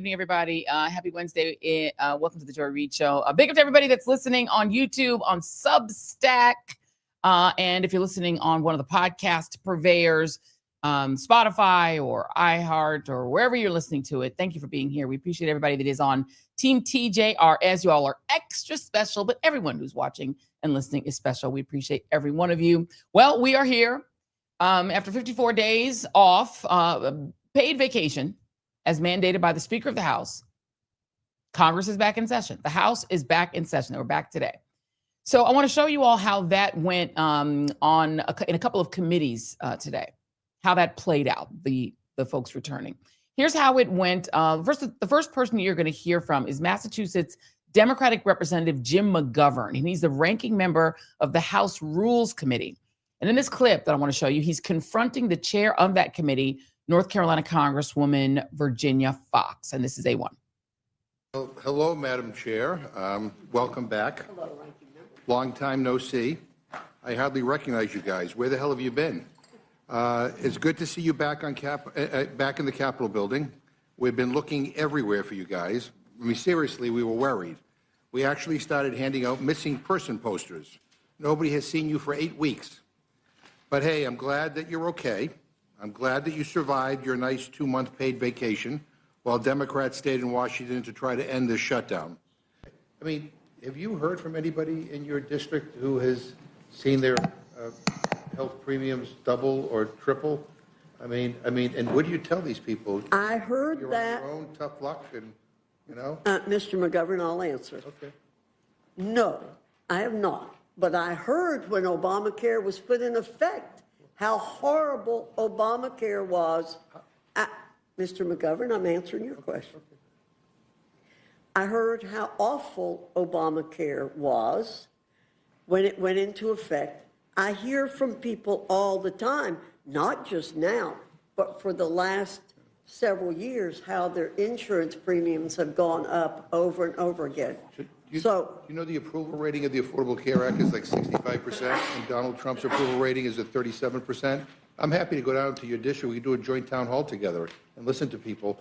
evening, everybody. Happy Wednesday. Welcome to the Joy Reid Show. Big up to everybody that's listening on YouTube, on Substack. And if you're listening on one of the podcast purveyors, Spotify or iHeart or wherever you're listening to it, thank you for being here. We appreciate everybody that is on Team TJRS. You all are extra special, but everyone who's watching and listening is special. We appreciate every one of you. Well, we are here after 54 days off, paid vacation, as mandated by the Speaker of the House. Congress is back in session. The House is back in session. We're back today. So I want to show you all how that went in a couple of committees today, how that played out, the folks returning. Here's how it went. The first person you're going to hear from is Massachusetts Democratic Representative Jim McGovern, and he's the ranking member of the House Rules Committee. And in this clip that I want to show you, he's confronting the chair of that committee, North Carolina Congresswoman Virginia Foxx, and this is A1. Well, hello, Madam Chair. Welcome back. Hello, ranking member. Long time no see. I hardly recognize you guys. Where the hell have you been? It's good to see you back on back in the Capitol building. We've been looking everywhere for you guys. I mean, seriously, we were worried. We actually started handing out missing person posters. Nobody has seen you for 8 weeks. But hey, I'm glad that you're okay. I'm glad that you survived your nice 2-month paid vacation while Democrats stayed in Washington to try to end this shutdown. I mean, have you heard from anybody in your district who has seen their health premiums double or triple? I mean, and what do you tell these people? I heard You're that. on your own, tough luck, and you know. Mr. McGovern, I'll answer. Okay. No, I have not. But I heard when Obamacare was put in effect how horrible Obamacare was. Mr. McGovern, I'm answering your question. Okay. I heard how awful Obamacare was when it went into effect. I hear from people all the time, not just now, but for the last several years, how their insurance premiums have gone up over and over again. Do you know the approval rating of the Affordable Care Act is like 65%, and Donald Trump's approval rating is at 37%? I'm happy to go down to your district. We can do a joint town hall together and listen to people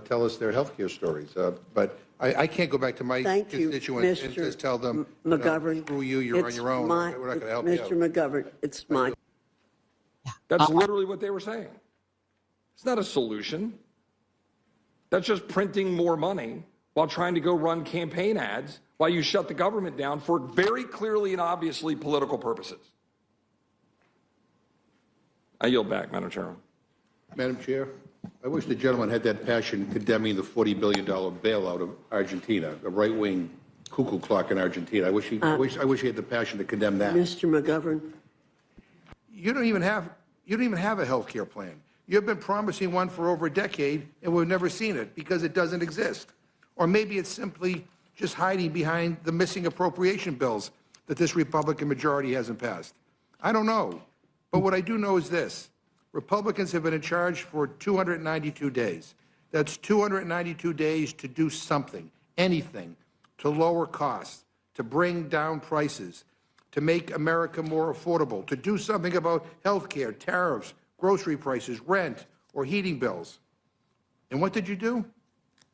tell us their health care stories. But I can't go back to my constituents and just tell them, McGovern, screw you, you're on your own. We're not going to help you out. Mr. McGovern, it's my... That's literally what they were saying. It's not a solution. That's just printing more money while trying to go run campaign ads while you shut the government down for very clearly and obviously political purposes. I yield back, Madam Chairman. Madam Chair, I wish the gentleman had that passion condemning the $40 billion bailout of Argentina, the right-wing cuckoo clock in Argentina. I wish he had the passion to condemn that. Mr. McGovern. You don't even have a health care plan. You've been promising one for over a decade, and we've never seen it because it doesn't exist. Or maybe it's simply just hiding behind the missing appropriation bills that this Republican majority hasn't passed. I don't know. But what I do know is this. Republicans have been in charge for 292 days. That's 292 days to do something, anything, to lower costs, to bring down prices, to make America more affordable, to do something about health care, tariffs, grocery prices, rent, or heating bills. And what did you do?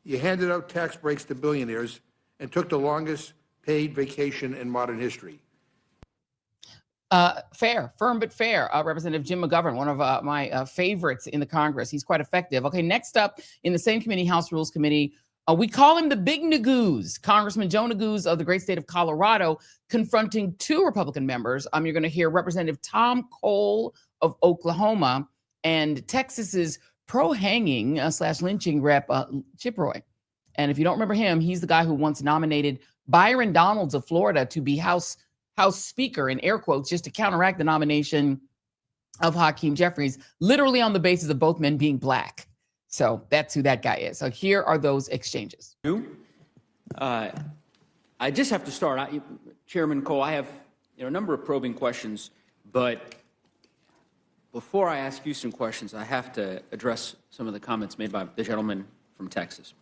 You handed out tax breaks to billionaires and took the longest paid vacation in modern history. Fair, firm but fair. Representative Jim McGovern, one of my favorites in the Congress. He's quite effective. Okay, next up in the same committee, House Rules Committee, we call him the Big Nagoos, Congressman Joe Nagoos of the great state of Colorado, confronting 2 Republican members. You're going to hear Representative Tom Cole of Oklahoma and Texas's pro-hanging / lynching rep Chip Roy. And if you don't remember him, he's the guy who once nominated Byron Donalds of Florida to be House Speaker, in air quotes, just to counteract the nomination of Hakeem Jeffries, literally on the basis of both men being black. So that's who that guy is. So here are those exchanges. I just have to start. Chairman Cole, I have a number of probing questions, but before I ask you some questions, I have to address some of the comments made by the gentleman from Texas.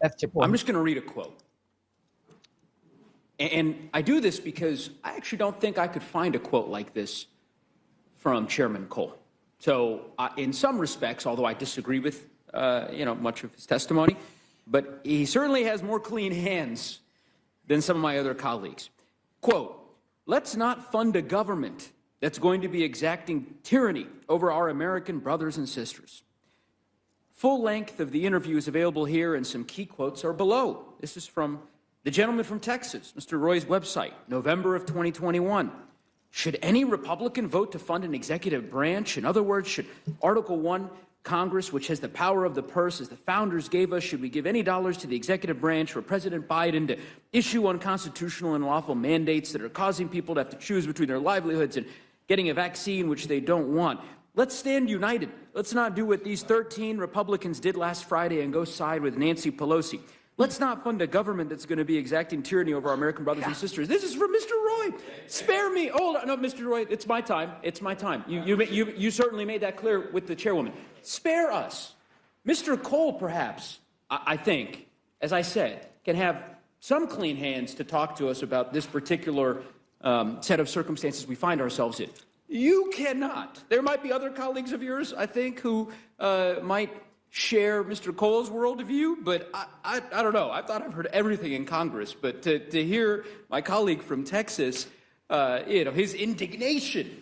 That's your point. I'm just going to read a quote. And I do this because I actually don't think I could find a quote like this from Chairman Cole. So in some respects, although I disagree with much of his testimony, but he certainly has more clean hands than some of my other colleagues. Quote, let's not fund a government that's going to be exacting tyranny over our American brothers and sisters. Full length of the interview is available here, and some key quotes are below. This is from the gentleman from Texas, Mr. Roy's website, November of 2021. Should any Republican vote to fund an executive branch? In other words, should Article 1 Congress, which has the power of the purse, as the founders gave us, should we give any dollars to the executive branch for President Biden to issue unconstitutional and unlawful mandates that are causing people to have to choose between their livelihoods and getting a vaccine which they don't want? Let's stand united. Let's not do what these 13 Republicans did last Friday and go side with Nancy Pelosi. Let's not fund a government that's going to be exacting tyranny over our American brothers and sisters. This is from Mr. Roy. Spare me. Hold on. No, Mr. Roy, it's my time. It's my time. You certainly made that clear with the chairwoman. Spare us. Mr. Cole, perhaps, I think, as I said, can have some clean hands to talk to us about this particular set of circumstances we find ourselves in. You cannot. There might be other colleagues of yours, I think, who might share Mr. Cole's worldview, but I don't know. I thought I've heard everything in Congress, but to hear my colleague from Texas, his indignation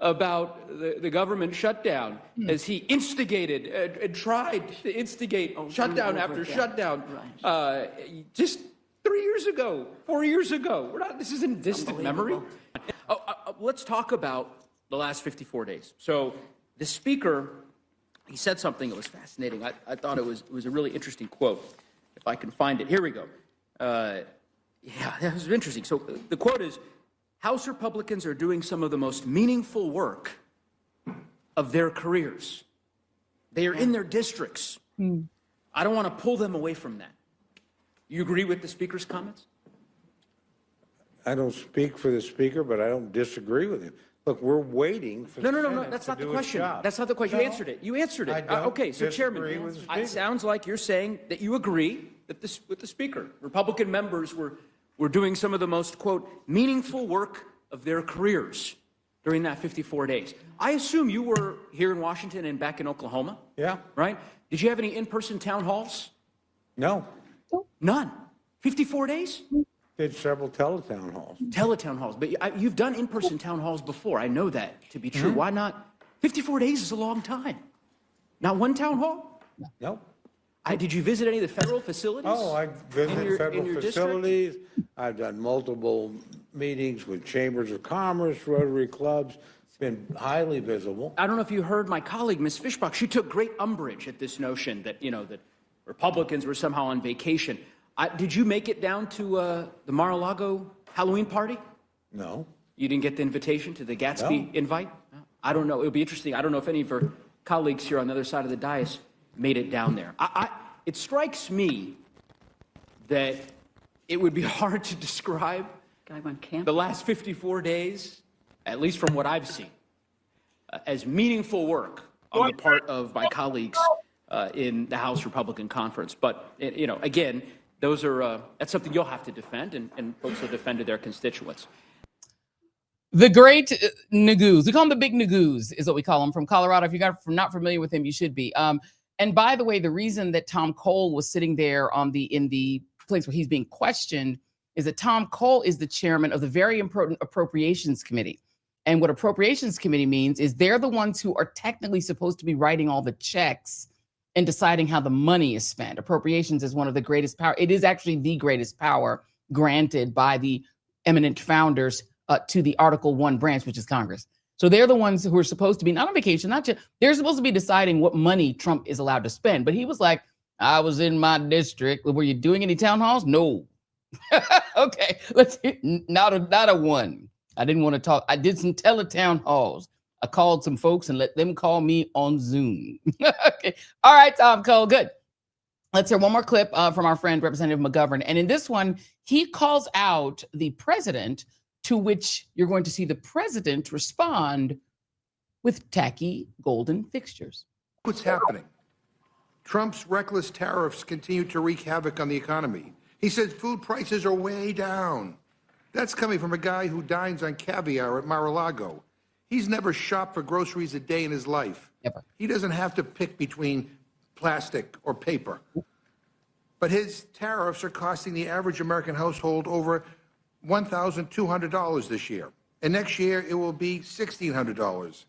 about the government shutdown as he instigated and tried to instigate shutdown after shutdown just 3 years ago, 4 years ago. This isn't distant memory. Let's talk about the last 54 days. So the speaker, he said something that was fascinating. I thought it was a really interesting quote. If I can find it. Here we go. Yeah, that was interesting. So the quote is, House Republicans are doing some of the most meaningful work of their careers. They are in their districts. I don't want to pull them away from that. You agree with the speaker's comments? I don't speak for the speaker, but I don't disagree with him. Look, we're waiting for No, the no, Senate that's to not the do its question. job. That's not the question. No, You answered it. You answered it. I don't Okay, so Chairman, disagree with the it speaker. sounds like you're saying that you agree that with the speaker. Republican members were doing some of the most, quote, meaningful work of their careers during that 54 days. I assume you were here in Washington and back in Oklahoma? Yeah. Right? Did you have any in-person town halls? No. None. 54 days? Did several teletown halls. Teletown halls. But you've done in-person town halls before. I know that to be true. Why not? 54 days is a long time. Not one town hall? No. Did you visit any of the federal facilities? Oh, I visited federal in your facilities. I've done multiple meetings with chambers of commerce, Rotary clubs. It's been highly visible. I don't know if you heard my colleague, Ms. Fishbach. She took great umbrage at this notion that, that Republicans were somehow on vacation. Did you make it down to the Mar-a-Lago Halloween party? No. You didn't get the invitation to the Gatsby invite? No. I don't know. It would be interesting. I don't know if any of her colleagues here on the other side of the dais made it down there. It strikes me that it would be hard to describe the last 54 days, at least from what I've seen, as meaningful work on the part of my colleagues in the House Republican Conference. But, again, those are that's something you'll have to defend, and folks will defend to their constituents. The great Nagoos, we call him the big Nagoos, is what we call him, from Colorado. If you're not familiar with him, you should be. And by the way, the reason that Tom Cole was sitting there in the place where he's being questioned is that Tom Cole is the chairman of the very important Appropriations Committee. And what Appropriations Committee means is they're the ones who are technically supposed to be writing all the checks and deciding how the money is spent. Appropriations is one of the greatest power. It is actually the greatest power granted by the eminent founders to the Article 1 branch, which is Congress. So they're the ones who are supposed to be not on vacation, they're supposed to be deciding what money Trump is allowed to spend. But he was like, I was in my district. Were you doing any town halls? No. Okay, let's hit not a one. I didn't want to talk. I did some teletown halls. I called some folks and let them call me on Zoom. Okay. All right, Tom Cole, good. Let's hear one more clip from our friend, Representative McGovern. And in this one, he calls out the president, to which you're going to see the president respond with tacky golden fixtures. What's happening? Trump's reckless tariffs continue to wreak havoc on the economy. He says food prices are way down. That's coming from a guy who dines on caviar at Mar-a-Lago. He's never shopped for groceries a day in his life. Ever. He doesn't have to pick between plastic or paper. But his tariffs are costing the average American household over $1,200 this year. And next year, it will be $1,600.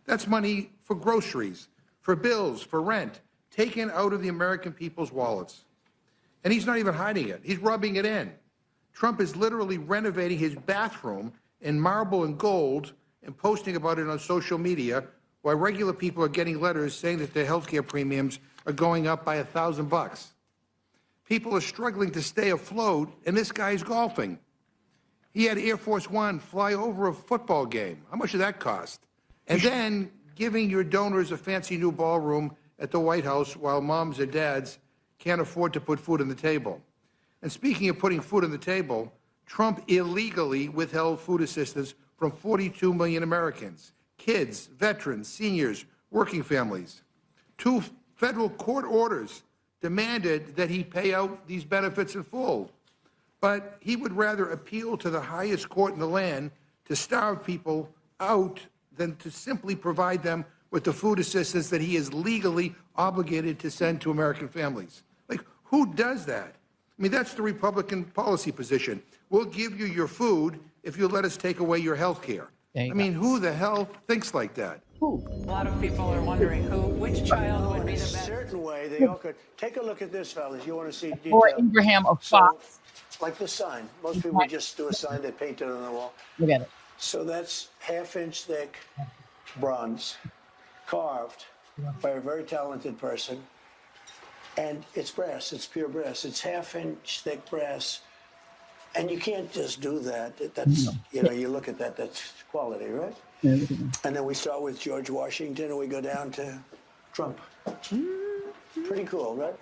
That's money for groceries, for bills, for rent, taken out of the American people's wallets. And he's not even hiding it. He's rubbing it in. Trump is literally renovating his bathroom in marble and gold and posting about it on social media, while regular people are getting letters saying that their health care premiums are going up by $1,000. People are struggling to stay afloat, and this guy's golfing. He had Air Force One fly over a football game. How much did that cost? And then giving your donors a fancy new ballroom at the White House while moms and dads can't afford to put food on the table. And speaking of putting food on the table, Trump illegally withheld food assistance from 42 million Americans, kids, veterans, seniors, working families. 2 federal court orders demanded that he pay out these benefits in full. But he would rather appeal to the highest court in the land to starve people out than to simply provide them with the food assistance that he is legally obligated to send to American families. Like, who does that? I mean, that's the Republican policy position. We'll give you your food if you let us take away your health care. I mean, who the hell thinks like that? A lot of people are wondering which child would be the best. In a certain way, they all could. Take a look at this, fellas. You want to see detail. Or Abraham of Fox. Like the sign. Most people just do a sign, they paint it on the wall. Look at it. So that's half-inch thick bronze, carved by a very talented person. And it's brass, it's pure brass. It's half-inch thick brass. And you can't just do that. That's, you know, you look at that, that's quality, right? And then we start with George Washington and we go down to Trump. Pretty cool, right?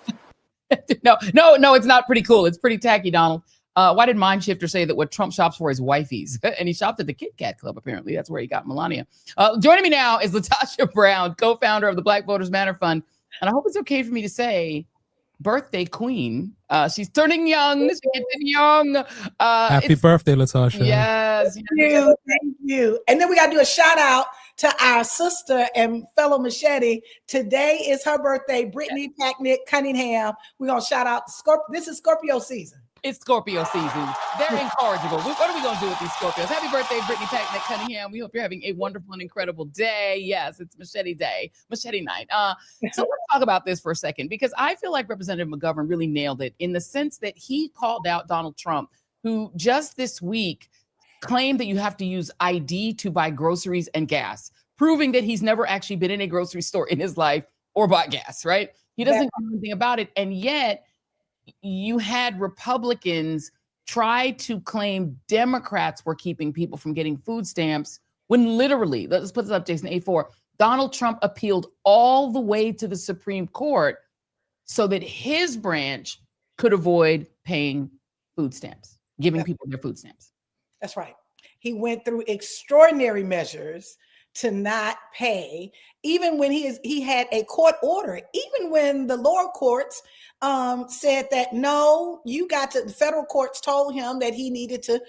No, it's not pretty cool. It's pretty tacky, Donald. Why did Mindshifter say that what Trump shops for is wifeys? And he shopped at the Kit Kat Club, apparently. That's where he got Melania. Joining me now is Latasha Brown, co-founder of the Black Voters Matter Fund. And I hope it's okay for me to say birthday queen. She's turning young. She's getting young. Happy birthday, Latasha. Yes. Thank you. And then we got to do a shout out to our sister and fellow Machete. Today is her birthday, Brittany Packnick Cunningham. We're going to shout out Scorpio. This is Scorpio season. It's Scorpio season. They're incorrigible. What are we going to do with these Scorpios? Happy birthday, Brittany Packnick Cunningham. We hope you're having a wonderful and incredible day. Yes, it's Machete Day, Machete Night. So let's talk about this for a second, because I feel like Representative McGovern really nailed it in the sense that he called out Donald Trump, who just this week claimed that you have to use ID to buy groceries and gas, proving that he's never actually been in a grocery store in his life or bought gas, right? He doesn't know anything about it. And yet, you had Republicans try to claim Democrats were keeping people from getting food stamps when literally, let's put this up, Jason, A4, Donald Trump appealed all the way to the Supreme Court so that his branch could avoid paying food stamps, giving people their food stamps. That's right. He went through extraordinary measures to not pay, even when he had a court order, even when the lower courts said that, no, the federal courts told him that he needed to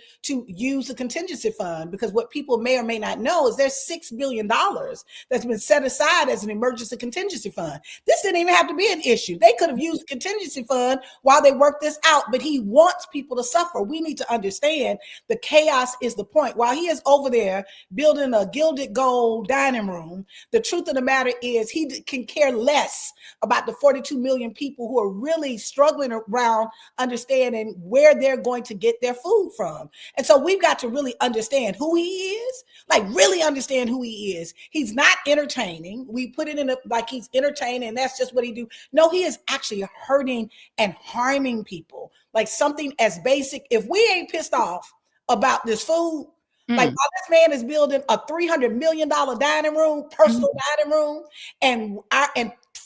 use the contingency fund, because what people may or may not know is there's $6 billion that's been set aside as an emergency contingency fund. This didn't even have to be an issue. They could have used the contingency fund while they worked this out, but he wants people to suffer. We need to understand the chaos is the point. While he is over there building a gilded gold dining room, the truth of the matter is he can care less about the 42 million people who are really struggling around understanding where they're going to get their food from. And so we've got to really understand who he is, like really understand who he is. He's not entertaining. We put it in like he's entertaining and that's just what he do. No, he is actually hurting and harming people. Like something as basic, if we ain't pissed off about this food, like while this man is building a $300 million dining room, personal dining room, and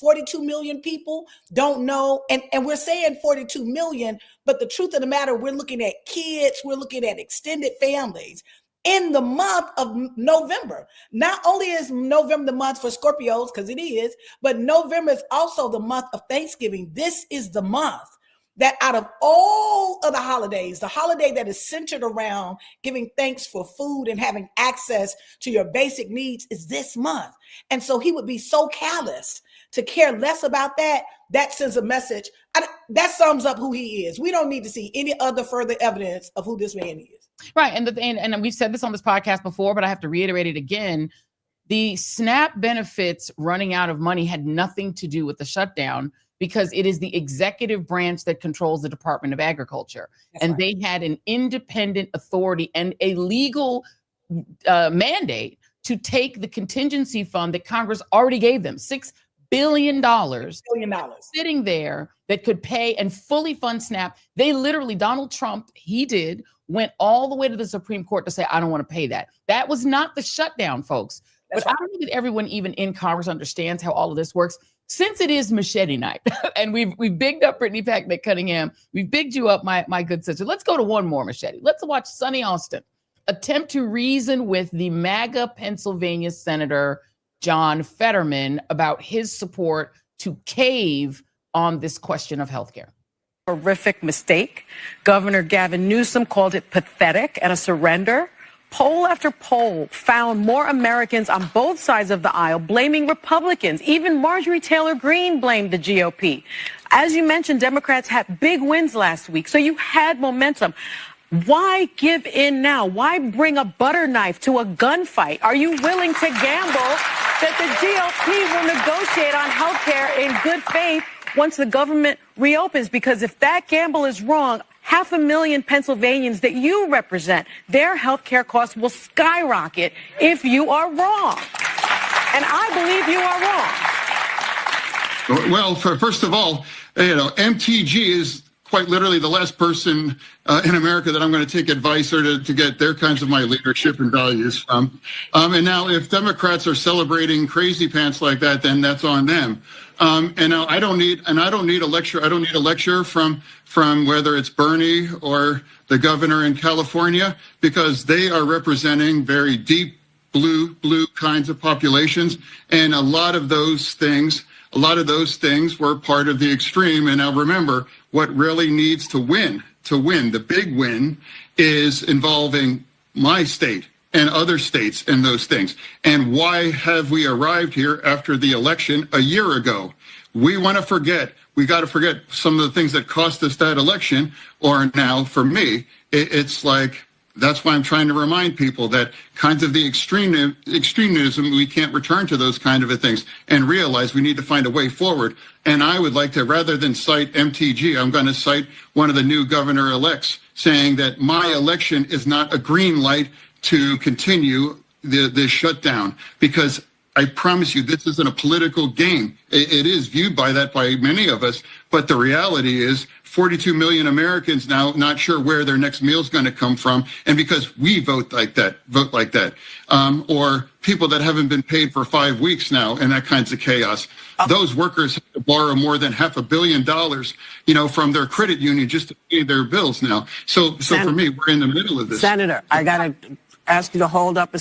42 million people don't know, and we're saying 42 million, but the truth of the matter, we're looking at kids, we're looking at extended families in the month of November. Not only is November the month for Scorpios, because it is, but November is also the month of Thanksgiving. This is the month that out of all of the holidays, the holiday that is centered around giving thanks for food and having access to your basic needs is this month. And so he would be so callous to care less about that that sends a message. That sums up who he is. We don't need to see any other further evidence of who this man is. Right. And we've said this on this podcast before, but I have to reiterate it again. The SNAP benefits running out of money had nothing to do with the shutdown, because it is the executive branch that controls the Department of Agriculture. That's right. They had an independent authority and a legal mandate to take the contingency fund that Congress already gave them, $6 billion sitting there that could pay and fully fund SNAP. They literally, Donald Trump, went all the way to the Supreme Court to say, I don't want to pay that. That was not the shutdown, folks. But I don't think that everyone even in Congress understands how all of this works. Since it is Machete Night, and we've bigged up Brittany Packnett Cunningham, we've bigged you up, my good sister. Let's go to one more Machete. Let's watch Sonny Austin attempt to reason with the MAGA Pennsylvania Senator John Fetterman about his support to cave on this question of healthcare. Horrific mistake. Governor Gavin Newsom called it pathetic and a surrender. Poll after poll found more Americans on both sides of the aisle blaming Republicans. Even Marjorie Taylor Greene blamed the GOP. As you mentioned, Democrats had big wins last week, so you had momentum. Why give in now? Why bring a butter knife to a gunfight? Are you willing to gamble that the GOP will negotiate on health care in good faith once the government reopens? Because if that gamble is wrong, 500,000 Pennsylvanians that you represent, their health care costs will skyrocket if you are wrong. And I believe you are wrong. Well, first of all, MTG is quite literally the last person in America that I'm going to take advice or to get their kinds of my leadership and values from. And now if Democrats are celebrating crazy pants like that, then that's on them. And now I don't need a lecture. I don't need a lecture from whether it's Bernie or the governor in California, because they are representing very deep blue kinds of populations. And a lot of those things were part of the extreme. And now remember, what really needs to win, the big win, is involving my state and other states in those things. And why have we arrived here after the election a year ago? We got to forget some of the things that cost us that election. Or now, for me, it's like, that's why I'm trying to remind people that kinds of the extremism, we can't return to those kind of things and realize we need to find a way forward. And I would like to, rather than cite MTG, I'm going to cite one of the new governor-elects saying that my election is not a green light to continue the shutdown, because I promise you, this isn't a political game. It is viewed by many of us, but the reality is 42 million Americans now not sure where their next meal is going to come from, and because we vote like that, or people that haven't been paid for 5 weeks now, and that kinds of chaos. Those workers have to borrow more than $500 million, from their credit union just to pay their bills now. So for me, we're in the middle of this. Senator, I got to ask you to hold up a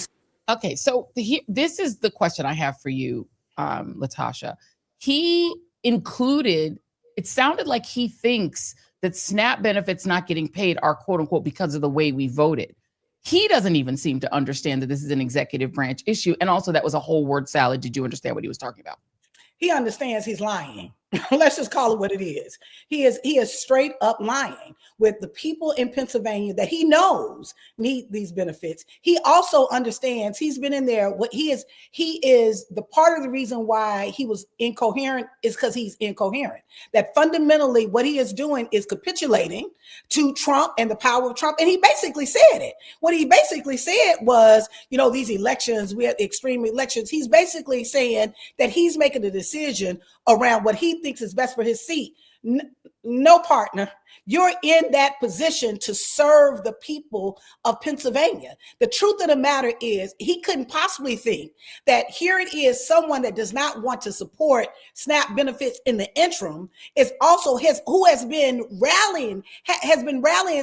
Okay, so this is the question I have for you, Latasha. He included, it sounded like he thinks that SNAP benefits not getting paid are, quote unquote, because of the way we voted. He doesn't even seem to understand that this is an executive branch issue. And also, that was a whole word salad. Did you understand what he was talking about? He understands he's lying. Let's just call it what it is. He is straight up lying with the people in Pennsylvania that he knows need these benefits. He also understands, he's been in there. He is the part of the reason why he was incoherent is because he's incoherent. That fundamentally what he is doing is capitulating to Trump and the power of Trump. And he basically said it. What he basically said was, these elections, we had extreme elections. He's basically saying that he's making a decision around what he thinks is best for his seat. No, partner, you're in that position to serve the people of Pennsylvania. The truth of the matter is he couldn't possibly think that here it is, someone that does not want to support SNAP benefits in the interim is also who has been rallying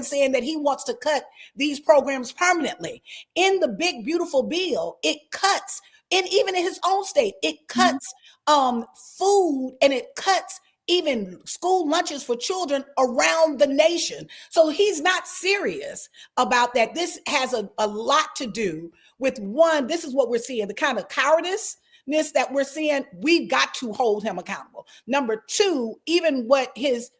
saying that he wants to cut these programs permanently. In the big, beautiful bill, it cuts, and even in his own state, it cuts food, and it cuts even school lunches for children around the nation. So he's not serious about that. This has a lot to do with, one, this is what we're seeing, the kind of cowardice that we're seeing, we've got to hold him accountable. Number two, even what his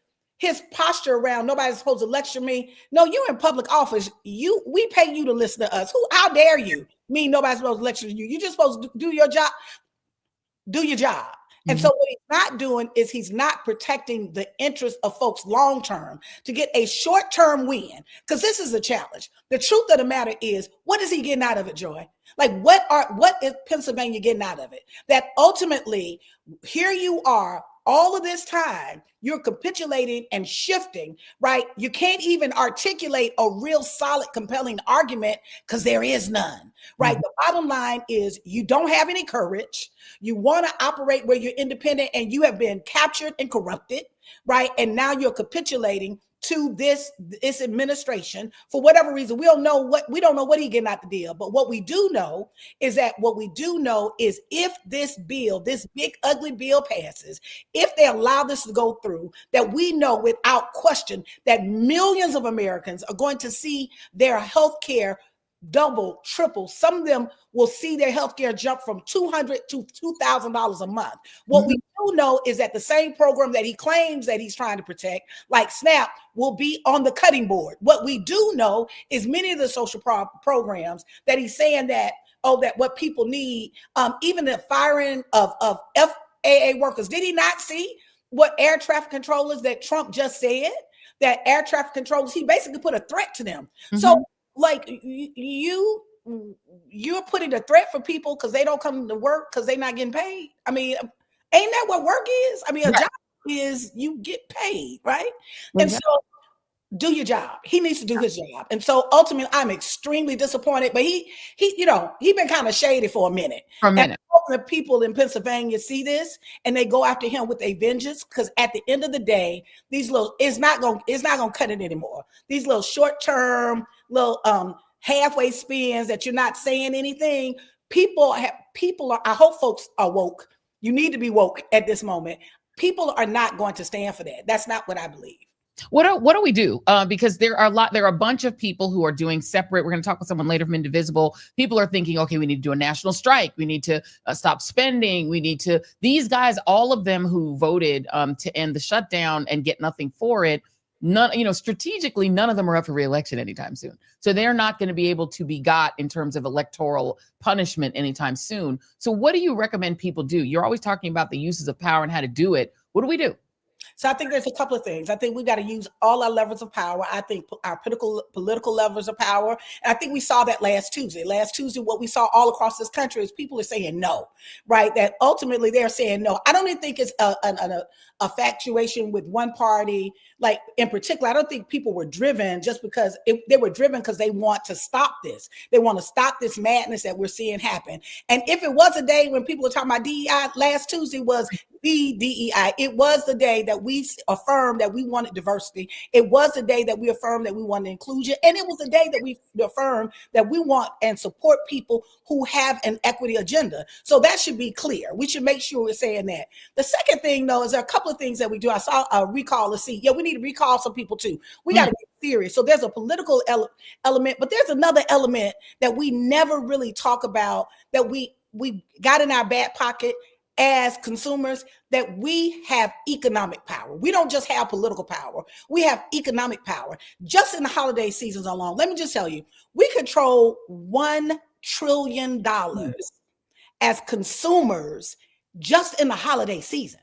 posture around nobody's supposed to lecture me. No, you're in public office. We pay you to listen to us. How dare you mean nobody's supposed to lecture you? You're just supposed to do your job. Do your job. And so what he's not doing is he's not protecting the interests of folks long-term to get a short-term win, because this is a challenge. The truth of the matter is, what is he getting out of it, Joy? Like, what is Pennsylvania getting out of it? That ultimately, here you are, all of this time, you're capitulating and shifting, right? You can't even articulate a real solid, compelling argument because there is none, right? The bottom line is you don't have any courage. You want to operate where you're independent and you have been captured and corrupted, right? And now you're capitulating to this administration for whatever reason. We don't know what he getting out the deal, but what we do know is if this bill, this big ugly bill passes, if they allow this to go through, that we know without question that millions of Americans are going to see their health care double, triple. Some of them will see their health care jump from $200 to $2,000 a month. What we do know is that the same program that he claims that he's trying to protect, like SNAP, will be on the cutting board. What we do know is many of the social programs that he's saying that what people need, even the firing of FAA workers. Did he not see what air traffic controllers that Trump just said? That air traffic controllers, he basically put a threat to them. So, like, you're putting a threat for people because they don't come to work because they're not getting paid. I mean, ain't that what work is? I mean, a job is you get paid, right? And so do your job. He needs to do his job. And so ultimately, I'm extremely disappointed, but he been kind of shady for a minute. And the people in Pennsylvania see this and they go after him with a vengeance, because at the end of the day, it's not gonna cut it anymore. These little short-term, halfway spins that you're not saying anything. I hope folks are woke. You need to be woke at this moment. People are not going to stand for that. That's not what I believe. What do we do? Because there are a bunch of people who are doing separate. We're going to talk with someone later from Indivisible. People are thinking, okay, we need to do a national strike. We need to stop spending. These guys, all of them who voted to end the shutdown and get nothing for it. Strategically, none of them are up for re-election anytime soon. So they're not going to be able to be got in terms of electoral punishment anytime soon. So what do you recommend people do? You're always talking about the uses of power and how to do it. What do we do? So I think there's a couple of things. I think we got to use all our levers of power. I think our political levers of power. And I think we saw that last Tuesday. Last Tuesday, what we saw all across this country is people are saying no, right? That ultimately they're saying no. I don't even think it's a factuation with one party. Like in particular, I don't think people were driven just because they were driven because they want to stop this. They want to stop this madness that we're seeing happen. And if it was a day when people were talking about DEI, last Tuesday was the DEI. It was the day that we affirmed that we wanted diversity. It was the day that we affirmed that we wanted inclusion. And it was the day that we affirmed that we want and support people who have an equity agenda. So that should be clear. We should make sure we're saying that. The second thing, though, is there are a couple of things that we do. I saw a recall to see. Yeah, we need to recall some people too. We got to get serious. So there's a political element, but there's another element that we never really talk about that we got in our back pocket as consumers, that we have economic power. We don't just have political power. We have economic power. Just in the holiday seasons alone, let me just tell you, we control $1 trillion as consumers just in the holiday season.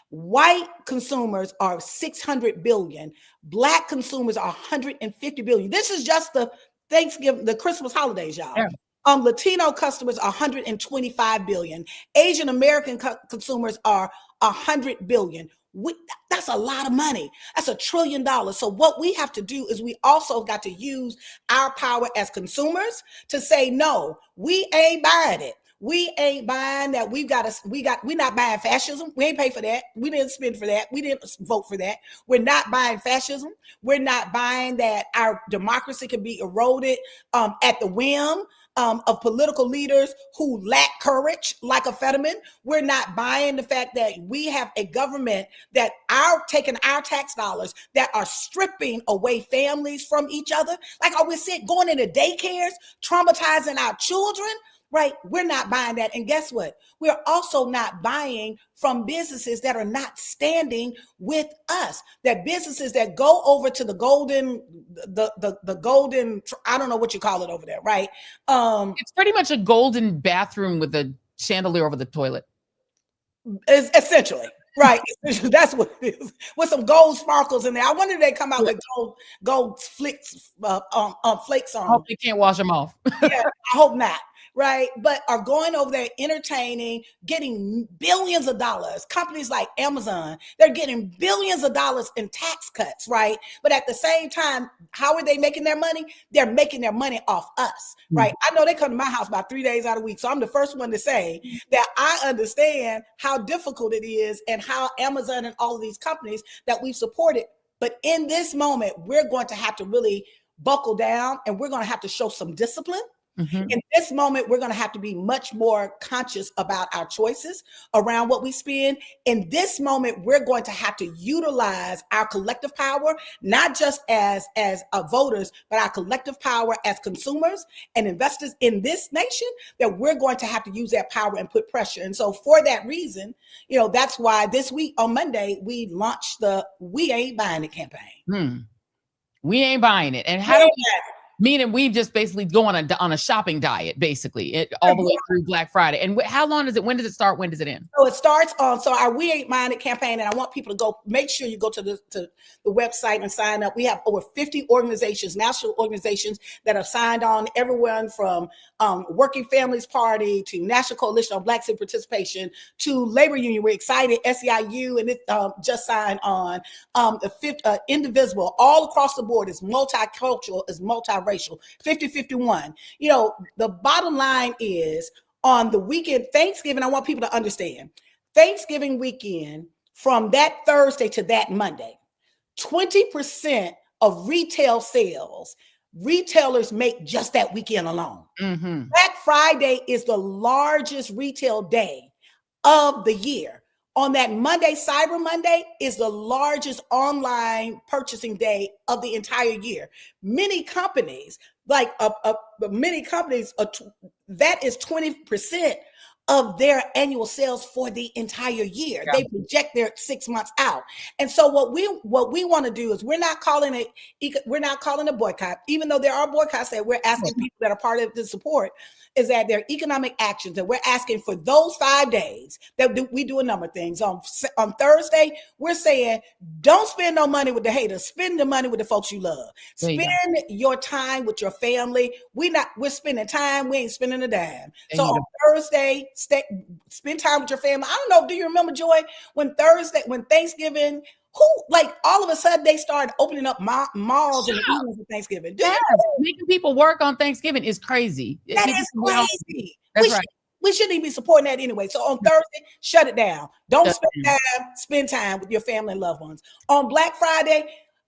White consumers are 600 billion. Black consumers are 150 billion. This is just the Thanksgiving, the Christmas holidays, y'all. Yeah. Latino customers are 125 billion. Asian American consumers are 100 billion. That's a lot of money. That's $1 trillion. So what we have to do is we also got to use our power as consumers to say, no, we ain't buying it. We ain't buying that. We're not buying fascism. We ain't pay for that. We didn't spend for that. We didn't vote for that. We're not buying fascism. We're not buying that our democracy can be eroded at the whim of political leaders who lack courage, like a Fetterman. We're not buying the fact that we have a government that are taking our tax dollars that are stripping away families from each other. Like, are we going into daycares, traumatizing our children? right? We're not buying that. And guess what? We're also not buying from businesses that are not standing with us. That businesses that go over to the golden, I don't know what you call it over there, right? It's pretty much a golden bathroom with a chandelier over the toilet. Essentially. Right. That's what it is. With some gold sparkles in there. I wonder if they come out with gold flakes flakes on. I hope they can't wash them off. Yeah, I hope not. Right. But are going over there entertaining, getting billions of dollars. Companies like Amazon, they're getting billions of dollars in tax cuts. Right. But at the same time, how are they making their money? They're making their money off us. Right. I know they come to my house about 3 days out of the week. So I'm the first one to say that I understand how difficult it is and how Amazon and all of these companies that we've supported. But in this moment, we're going to have to really buckle down and we're going to have to show some discipline. Mm-hmm. In this moment, we're going to have to be much more conscious about our choices around what we spend. In this moment, we're going to have to utilize our collective power, not just as voters, but our collective power as consumers and investors in this nation, that we're going to have to use that power and put pressure. And so for that reason, that's why this week on Monday, we launched the We Ain't Buying It campaign. We ain't buying it. And how do we... Meaning we just basically go on a shopping diet, basically, all the way through Black Friday. And how long does it? When does it start? When does it end? So it starts on our We Ain't Buying It campaign, and I want people to go. Make sure you go to the website and sign up. We have over 50 organizations, national organizations, that have signed on. Everyone from Working Families Party to National Coalition on Black Civic Participation to Labor Union. We're excited. SEIU and it just signed on. The fifth Indivisible, all across the board, is multicultural, is multiracial, 50-51. The bottom line is on the weekend, Thanksgiving, I want people to understand, Thanksgiving weekend, from that Thursday to that Monday, 20% of retail sales, retailers make just that weekend alone. Mm-hmm. Black Friday is the largest retail day of the year. On that Monday, Cyber Monday is the largest online purchasing day of the entire year. Many companies, that is 20% of their annual sales for the entire year. Yeah. They project their 6 months out. And so what we want to do is we're not calling it a boycott, even though there are boycotts that we're asking people that are part of the support, is that there are economic actions that we're asking for those 5 days that we do a number of things. On Thursday, we're saying, don't spend no money with the haters. Spend the money with the folks you love. Spend your time with your family. We're spending time. We ain't spending a dime. So on Thursday, spend time with your family. I don't know. Do you remember, Joy, when Thanksgiving, all of a sudden they started opening up malls and evenings for Thanksgiving? Making people work on Thanksgiving is crazy. That is crazy. That's right. We shouldn't even be supporting that anyway. So on Thursday, shut it down. Don't spend time with your family and loved ones. On Black Friday,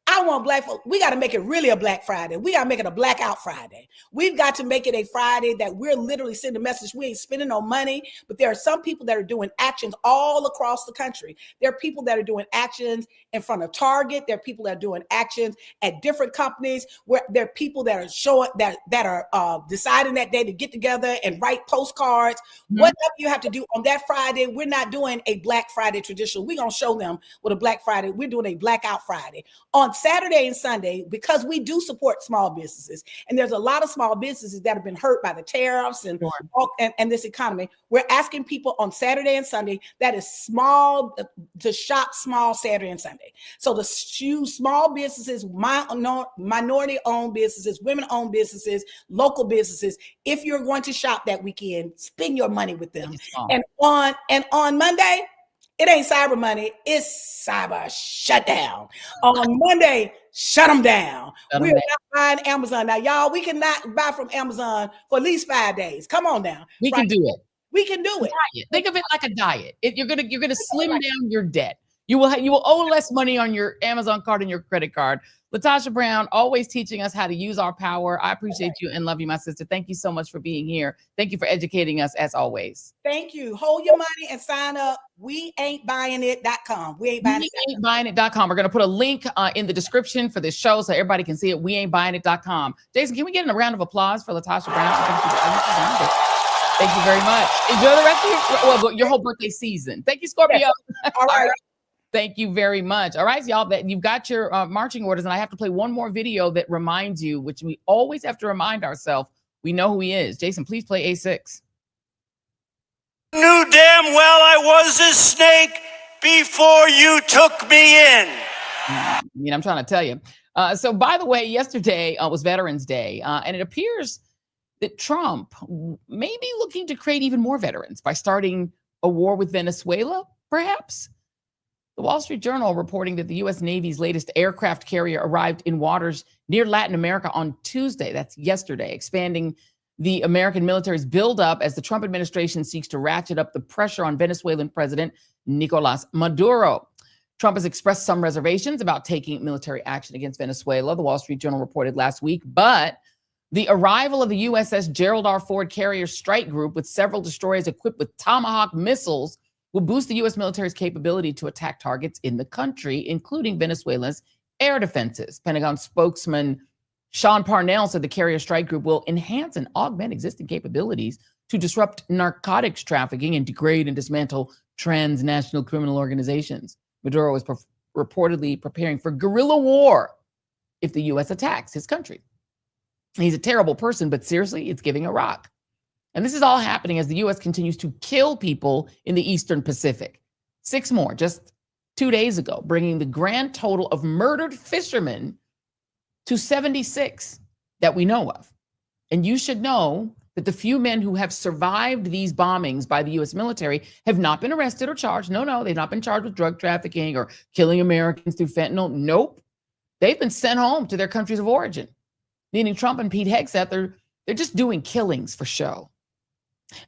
I want Black folks. We got to make it really a Black Friday. We got to make it a Blackout Friday. We've got to make it a Friday that we're literally sending a message. We ain't spending no money, but there are some people that are doing actions all across the country. There are people that are doing actions in front of Target. There are people that are doing actions at different companies. Where there are people that are showing that are deciding that day to get together and write postcards. Mm-hmm. Whatever you have to do on that Friday, we're not doing a Black Friday traditional. We're gonna show them what a Black Friday. We're doing a Blackout Friday on Saturday and Sunday, because we do support small businesses. And there's a lot of small businesses that have been hurt by the tariffs and this economy. We're asking people on Saturday and Sunday that is small to shop small Saturday and Sunday. So to choose small businesses, minority-owned businesses, women-owned businesses, local businesses. If you're going to shop that weekend, spend your money with them. And on Monday, it ain't Cyber Monday, it's Cyber Shutdown. On Monday, shut them down. We're not buying Amazon. Now, y'all, we cannot buy from Amazon for at least 5 days. Come on now. We can do it. We can do it. Think of it like a diet. You're gonna slim down your debt. You will owe less money on your Amazon card and your credit card. LaTosha Brown, always teaching us how to use our power. I appreciate you and love you, my sister. Thank you so much for being here. Thank you for educating us as always. Thank you. Hold your money and sign up. WeAin'tBuyingIt.com. WeAin'tBuyingIt.com. We're going to put a link in the description for this show so everybody can see it. WeAin'tBuyingIt.com. Jason, can we get a round of applause for LaTosha Brown? Thank you very much. Enjoy the rest of your whole birthday season. Thank you, Scorpio. Yes. All right. Thank you very much. All right, y'all, that you've got your marching orders, and I have to play one more video that reminds you, which we always have to remind ourselves, we know who he is. Jason, please play A6. Knew damn well I was a snake before you took me in. I mean, I'm trying to tell you. So, by the way, yesterday was Veterans Day, and it appears that Trump may be looking to create even more veterans by starting a war with Venezuela, perhaps. The Wall Street Journal reporting that the U.S. Navy's latest aircraft carrier arrived in waters near Latin America on Tuesday. That's yesterday, expanding the American military's buildup as the Trump administration seeks to ratchet up the pressure on Venezuelan President Nicolas Maduro. Trump has expressed some reservations about taking military action against Venezuela, the Wall Street Journal reported last week, but the arrival of the USS Gerald R. Ford carrier strike group with several destroyers equipped with Tomahawk missiles will boost the U.S. military's capability to attack targets in the country, including Venezuela's air defenses. Pentagon spokesman Sean Parnell said the carrier strike group will enhance and augment existing capabilities to disrupt narcotics trafficking and degrade and dismantle transnational criminal organizations. Maduro is reportedly preparing for guerrilla war if the U.S. attacks his country. He's a terrible person, but seriously, it's giving a rock. And this is all happening as the U.S. continues to kill people in the Eastern Pacific. 6 more just 2 days ago, bringing the grand total of murdered fishermen to 76 that we know of. And you should know that the few men who have survived these bombings by the U.S. military have not been arrested or charged. No, they've not been charged with drug trafficking or killing Americans through fentanyl. Nope. They've been sent home to their countries of origin. Meaning Trump and Pete Hegseth, they're just doing killings for show.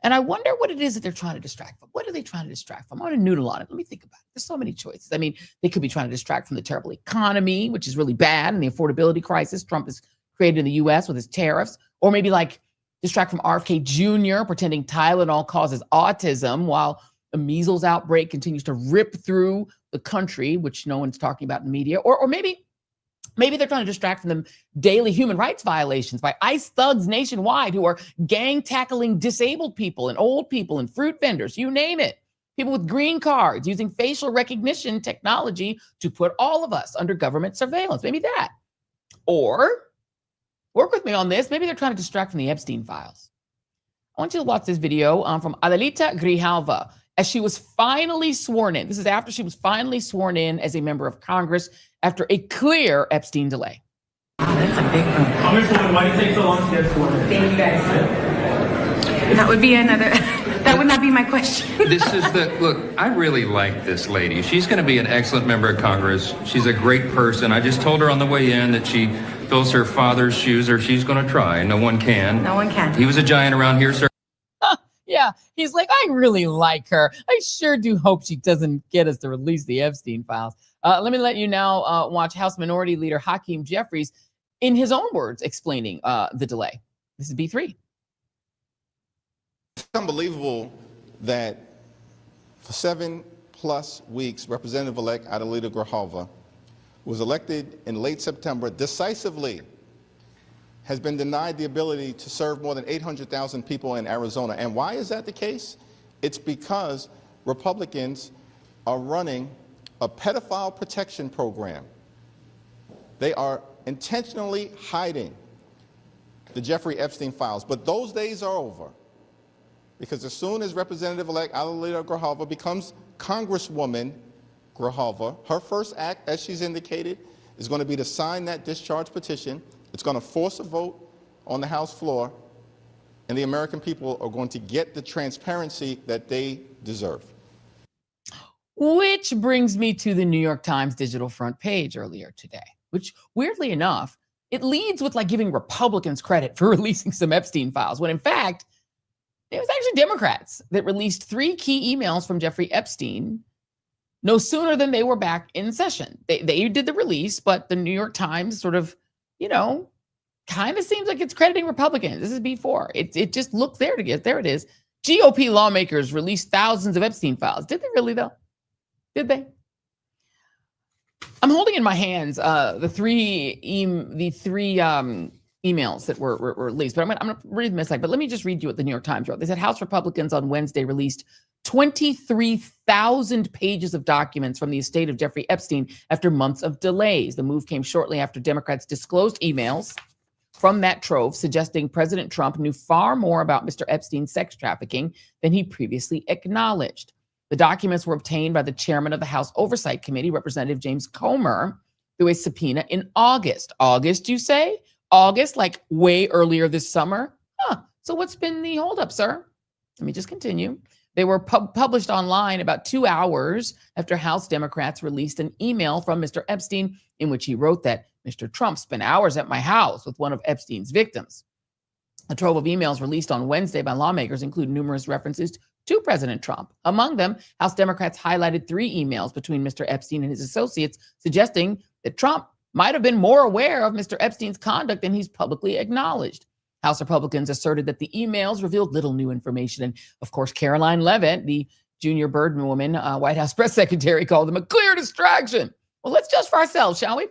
And I wonder what it is that they're trying to distract from. What are they trying to distract from? I want to noodle on it. Let me think about it. There's so many choices. I mean, they could be trying to distract from the terrible economy, which is really bad, and the affordability crisis Trump has created in the U.S. with his tariffs. Or maybe like distract from RFK Jr., pretending Tylenol causes autism while a measles outbreak continues to rip through the country, which no one's talking about in the media. Or maybe they're trying to distract from the daily human rights violations by ICE thugs nationwide who are gang tackling disabled people and old people and fruit vendors, you name it. People with green cards using facial recognition technology to put all of us under government surveillance. Maybe that. Or, work with me on this, maybe they're trying to distract from the Epstein files. I want you to watch this video from Adelita Grijalva as she was finally sworn in. This is after she was finally sworn in as a member of Congress after a clear Epstein delay. That's a big one. Congresswoman, why did it take so long to get sworn in? Thank you guys. That would be another, that would not be my question. Look, I really like this lady. She's going to be an excellent member of Congress. She's a great person. I just told her on the way in that she fills her father's shoes, or she's going to try. No one can. No one can. He was a giant around here, sir. Yeah, he's like, I really like her. I sure do hope she doesn't get us to release the Epstein files. Let me let you now watch House Minority Leader Hakeem Jeffries, in his own words, explaining the delay. This is B3. It's unbelievable that for 7+ weeks, Representative-elect Adelita Grijalva was elected in late September decisively, has been denied the ability to serve more than 800,000 people in Arizona. And why is that the case? It's because Republicans are running a pedophile protection program. They are intentionally hiding the Jeffrey Epstein files. But those days are over, because as soon as Representative-elect Adelita Grijalva becomes Congresswoman Grijalva, her first act, as she's indicated, is going to be to sign that discharge petition. It's going to force a vote on the House floor, and the American people are going to get the transparency that they deserve. Which brings me to the New York Times digital front page earlier today, which, weirdly enough, it leads with like giving Republicans credit for releasing some Epstein files, when in fact, it was actually Democrats that released 3 key emails from Jeffrey Epstein no sooner than they were back in session. They did the release, but the New York Times sort of, kind of seems like it's crediting Republicans. This is B4. It just looks there to get, there it is. GOP lawmakers released thousands of Epstein files. Did they really though? Did they? I'm holding in my hands the three emails that were released. But I'm going to read them a second. But let me just read you what the New York Times wrote. They said House Republicans on Wednesday released 23,000 pages of documents from the estate of Jeffrey Epstein after months of delays. The move came shortly after Democrats disclosed emails from that trove suggesting President Trump knew far more about Mr. Epstein's sex trafficking than he previously acknowledged. The documents were obtained by the chairman of the House Oversight Committee, Representative James Comer, through a subpoena in August. August, you say? August, like way earlier this summer? So what's been the holdup, sir? Let me just continue. They were published online about 2 hours after House Democrats released an email from Mr. Epstein in which he wrote that Mr. Trump spent hours at my house with one of Epstein's victims. A trove of emails released on Wednesday by lawmakers include numerous references to President Trump. Among them, House Democrats highlighted 3 emails between Mr. Epstein and his associates, suggesting that Trump might have been more aware of Mr. Epstein's conduct than he's publicly acknowledged. House Republicans asserted that the emails revealed little new information. And of course, Caroline Levitt, the junior Birdman woman, White House press secretary, called them a clear distraction. Well, let's judge for ourselves, shall we?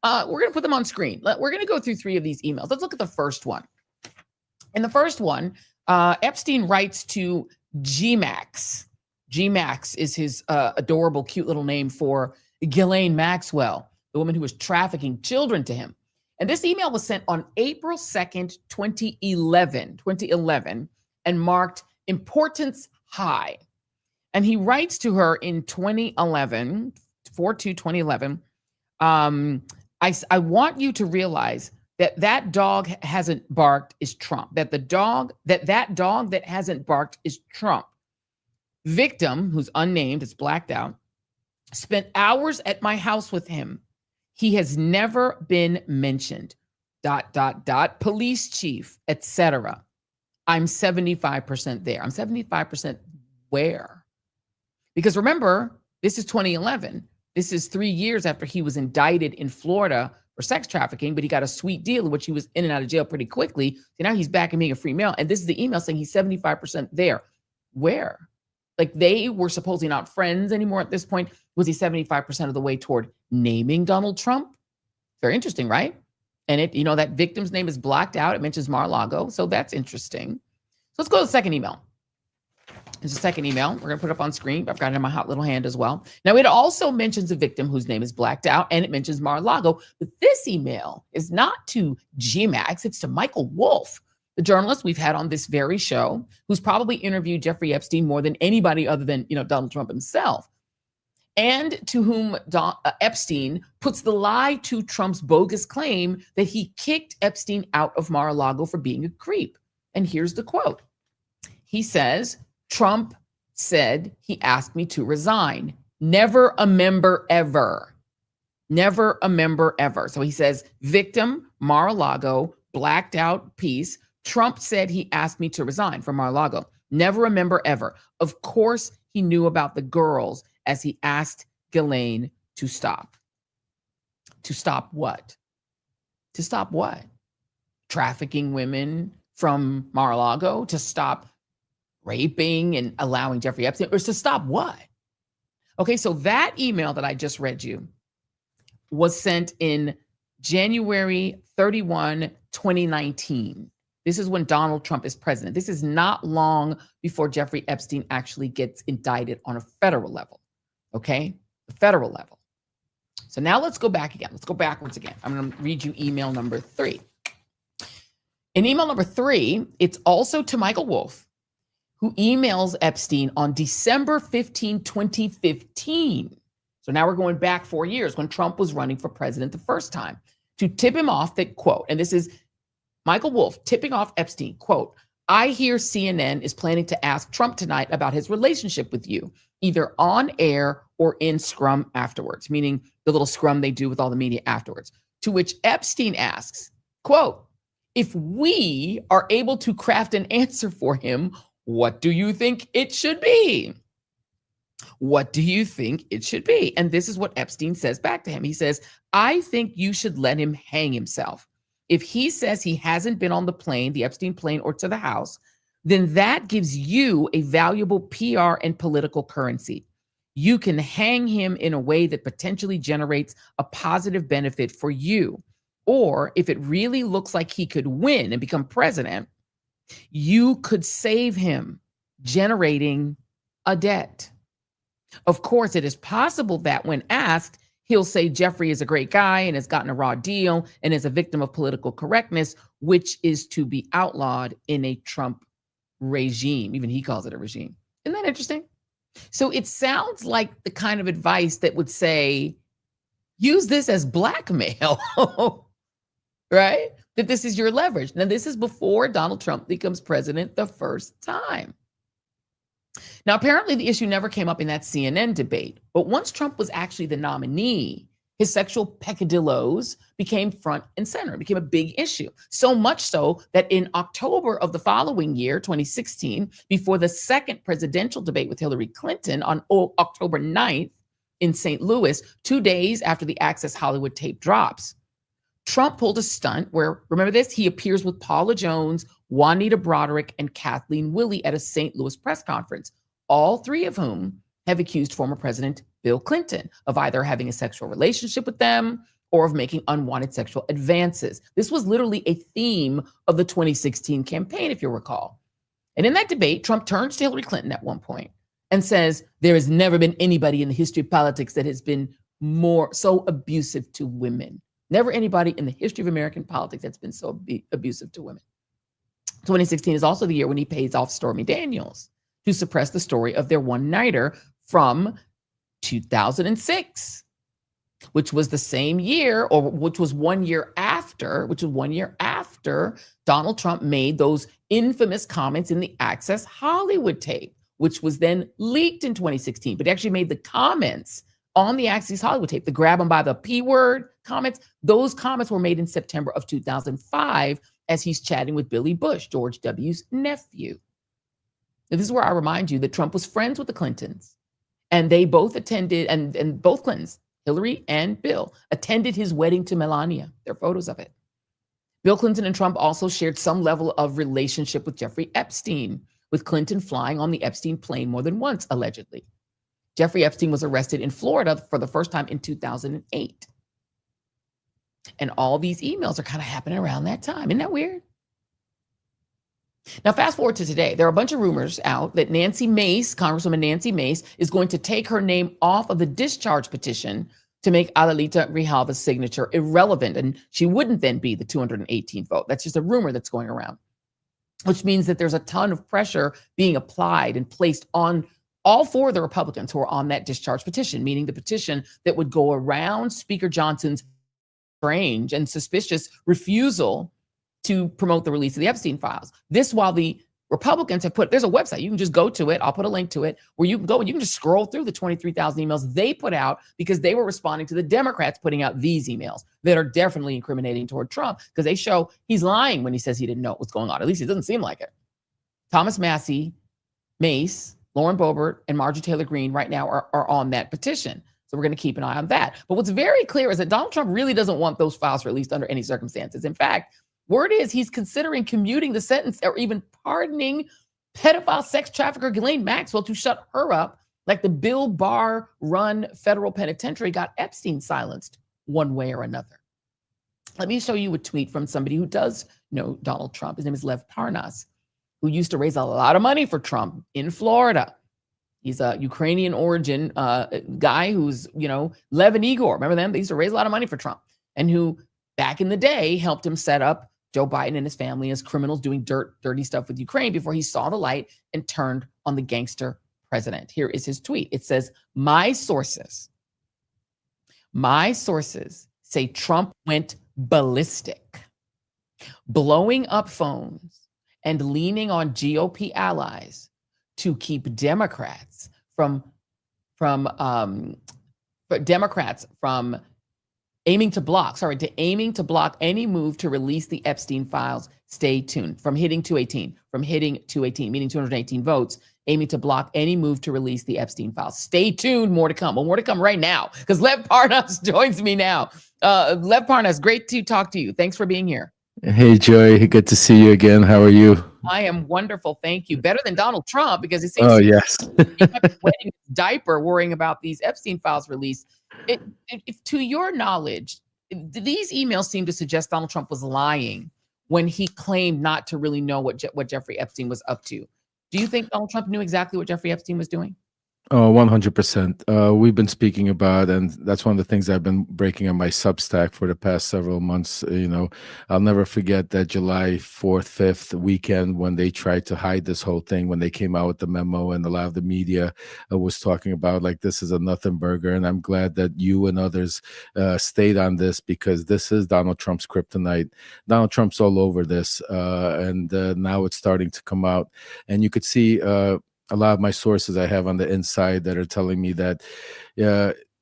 We're going to put them on screen. We're going to go through 3 of these emails. Let's look at the first one. In the first one, Epstein writes to G-Max. G-Max is his adorable, cute little name for Ghislaine Maxwell, the woman who was trafficking children to him. And this email was sent on April 2nd, 2011, and marked importance high. And he writes to her in 2011, 4/2/2011, I want you to realize that dog hasn't barked is Trump. That dog that hasn't barked is Trump. Victim, who's unnamed, it's blacked out, spent hours at my house with him. He has never been mentioned. ... Police chief, etc. I'm 75% there. I'm 75% where? Because remember, this is 2011. This is 3 years after he was indicted in Florida for sex trafficking, but he got a sweet deal in which he was in and out of jail pretty quickly. So now he's back and being a free male. And this is the email saying he's 75% there. Where? Like they were supposedly not friends anymore at this point. Was he 75% of the way toward naming Donald Trump? Very interesting, right? And it, that victim's name is blocked out. It mentions Mar-a-Lago. So that's interesting. So let's go to the second email. There's a second email. We're going to put it up on screen. I've got it in my hot little hand as well. Now, it also mentions a victim whose name is blacked out, and it mentions Mar-a-Lago. But this email is not to G-Max. It's to Michael Wolff, the journalist we've had on this very show, who's probably interviewed Jeffrey Epstein more than anybody other than, Donald Trump himself, and to whom Epstein puts the lie to Trump's bogus claim that he kicked Epstein out of Mar-a-Lago for being a creep. And here's the quote. He says, Trump said he asked me to resign. Never a member ever. Never a member ever. So he says, victim, Mar-a-Lago, blacked out piece. Trump said he asked me to resign from Mar-a-Lago. Never a member ever. Of course, he knew about the girls as he asked Ghislaine to stop. To stop what? To stop what? Trafficking women from Mar-a-Lago? To stop raping and allowing Jeffrey Epstein? Or to stop what? Okay, so that email that I just read you was sent in January 31, 2019. This is when Donald Trump is president. This is not long before Jeffrey Epstein actually gets indicted on a federal level. Okay, the federal level. So now let's go back again. Let's go backwards again. I'm going to read you email number 3. In email number 3, it's also to Michael Wolff, who emails Epstein on December 15, 2015. So now we're going back 4 years when Trump was running for president the first time, to tip him off that, quote, and this is Michael Wolff tipping off Epstein, quote, I hear CNN is planning to ask Trump tonight about his relationship with you, either on air or in scrum afterwards, meaning the little scrum they do with all the media afterwards. To which Epstein asks, quote, if we are able to craft an answer for him, what do you think it should be? What do you think it should be? And this is what Epstein says back to him. He says, I think you should let him hang himself. If he says he hasn't been on the plane, the Epstein plane, or to the house, then that gives you a valuable PR and political currency. You can hang him in a way that potentially generates a positive benefit for you. or if it really looks like he could win and become president, you could save him generating a debt. Of course, it is possible that when asked, he'll say Jeffrey is a great guy and has gotten a raw deal and is a victim of political correctness, which is to be outlawed in a Trump regime. Even he calls it a regime. Isn't that interesting? So it sounds like the kind of advice that would say, use this as blackmail, right? That this is your leverage. Now, this is before Donald Trump becomes president the first time. Now, apparently the issue never came up in that CNN debate, but once Trump was actually the nominee, his sexual peccadillos became front and center. It became a big issue. So much so that in October of the following year, 2016, before the second presidential debate with Hillary Clinton on October 9th in St. Louis, 2 days after the Access Hollywood tape drops, Trump pulled a stunt where, remember this, he appears with Paula Jones, Juanita Broderick, and Kathleen Willey at a St. Louis press conference, all three of whom have accused former President Bill Clinton of either having a sexual relationship with them or of making unwanted sexual advances. This was literally a theme of the 2016 campaign, if you recall. And in that debate, Trump turns to Hillary Clinton at one point and says, there has never been anybody in the history of politics that has been so abusive to women. Never anybody in the history of American politics that's been so abusive to women. 2016 is also the year when he pays off Stormy Daniels to suppress the story of their one-nighter from 2006, which was the same year, or which was 1 year after, Donald Trump made those infamous comments in the Access Hollywood tape, which was then leaked in 2016. But he actually made the comments on the Access Hollywood tape, the grab him by the P word comments. Those comments were made in September of 2005 as he's chatting with Billy Bush, George W.'s nephew. Now, this is where I remind you that Trump was friends with the Clintons, and they both attended, and both Clintons, Hillary and Bill, attended his wedding to Melania. There are photos of it. Bill Clinton and Trump also shared some level of relationship with Jeffrey Epstein, with Clinton flying on the Epstein plane more than once, allegedly. Jeffrey Epstein was arrested in Florida for the first time in 2008. And all these emails are kind of happening around that time. Isn't that weird? Now, fast forward to today. There are a bunch of rumors out that Nancy Mace, Congresswoman Nancy Mace, is going to take her name off of the discharge petition to make Adelita Grijalva's signature irrelevant. And she wouldn't then be the 218th vote. That's just a rumor that's going around, which means that there's a ton of pressure being applied and placed on all four of the Republicans who are on that discharge petition, meaning the petition that would go around Speaker Johnson's strange and suspicious refusal to promote the release of the Epstein files. This while the Republicans have there's a website, you can just go to it, I'll put a link to it, where you can go and you can just scroll through the 23,000 emails they put out because they were responding to the Democrats putting out these emails that are definitely incriminating toward Trump because they show he's lying when he says he didn't know what's going on. At least it doesn't seem like it. Thomas Massey, Mace, Lauren Boebert, and Marjorie Taylor Greene right now are on that petition. So we're going to keep an eye on that. But what's very clear is that Donald Trump really doesn't want those files released under any circumstances. In fact, word is he's considering commuting the sentence or even pardoning pedophile sex trafficker Ghislaine Maxwell to shut her up like the Bill Barr-run federal penitentiary got Epstein silenced one way or another. Let me show you a tweet from somebody who does know Donald Trump. His name is Lev Parnas, who used to raise a lot of money for Trump in Florida. He's a Ukrainian origin guy who's, Lev and Igor. Remember them? They used to raise a lot of money for Trump, and who back in the day helped him set up Joe Biden and his family as criminals doing dirty stuff with Ukraine before he saw the light and turned on the gangster president. Here is his tweet. It says, my sources say Trump went ballistic, blowing up phones and leaning on GOP allies to keep Democrats from aiming to block any move to release the Epstein files. Stay tuned. From hitting 218, meaning 218 votes, aiming to block any move to release the Epstein files. Stay tuned. More to come. Well, more to come right now because Lev Parnas joins me now. Lev Parnas, great to talk to you. Thanks for being here. Hey, Joy. Good to see you again. How are you? I am wonderful. Thank you. Better than Donald Trump because it seems yes. wetting his diaper worrying about these Epstein files released. If to your knowledge, these emails seem to suggest Donald Trump was lying when he claimed not to really know what Jeffrey Epstein was up to. Do you think Donald Trump knew exactly what Jeffrey Epstein was doing? Oh, 100%. We've been speaking about, and that's one of the things I've been breaking on my Substack for the past several months. I'll never forget that July 4th, 5th weekend when they tried to hide this whole thing, when they came out with the memo and a lot of the media was talking about like, this is a nothing burger. And I'm glad that you and others stayed on this, because this is Donald Trump's kryptonite. Donald Trump's all over this. And now it's starting to come out. And you could see a lot of my sources I have on the inside that are telling me that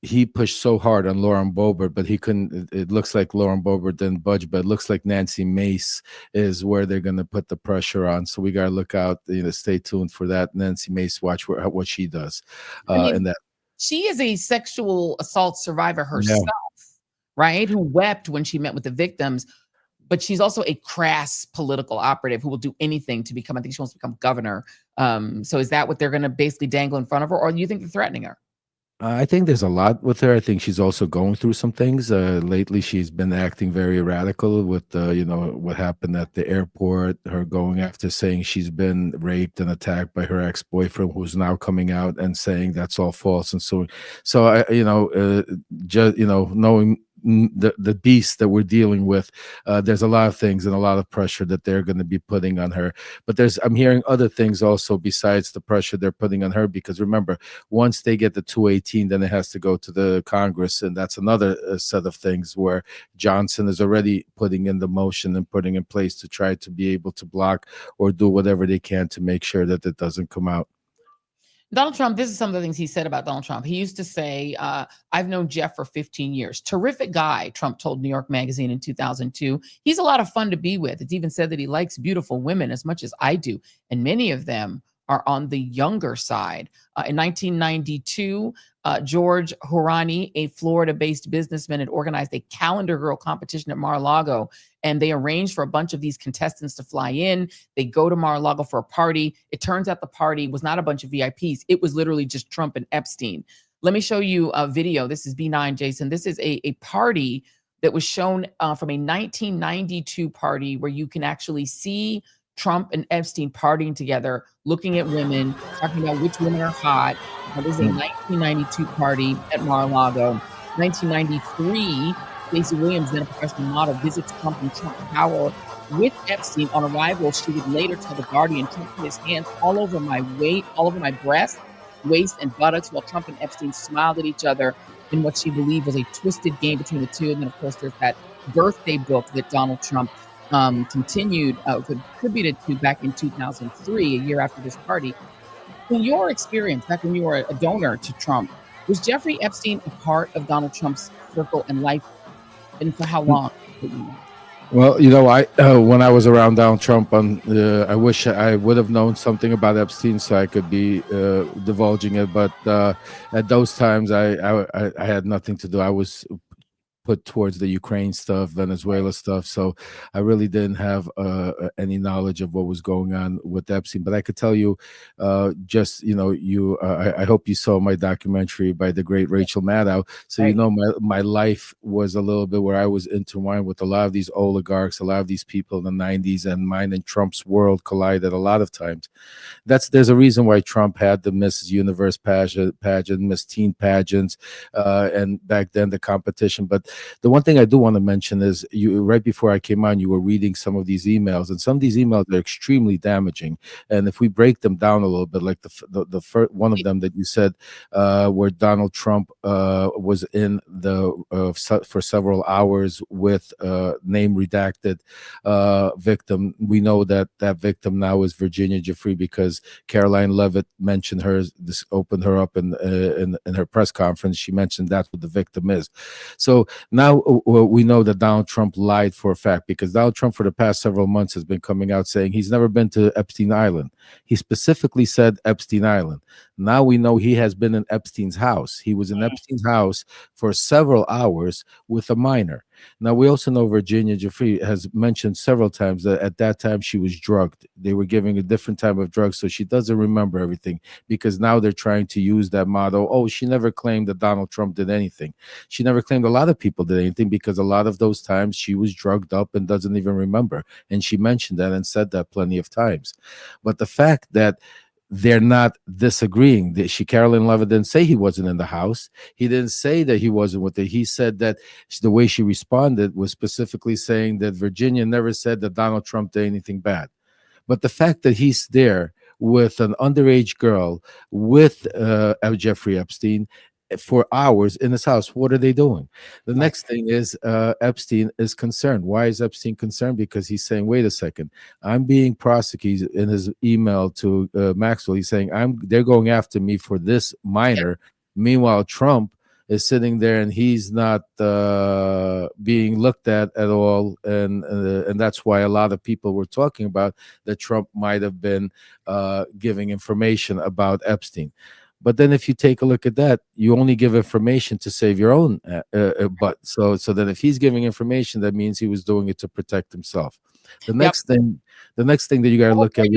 he pushed so hard on Lauren Boebert, but he couldn't. It looks like Lauren Boebert didn't budge, but it looks like Nancy Mace is where they're going to put the pressure on. So we got to look out, stay tuned for that. Nancy Mace, watch what she does. And that she is a sexual assault survivor herself, right? Who wept when she met with the victims. But she's also a crass political operative who will do anything to become, I think she wants to become governor. So is that what they're going to basically dangle in front of her? Or do you think they're threatening her? I think there's a lot with her. I think she's also going through some things. Lately, she's been acting very radical with, what happened at the airport, her going after saying she's been raped and attacked by her ex-boyfriend, who's now coming out and saying that's all false. And so knowing the beast that we're dealing with, there's a lot of things and a lot of pressure that they're going to be putting on her. But I'm hearing other things also besides the pressure they're putting on her, because remember, once they get the 218, then it has to go to the Congress, and that's another set of things where Johnson is already putting in the motion and putting in place to try to be able to block or do whatever they can to make sure that it doesn't come out. Donald Trump, this is some of the things he said about Donald Trump. He used to say, I've known Jeff for 15 years. Terrific guy, Trump told New York Magazine in 2002. He's a lot of fun to be with. It's even said that he likes beautiful women as much as I do. And many of them are on the younger side. In 1992, George Horani, a Florida-based businessman, had organized a calendar girl competition at Mar-a-Lago, and they arranged for a bunch of these contestants to fly in. They go to Mar-a-Lago for a party. It turns out the party was not a bunch of VIPs. It was literally just Trump and Epstein. Let me show you a video. This is B9, Jason. This is a party that was shown from a 1992 party where you can actually see Trump and Epstein partying together, looking at women, talking about which women are hot. This is a 1992 party at Mar-a-Lago. 1993, Stacey Williams, then a professional model, visits Trump and Trump Tower with Epstein. On arrival, she would later tell The Guardian, Trump put his hands all over my breast, waist, and buttocks, while Trump and Epstein smiled at each other in what she believed was a twisted game between the two. And then, of course, there's that birthday book that Donald Trump contributed to back in 2003, a year after this party. In your experience, back when you were a donor to Trump, was Jeffrey Epstein a part of Donald Trump's circle and life, and for how long? Well, when I was around Donald Trump, I wish I would have known something about Epstein so I could be divulging it. But at those times, I had nothing to do. I was put towards the Ukraine stuff, Venezuela stuff. So I really didn't have any knowledge of what was going on with Epstein. But I could tell you, I hope you saw my documentary by the great Rachel Maddow. So, my life was a little bit where I was intertwined with a lot of these oligarchs, a lot of these people in the 90s, and mine and Trump's world collided a lot of times. There's a reason why Trump had the Miss Universe pageant, Miss Teen pageants, and back then the competition. But the one thing I do want to mention is right before I came on, you were reading some of these emails, and some of these emails are extremely damaging. And if we break them down a little bit, like the first one of them that you said, where Donald Trump was in for several hours with name redacted victim. We know that victim now is Virginia Giuffre because Caroline Levitt mentioned her. This opened her up in her press conference. She mentioned that's what the victim is. So now we know that Donald Trump lied for a fact, because Donald Trump for the past several months has been coming out saying he's never been to Epstein Island. He specifically said Epstein Island. Now we know he has been in Epstein's house. He was in Epstein's house for several hours with a minor. Now, we also know Virginia Giuffre has mentioned several times that at that time she was drugged. They were giving a different type of drug, so she doesn't remember everything, because now they're trying to use that motto. Oh, she never claimed that Donald Trump did anything. She never claimed a lot of people did anything, because a lot of those times she was drugged up and doesn't even remember. And she mentioned that and said that plenty of times. But the fact that they're not disagreeing. Carolyn Levitt didn't say he wasn't in the house. He didn't say that he wasn't with it. He said that the way she responded was specifically saying that Virginia never said that Donald Trump did anything bad. But the fact that he's there with an underage girl, with Jeffrey Epstein, for hours in his house, what are they doing? The next thing is Epstein is concerned. Why is Epstein concerned? Because he's saying, wait a second, I'm being prosecuted. In his email to Maxwell, he's saying they're going after me for this minor. Meanwhile, Trump is sitting there and he's not being looked at all, and that's why a lot of people were talking about that Trump might have been giving information about Epstein. But then if you take a look at that, you only give information to save your own butt. So then if he's giving information, that means he was doing it to protect himself. The next thing that you got to look at.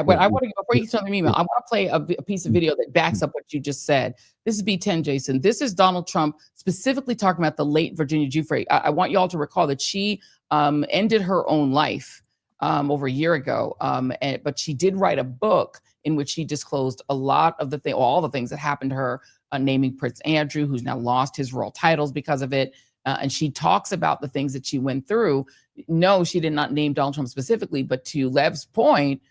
But I want to, before you send an email, I want to play a piece of video that backs up what you just said. This is B10, Jason. This is Donald Trump specifically talking about the late Virginia Giuffre. I want you all to recall that she ended her own life over a year ago, but she did write a book in which she disclosed a lot of all the things that happened to her, naming Prince Andrew, who's now lost his royal titles because of it. And she talks about the things that she went through. No, she did not name Donald Trump specifically, but to Lev's point,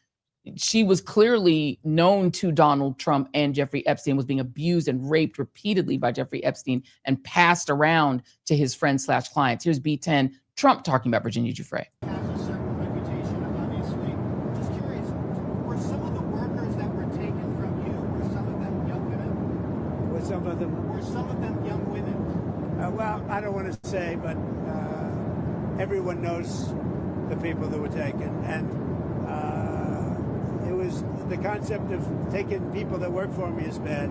she was clearly known to Donald Trump and Jeffrey Epstein, was being abused and raped repeatedly by Jeffrey Epstein and passed around to his friends/clients. Here's B10, Trump talking about Virginia Giuffre. Some of them young women? Well, I don't want to say, but everyone knows the people that were taken. And it was the concept of taking people that work for me is bad.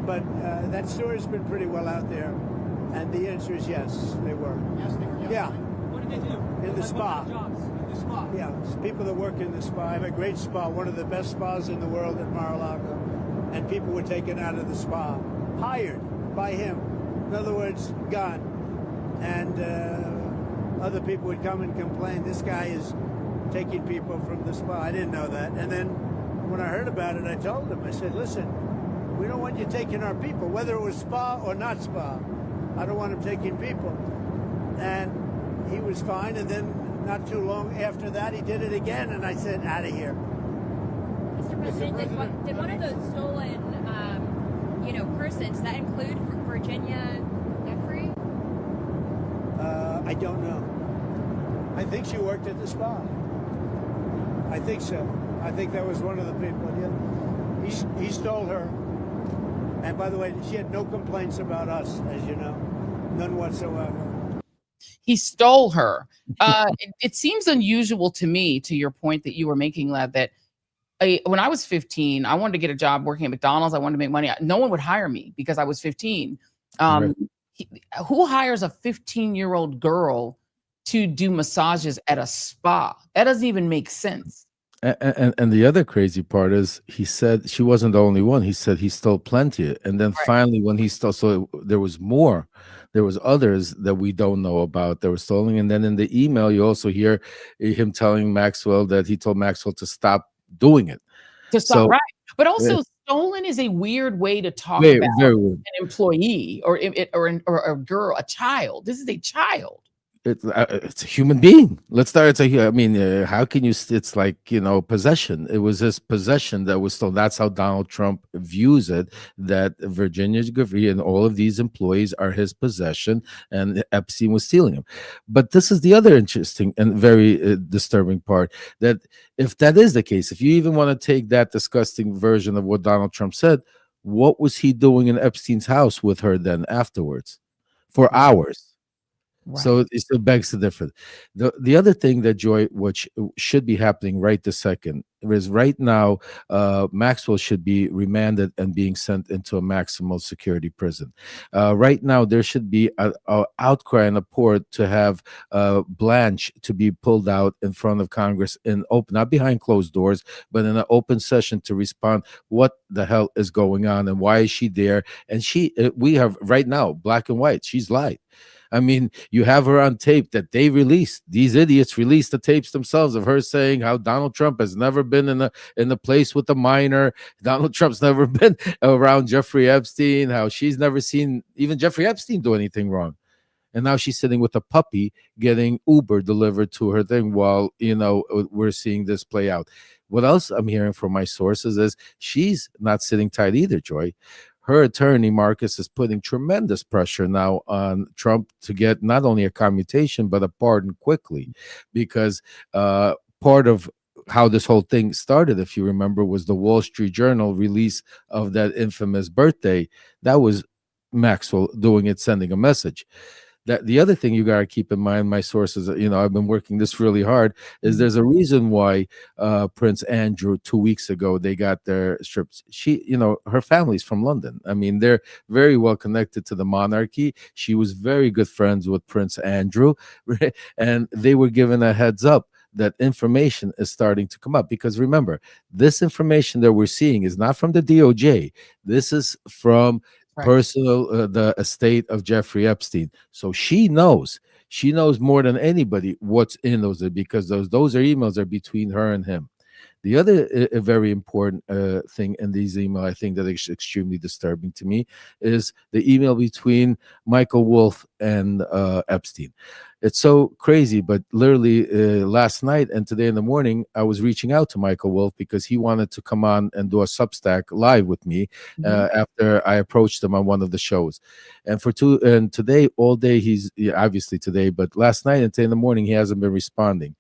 But that story's been pretty well out there. And the answer is yes, they were. Yes, they were. Yeah. What did they do? In the spa. Jobs in the spa. Yeah, it's people that work in the spa. I have a great spa, one of the best spas in the world at Mar-a-Lago. And people were taken out of the spa, hired by him. In other words, gone. And other people would come and complain, this guy is taking people from the spa. I didn't know that. And then when I heard about it, I told him, I said, listen, we don't want you taking our people, whether it was spa or not spa. I don't want him taking people. And he was fine. And then not too long after that, he did it again. And I said, out of here. Mr. President, did one of those stolen, persons, that include Virginia Giuffre? I don't know. I think she worked at the spa. I think so. I think that was one of the people. Yeah. He stole her. And by the way, she had no complaints about us, as you know. None whatsoever. He stole her. It seems unusual to me, to your point that you were making, Lev, that when I was 15, I wanted to get a job working at McDonald's. I wanted to make money. No one would hire me because I was 15. Who hires a 15-year-old girl to do massages at a spa? That doesn't even make sense. And the other crazy part is he said she wasn't the only one. He said he stole plenty. And then finally when he stole, so there was more. There was others that we don't know about that were stolen. And then in the email, you also hear him telling Maxwell that he told Maxwell to stop doing it. To stop, right. But also stolen is a weird way to talk about an employee or a girl, a child. This is a child. It's a human being. Let's start. How can you? It's like, possession. It was his possession that was stolen. That's how Donald Trump views it. That Virginia Giuffre and all of these employees are his possession, and Epstein was stealing them. But this is the other interesting and very disturbing part. That if that is the case, if you even want to take that disgusting version of what Donald Trump said, what was he doing in Epstein's house with her then afterwards, for hours? So it begs the difference. The other thing that Joy, which should be happening right this second, is right now Maxwell should be remanded and being sent into a maximum security prison. Right now there should be a outcry and a port to have Blanche to be pulled out in front of Congress in open, not behind closed doors, but in an open session to respond what the hell is going on and why is she there? And we have right now black and white. She's lied. I mean, you have her on tape that they released. These idiots released the tapes themselves of her saying how Donald Trump has never been in a place with a minor. Donald Trump's never been around Jeffrey Epstein. How she's never seen even Jeffrey Epstein do anything wrong. And now she's sitting with a puppy getting Uber delivered to her thing while, we're seeing this play out. What else I'm hearing from my sources is she's not sitting tight either, Joy. Her attorney, Marcus, is putting tremendous pressure now on Trump to get not only a commutation, but a pardon quickly. Because part of how this whole thing started, if you remember, was the Wall Street Journal release of that infamous birthday. That was Maxwell doing it, sending a message. That the other thing you got to keep in mind, my sources, I've been working this really hard, is there's a reason why Prince Andrew 2 weeks ago, they got their strips. Her family's from London. I mean, they're very well connected to the monarchy. She was very good friends with Prince Andrew, and they were given a heads up that information is starting to come up. Because remember, this information that we're seeing is not from the DOJ. This is from personal the estate of Jeffrey Epstein. So she knows more than anybody what's in those, because those are emails are between her and him. The other very important thing in these emails, I think that is extremely disturbing to me, is the email between Michael Wolff and Epstein. It's so crazy, but literally last night and today in the morning, I was reaching out to Michael Wolff because he wanted to come on and do a Substack live with me after I approached him on one of the shows. And today, all day, obviously today, but last night and today in the morning, he hasn't been responding.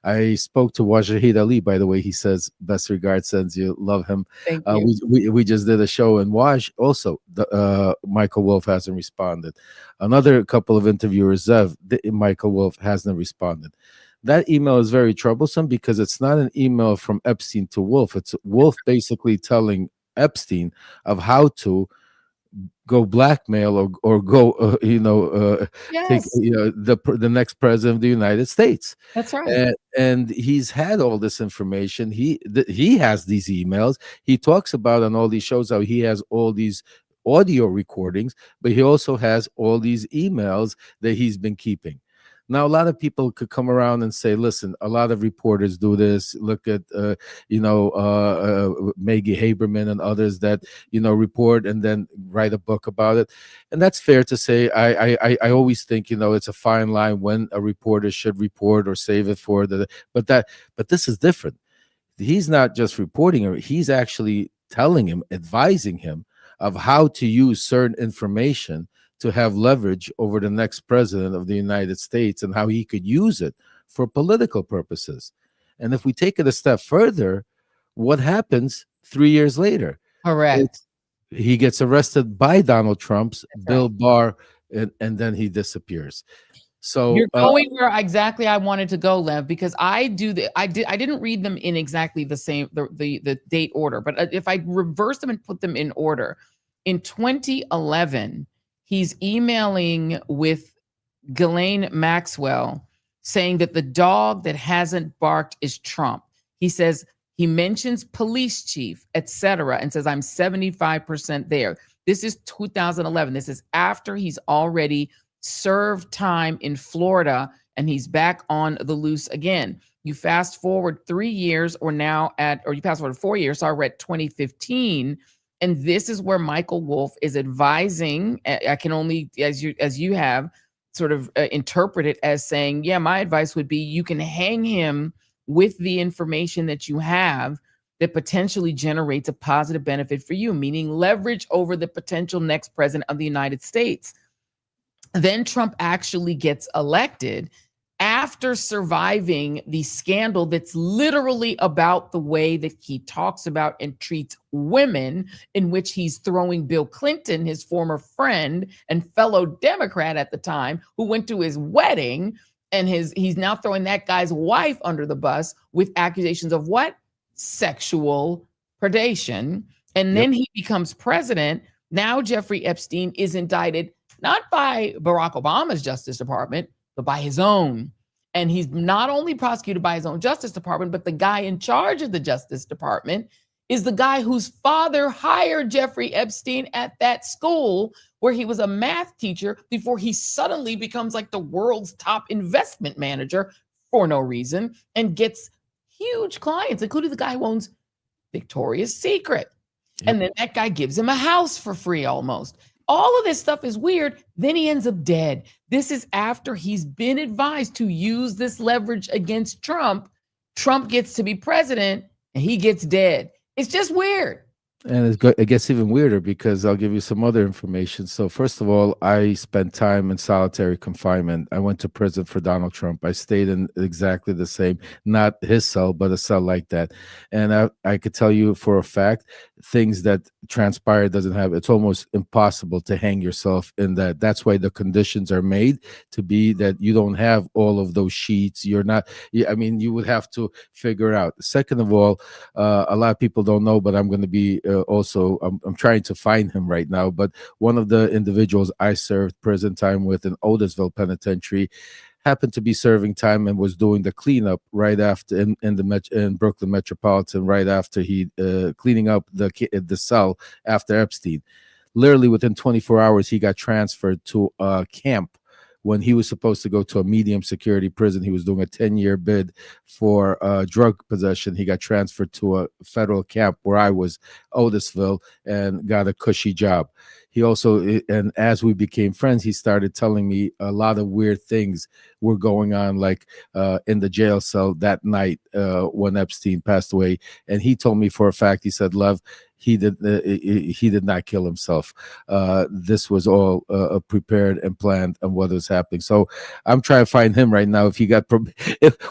I spoke to Wajahid Ali, by the way. He says, best regards, sends you, love him. Thank you. We just did a show, and Waj also, Michael Wolff hasn't responded. Another couple of interviewers, Michael Wolff hasn't responded. That email is very troublesome because it's not an email from Epstein to Wolff. It's Wolff basically telling Epstein of how to go blackmail or go take the next president of the United States. That's right. And he's had all this information. He has these emails. He talks about on all these shows how he has all these audio recordings, but he also has all these emails that he's been keeping. Now, a lot of people could come around and say, listen, a lot of reporters do this. Look at, Maggie Haberman and others that, report and then write a book about it. And that's fair to say. I always think, it's a fine line when a reporter should report or save it for but this is different. He's not just reporting it. He's actually telling him, advising him of how to use certain information to have leverage over the next president of the United States and how he could use it for political purposes. And if we take it a step further, what happens 3 years later? Correct. He gets arrested by Donald Trump's Bill Barr, and then he disappears. So you're going where exactly I wanted to go, Lev, because I didn't read them in exactly the same the date order, but if I reverse them and put them in order, in 2011. He's emailing with Ghislaine Maxwell saying that the dog that hasn't barked is Trump. He says he mentions police chief, etc., and says, I'm 75% there. This is 2011. This is after he's already served time in Florida and he's back on the loose again. You fast forward 3 years or you fast forward 4 years, so we're at 2015. And this is where Michael Wolff is advising. I can only, as you have sort of interpret it as saying, yeah, my advice would be you can hang him with the information that you have that potentially generates a positive benefit for you, meaning leverage over the potential next president of the United States. Then Trump actually gets elected. after surviving the scandal that's literally about the way that he talks about and treats women, in which he's throwing Bill Clinton, his former friend and fellow Democrat at the time, who went to his wedding, and he's now throwing that guy's wife under the bus with accusations of what? Sexual predation. And then he becomes president. Now Jeffrey Epstein is indicted not by Barack Obama's Justice Department, but by his own. And he's not only prosecuted by his own Justice Department, but the guy in charge of the Justice Department is the guy whose father hired Jeffrey Epstein at that school where he was a math teacher before he suddenly becomes like the world's top investment manager for no reason and gets huge clients, including the guy who owns Victoria's Secret. And then that guy gives him a house for free almost. All of this stuff is weird. Then he ends up dead. This is after he's been advised to use this leverage against Trump. Trump gets to be president and he gets dead. It's just weird. And it gets even weirder because I'll give you some other information. So first of all, I spent time in solitary confinement. I went to prison for Donald Trump. I stayed in exactly the same, not his cell, but a cell like that. And I could tell you for a fact, things that transpired doesn't have, it's almost impossible to hang yourself in that. That's why the conditions are made to be that you don't have all of those sheets. You're not, I mean, you would have to figure it out. Second of all, a lot of people don't know, but I'm going to be also, I'm trying to find him right now, but one of the individuals I served prison time with in Otisville Penitentiary happened to be serving time and was doing the cleanup right after in Brooklyn Metropolitan, right after he cleaning up the cell after Epstein. Literally within 24 hours, he got transferred to a camp. When he was supposed to go to a medium security prison, he was doing a 10-year bid for drug possession. He got transferred to a federal camp where I was, Otisville, and got a cushy job. He also, and as we became friends, he started telling me a lot of weird things were going on, like in the jail cell that night when Epstein passed away. And he told me for a fact, he said, Lev, he did not kill himself. This was all prepared and planned and what was happening. So I'm trying to find him right now if he got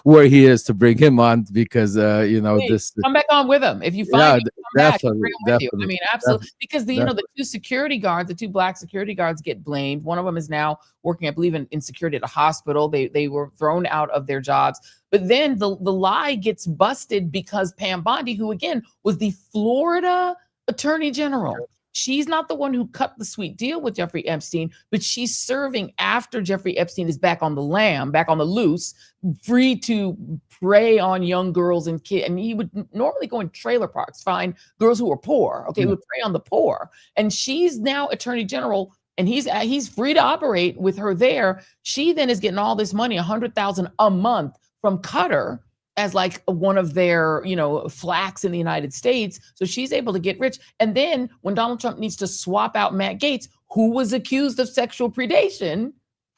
where he is to bring him on, because you know, Hey, this come back on with him. If you find him, come back and bring him with you. I definitely, mean, absolutely. Because the two security guards, the two black security guards get blamed. One of them is now working, I believe, in security at a hospital. They were thrown out of their jobs. But then the lie gets busted because Pam Bondi, who again was the Florida Attorney General, she's not the one who cut the sweet deal with Jeffrey Epstein, but she's serving after Jeffrey Epstein is back on the loose, free to prey on young girls and kids. And he would normally go in trailer parks, find girls who are poor. Okay, he would prey on the poor. And she's now Attorney General, and he's free to operate with her there. She then is getting all this money, $100,000 a month from Qatar, as like one of their, flacks in the United States. So she's able to get rich. And then when Donald Trump needs to swap out Matt Gaetz, who was accused of sexual predation,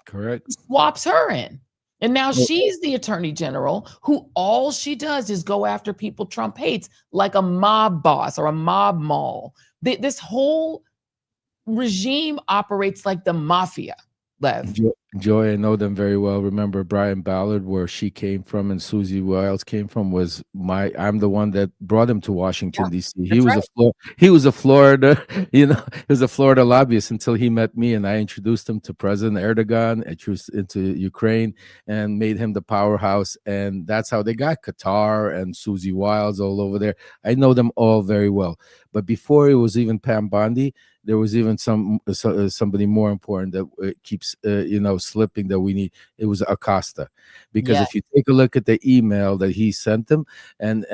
correct, swaps her in. And now she's the Attorney General, who all she does is go after people Trump hates, like a mob boss or a mob mall. This whole regime operates like the mafia, Lev. Joy, I know them very well. Remember Brian Ballard, where she came from and Susie Wiles came from, I'm the one that brought him to Washington, D.C. He was a Florida, he was a Florida lobbyist until he met me, and I introduced him to President Erdogan, introduced into Ukraine, and made him the powerhouse. And that's how they got Qatar and Susie Wiles all over there. I know them all very well. But before it was even Pam Bondi, there was even somebody more important that keeps slipping that we need. It was Acosta, because if you take a look at the email that he sent them and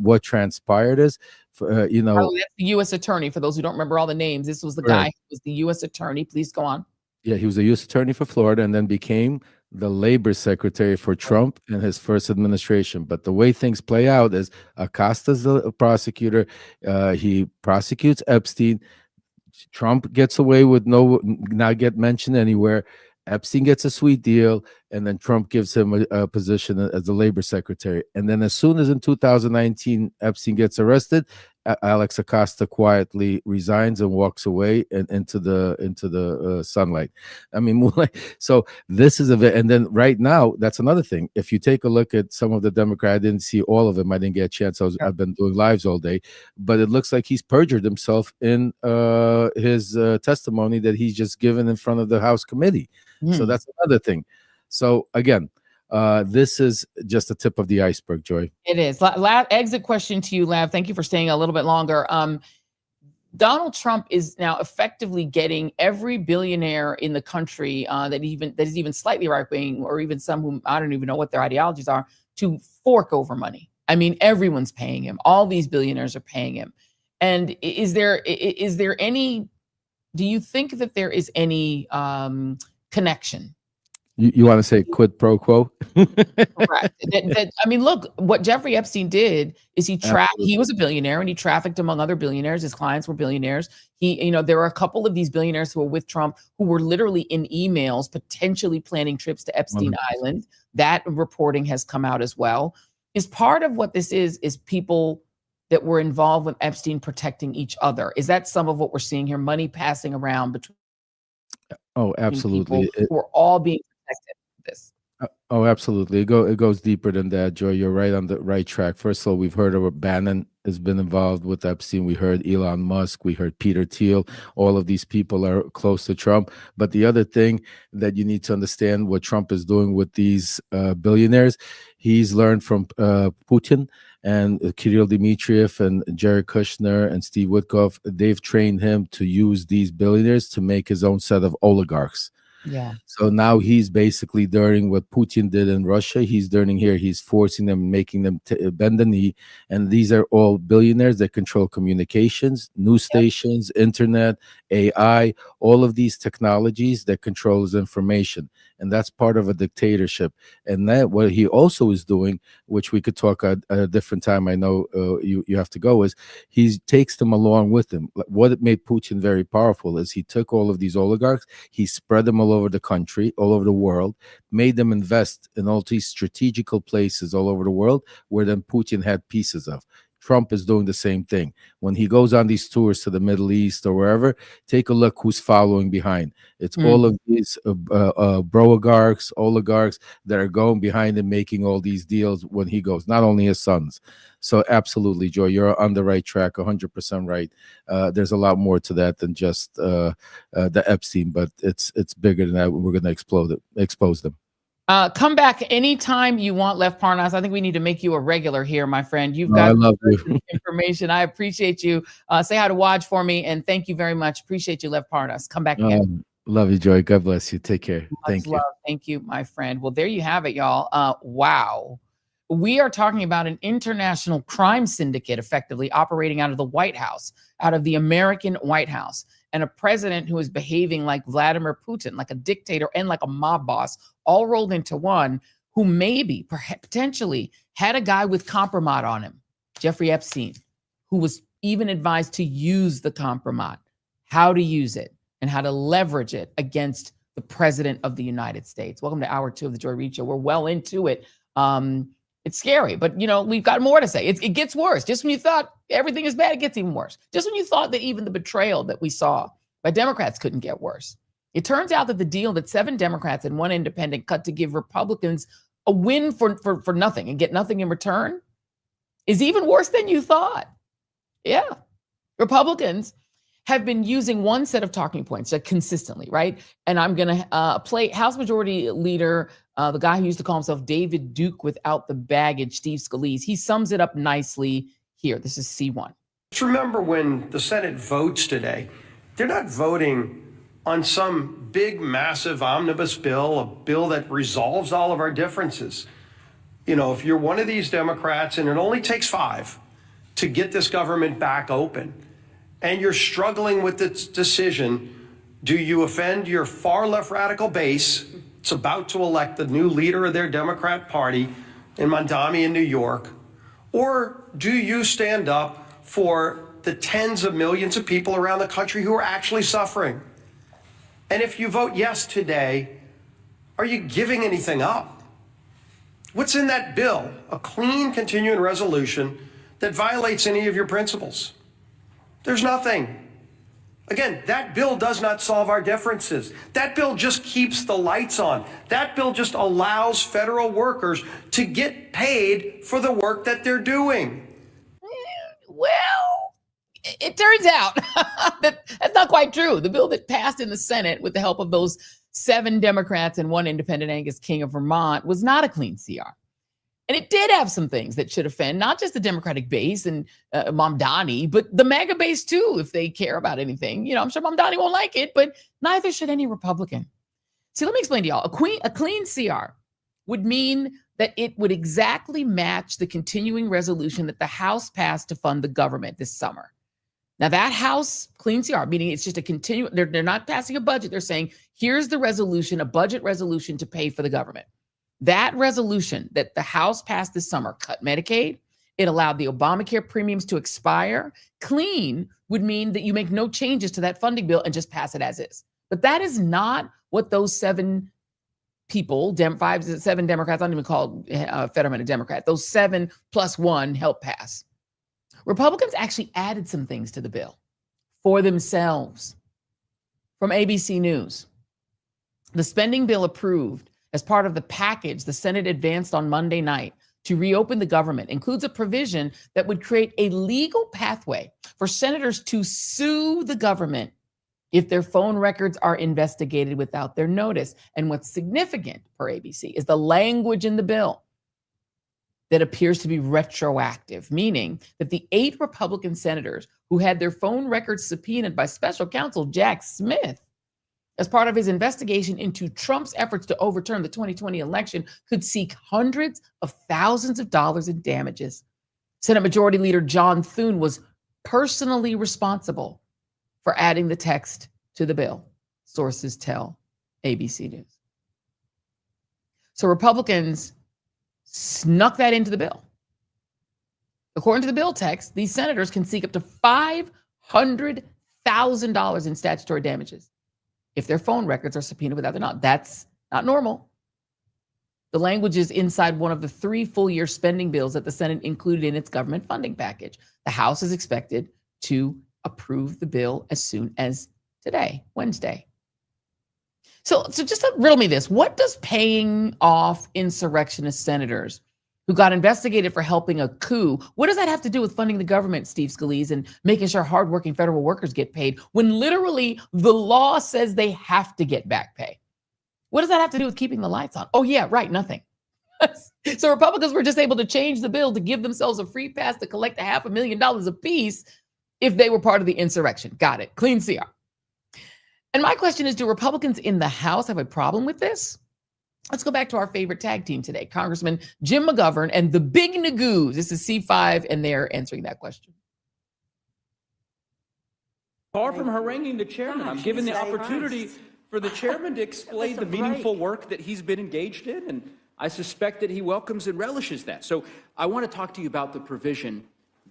what transpired is, that's the U.S. attorney. For those who don't remember all the names, this was the guy who was the U.S. attorney. Please go on. Yeah, he was a U.S. attorney for Florida and then became the labor secretary for Trump in his first administration. But the way things play out is Acosta's the prosecutor. He prosecutes Epstein. Trump gets away with not get mentioned anywhere. Epstein gets a sweet deal, and then Trump gives him a position as the labor secretary. And then as soon as in 2019 Epstein gets arrested, Alex Acosta quietly resigns and walks away and into the sunlight. I mean, moonlight. So this is and then right now, that's another thing. If you take a look at some of the Democrats, I didn't see all of them. I didn't get a chance. I've been doing lives all day, but it looks like he's perjured himself in his testimony that he's just given in front of the House committee. So that's another thing. So again, this is just the tip of the iceberg, Joy. It is. Exit question to you, Lev. Thank you for staying a little bit longer. Donald Trump is now effectively getting every billionaire in the country that is even slightly right wing, or even some whom I don't even know what their ideologies are, to fork over money. I mean, everyone's paying him. All these billionaires are paying him. And is there any? Do you think that there is any connection? You want to say quid pro quo? Correct. I mean, look, what Jeffrey Epstein did is he was a billionaire and he trafficked among other billionaires. His clients were billionaires. There were a couple of these billionaires who were with Trump who were literally in emails, potentially planning trips to Epstein Island. That reporting has come out as well. Is part of what this is people that were involved with Epstein protecting each other? Is that some of what we're seeing here? Money passing around between absolutely. People who are all being protected with this. Oh, absolutely. It goes deeper than that, Joy. You're right on the right track. First of all, we've heard of Bannon has been involved with Epstein. We heard Elon Musk. We heard Peter Thiel. All of these people are close to Trump. But the other thing that you need to understand what Trump is doing with these billionaires, he's learned from Putin and Kirill Dmitriev and Jared Kushner and Steve Witkoff. They've trained him to use these billionaires to make his own set of oligarchs. Yeah. So now he's basically doing what Putin did in Russia. He's doing here. He's forcing them, making them bend the knee. And these are all billionaires that control communications, news stations, internet, AI, all of these technologies that controls information. And that's part of a dictatorship. And that what he also is doing, which we could talk at a different time, I know you have to go, is he takes them along with him. What made Putin very powerful is he took all of these oligarchs, he spread them all over the country, all over the world, made them invest in all these strategical places all over the world where then Putin had pieces of. Trump is doing the same thing. When he goes on these tours to the Middle East or wherever, take a look who's following behind. It's all of these oligarchs that are going behind him, making all these deals when he goes, not only his sons. So absolutely, Joy, you're on the right track, 100% right. There's a lot more to that than just the Epstein, but it's bigger than that. We're going to expose them. Come back anytime you want, Lev Parnas. I think we need to make you a regular here, my friend. You've I got love you. information. I appreciate you. Say hi to Waj for me, and thank you very much. Appreciate you, Lev Parnas. Come back again. Love you, Joy. God bless you. Take care. Thank you. Thank you, my friend. Well, there you have it, y'all. Wow. We are talking about an international crime syndicate effectively operating out of the White House, out of the American White House, and a president who is behaving like Vladimir Putin, like a dictator and like a mob boss, all rolled into one, who maybe, potentially, had a guy with compromat on him, Jeffrey Epstein, who was even advised to use the compromat, how to use it, and how to leverage it against the president of the United States. Welcome to hour 2 of the Joy Reid Show. We're well into it. It's scary, but we've got more to say. It gets worse. Just when you thought everything is bad, it gets even worse. Just when you thought that even the betrayal that we saw by Democrats couldn't get worse. It turns out that the deal that 7 Democrats and 1 independent cut to give Republicans a win for nothing and get nothing in return is even worse than you thought. Yeah. Republicans have been using one set of talking points consistently, right? And I'm going to play House Majority Leader, the guy who used to call himself David Duke without the baggage, Steve Scalise. He sums it up nicely here. This is C1. Just remember, when the Senate votes today, they're not voting on some big, massive omnibus bill, a bill that resolves all of our differences. If you're one of these Democrats, and it only takes 5 to get this government back open, and you're struggling with this decision, do you offend your far left radical base? It's about to elect the new leader of their Democrat Party in Mondami in New York. Or do you stand up for the tens of millions of people around the country who are actually suffering? And if you vote yes today, Are you giving anything up? What's in that bill? A clean continuing resolution that violates any of your principles? There's nothing. Again, that bill does not solve our differences. That bill just keeps the lights on. That bill just allows federal workers to get paid for the work that they're doing. Well, it turns out that's not quite true. The bill that passed in the Senate with the help of those 7 Democrats and 1 independent, Angus King of Vermont, was not a clean CR. And it did have some things that should offend not just the Democratic base and Mamdani, but the MAGA base too, if they care about anything. You know, I'm sure Mamdani won't like it, but neither should any Republican. See, let me explain to y'all. A clean CR would mean that it would exactly match the continuing resolution that the House passed to fund the government this summer. Now, that House clean CR, meaning it's just a continuing, they're not passing a budget. They're saying, here's the resolution, a budget resolution to pay for the government. That resolution that the House passed this summer cut Medicaid. It allowed the Obamacare premiums to expire. Clean would mean that you make no changes to that funding bill and just pass it as is. But that is not what those 7 people, 7 Democrats, I don't even call Fetterman a Democrat, those 7 plus 1 helped pass. Republicans actually added some things to the bill for themselves. From ABC News, the spending bill approved as part of the package the Senate advanced on Monday night to reopen the government includes a provision that would create a legal pathway for senators to sue the government if their phone records are investigated without their notice. And what's significant, per ABC, is the language in the bill that appears to be retroactive, meaning that the 8 Republican senators who had their phone records subpoenaed by special counsel Jack Smith as part of his investigation into Trump's efforts to overturn the 2020 election could seek hundreds of thousands of dollars in damages. Senate Majority Leader John Thune was personally responsible for adding the text to the bill, sources tell ABC News. So Republicans snuck that into the bill. According to the bill text, these senators can seek up to $500,000 in statutory damages if their phone records are subpoenaed without their knowledge. That's not normal. The language is inside one of the 3 full-year spending bills that the Senate included in its government funding package. The House is expected to approve the bill as soon as today, Wednesday. So just to riddle me this, what does paying off insurrectionist senators who got investigated for helping a coup, what does that have to do with funding the government, Steve Scalise, and making sure hardworking federal workers get paid when literally the law says they have to get back pay? What does that have to do with keeping the lights on? Oh yeah, right, nothing. So Republicans were just able to change the bill to give themselves a free pass to collect $500,000 apiece if they were part of the insurrection. Got it, clean CR. And my question is, do Republicans in the House have a problem with this? Let's go back to our favorite tag team today, Congressman Jim McGovern and the Big Nagoos. This is C5, and they're answering that question. Far from haranguing the chairman, I'm given the opportunity for the chairman to explain the meaningful work that he's been engaged in, and I suspect that he welcomes and relishes that. So I want to talk to you about the provision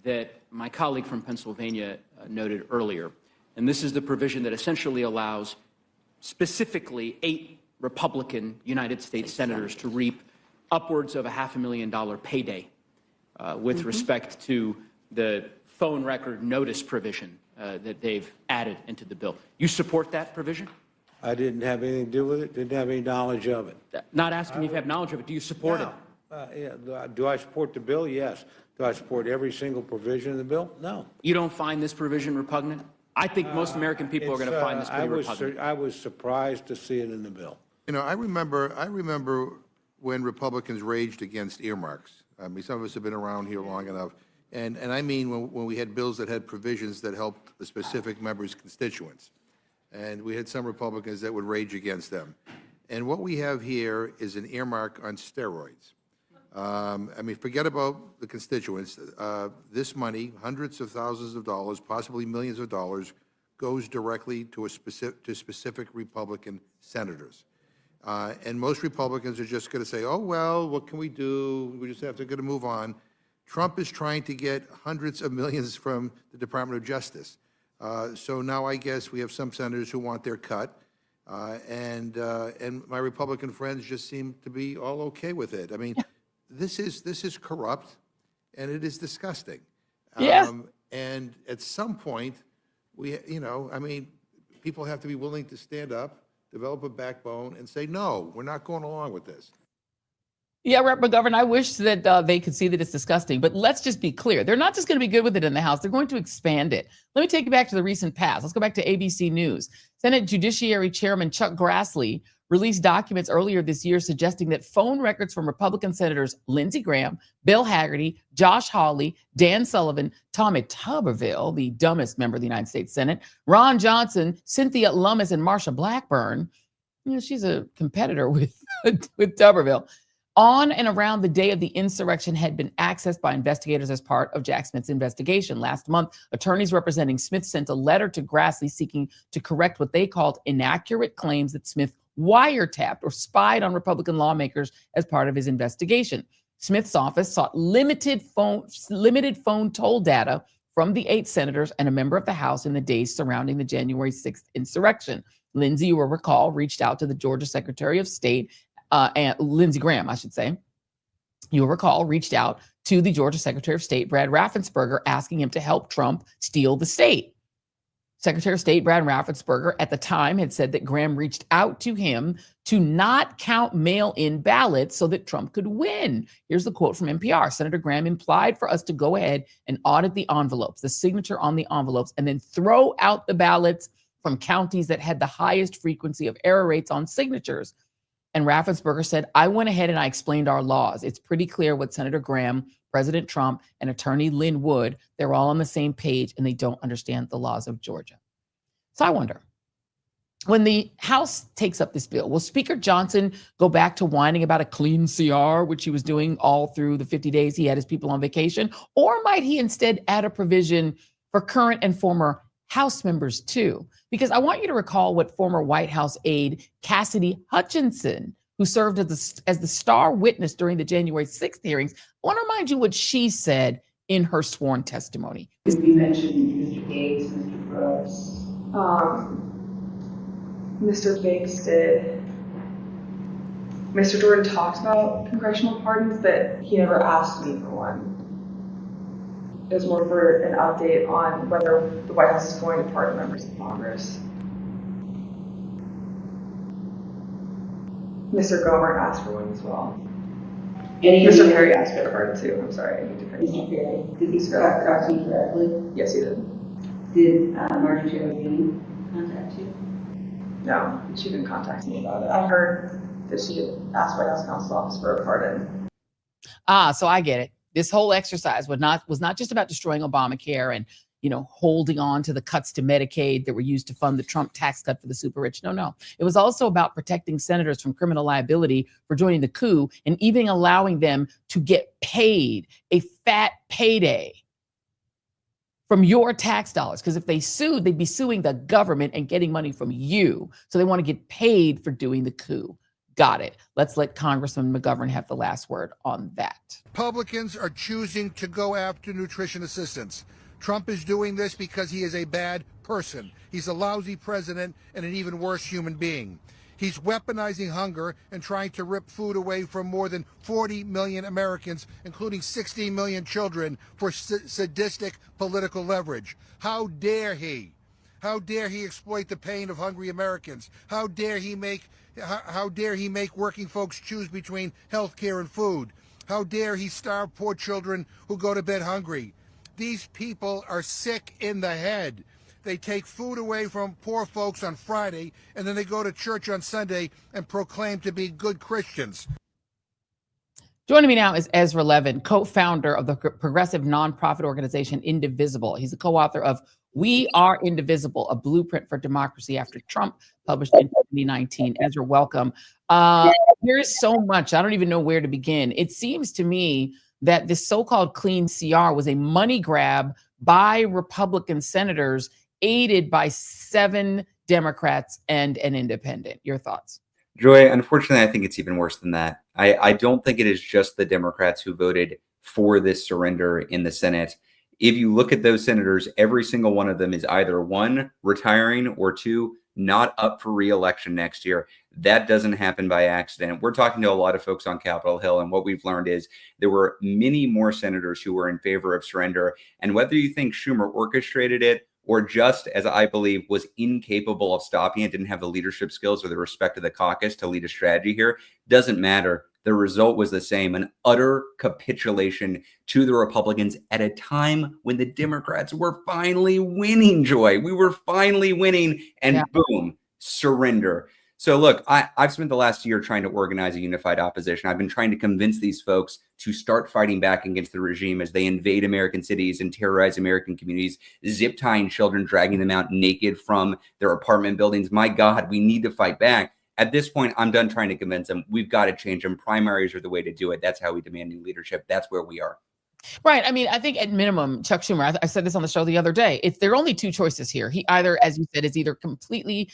that my colleague from Pennsylvania noted earlier. And this is the provision that essentially allows specifically 8 Republican United States senators to reap upwards of $500,000 payday with respect to the phone record notice provision that they've added into the bill. You support that provision? I didn't have anything to do with it, didn't have any knowledge of it. Not asking if you have knowledge of it. Do you support it? Yeah. Do I support the bill? Yes. Do I support every single provision of the bill? No. You don't find this provision repugnant? I think most American people are going to find this pretty repugnant. I was surprised to see it in the bill. You know, I remember when Republicans raged against earmarks. I mean, some of us have been around here long enough. And I mean when we had bills that had provisions that helped the specific members' constituents. And we had some Republicans that would rage against them. And what we have here is an earmark on steroids. I mean, forget about the constituents. This money, hundreds of thousands of dollars, possibly millions of dollars, goes directly to specific Republican senators. And most Republicans are just going to say, oh, well, what can we do? We just have to move on. Trump is trying to get hundreds of millions from the Department of Justice. So now I guess we have some senators who want their cut. And my Republican friends just seem to be all okay with it. I mean, this is corrupt, and it is disgusting. Yes. And at some point, people have to be willing to stand up, develop a backbone, and say, no, we're not going along with this. Yeah, Rep. McGovern, I wish that they could see that it's disgusting, but let's just be clear. They're not just going to be good with it in the House. They're going to expand it. Let me take you back to the recent past. Let's go back to ABC News. Senate Judiciary Chairman Chuck Grassley released documents earlier this year suggesting that phone records from Republican Senators Lindsey Graham, Bill Hagerty, Josh Hawley, Dan Sullivan, Tommy Tuberville, the dumbest member of the United States Senate, Ron Johnson, Cynthia Lummis, and Marsha Blackburn, she's a competitor with Tuberville, on and around the day of the insurrection had been accessed by investigators as part of Jack Smith's investigation. Last month, attorneys representing Smith sent a letter to Grassley seeking to correct what they called inaccurate claims that Smith wiretapped or spied on Republican lawmakers as part of his investigation. Smith's office sought limited phone toll data from the 8 senators and a member of the House in the days surrounding the January 6th insurrection. Lindsey, you will recall, reached out to the Georgia Secretary of State, and Lindsey Graham, I should say, you'll recall, reached out to the Georgia Secretary of State, Brad Raffensperger, asking him to help Trump steal the state. Secretary of State Brad Raffensperger at the time had said that Graham reached out to him to not count mail-in ballots so that Trump could win. Here's the quote from NPR. Senator Graham implied for us to go ahead and audit the envelopes, the signature on the envelopes, and then throw out the ballots from counties that had the highest frequency of error rates on signatures. And Raffensperger said, I went ahead and I explained our laws. It's pretty clear what Senator Graham, President Trump, and Attorney Lynn Wood, they're all on the same page and they don't understand the laws of Georgia. So I wonder, when the House takes up this bill, will Speaker Johnson go back to whining about a clean CR, which he was doing all through the 50 days he had his people on vacation? Or might he instead add a provision for current and former House members too? Because I want you to recall what former White House aide Cassidy Hutchinson, who served as the star witness during the January 6th hearings, I want to remind you what she said in her sworn testimony. You mentioned Mr. Gates, Mr. Brooks. Mr. Biggs did. Mr. Jordan talked about congressional pardons, but he never asked me for one. It was more for an update on whether the White House is going to pardon members of Congress. Mr. Gomer asked for one as well. Mr. Perry asked for a pardon too. I'm sorry. Mr. Perry, did he talk to you directly? Yes, he did. Did Marjorie Taylor Greene contact you? No, she didn't contact me about it. I heard that she had asked White House Counsel's Office for a pardon. So I get it. This whole exercise was not just about destroying Obamacare and, holding on to the cuts to Medicaid that were used to fund the Trump tax cut for the super rich. No. It was also about protecting senators from criminal liability for joining the coup and even allowing them to get paid a fat payday from your tax dollars. Because if they sued, they'd be suing the government and getting money from you. So they want to get paid for doing the coup. Got it. Let's let Congressman McGovern have the last word on that. Republicans are choosing to go after nutrition assistants. Trump is doing this because he is a bad person. He's a lousy president and an even worse human being. He's weaponizing hunger and trying to rip food away from more than 40 million Americans, including 16 million children, for sadistic political leverage. How dare he? How dare he exploit the pain of hungry Americans? How dare he make working folks choose between health care and food? How dare he starve poor children who go to bed hungry? These people are sick in the head. They take food away from poor folks on Friday, and then they go to church on Sunday and proclaim to be good Christians. Joining me now is Ezra Levin, co-founder of the progressive nonprofit organization Indivisible. He's a co-author of We Are Indivisible, a blueprint for democracy after Trump, published in 2019. Ezra, welcome. There is so much. I don't even know where to begin. It seems to me that this so-called clean CR was a money grab by Republican senators, aided by 7 Democrats and an independent. Your thoughts? Joy, unfortunately, I think it's even worse than that. I don't think it is just the Democrats who voted for this surrender in the Senate. If you look at those senators, every single one of them is either 1, retiring, or 2, not up for re-election next year. That doesn't happen by accident. We're talking to a lot of folks on Capitol Hill, and what we've learned is there were many more senators who were in favor of surrender. And whether you think Schumer orchestrated it or just, as I believe, was incapable of stopping it, didn't have the leadership skills or the respect of the caucus to lead a strategy here, doesn't matter. The result was the same, an utter capitulation to the Republicans at a time when the Democrats were finally winning, Joy. We were finally winning, and boom, surrender. So look, I've spent the last year trying to organize a unified opposition. I've been trying to convince these folks to start fighting back against the regime as they invade American cities and terrorize American communities, zip tying children, dragging them out naked from their apartment buildings. My God, we need to fight back. At this point, I'm done trying to convince them. We've got to change them. Primaries are the way to do it. That's how we demand new leadership. That's where we are. Right. I mean, I think at minimum, Chuck Schumer, I said this on the show the other day, there are only two choices here. He either, as you said, is either completely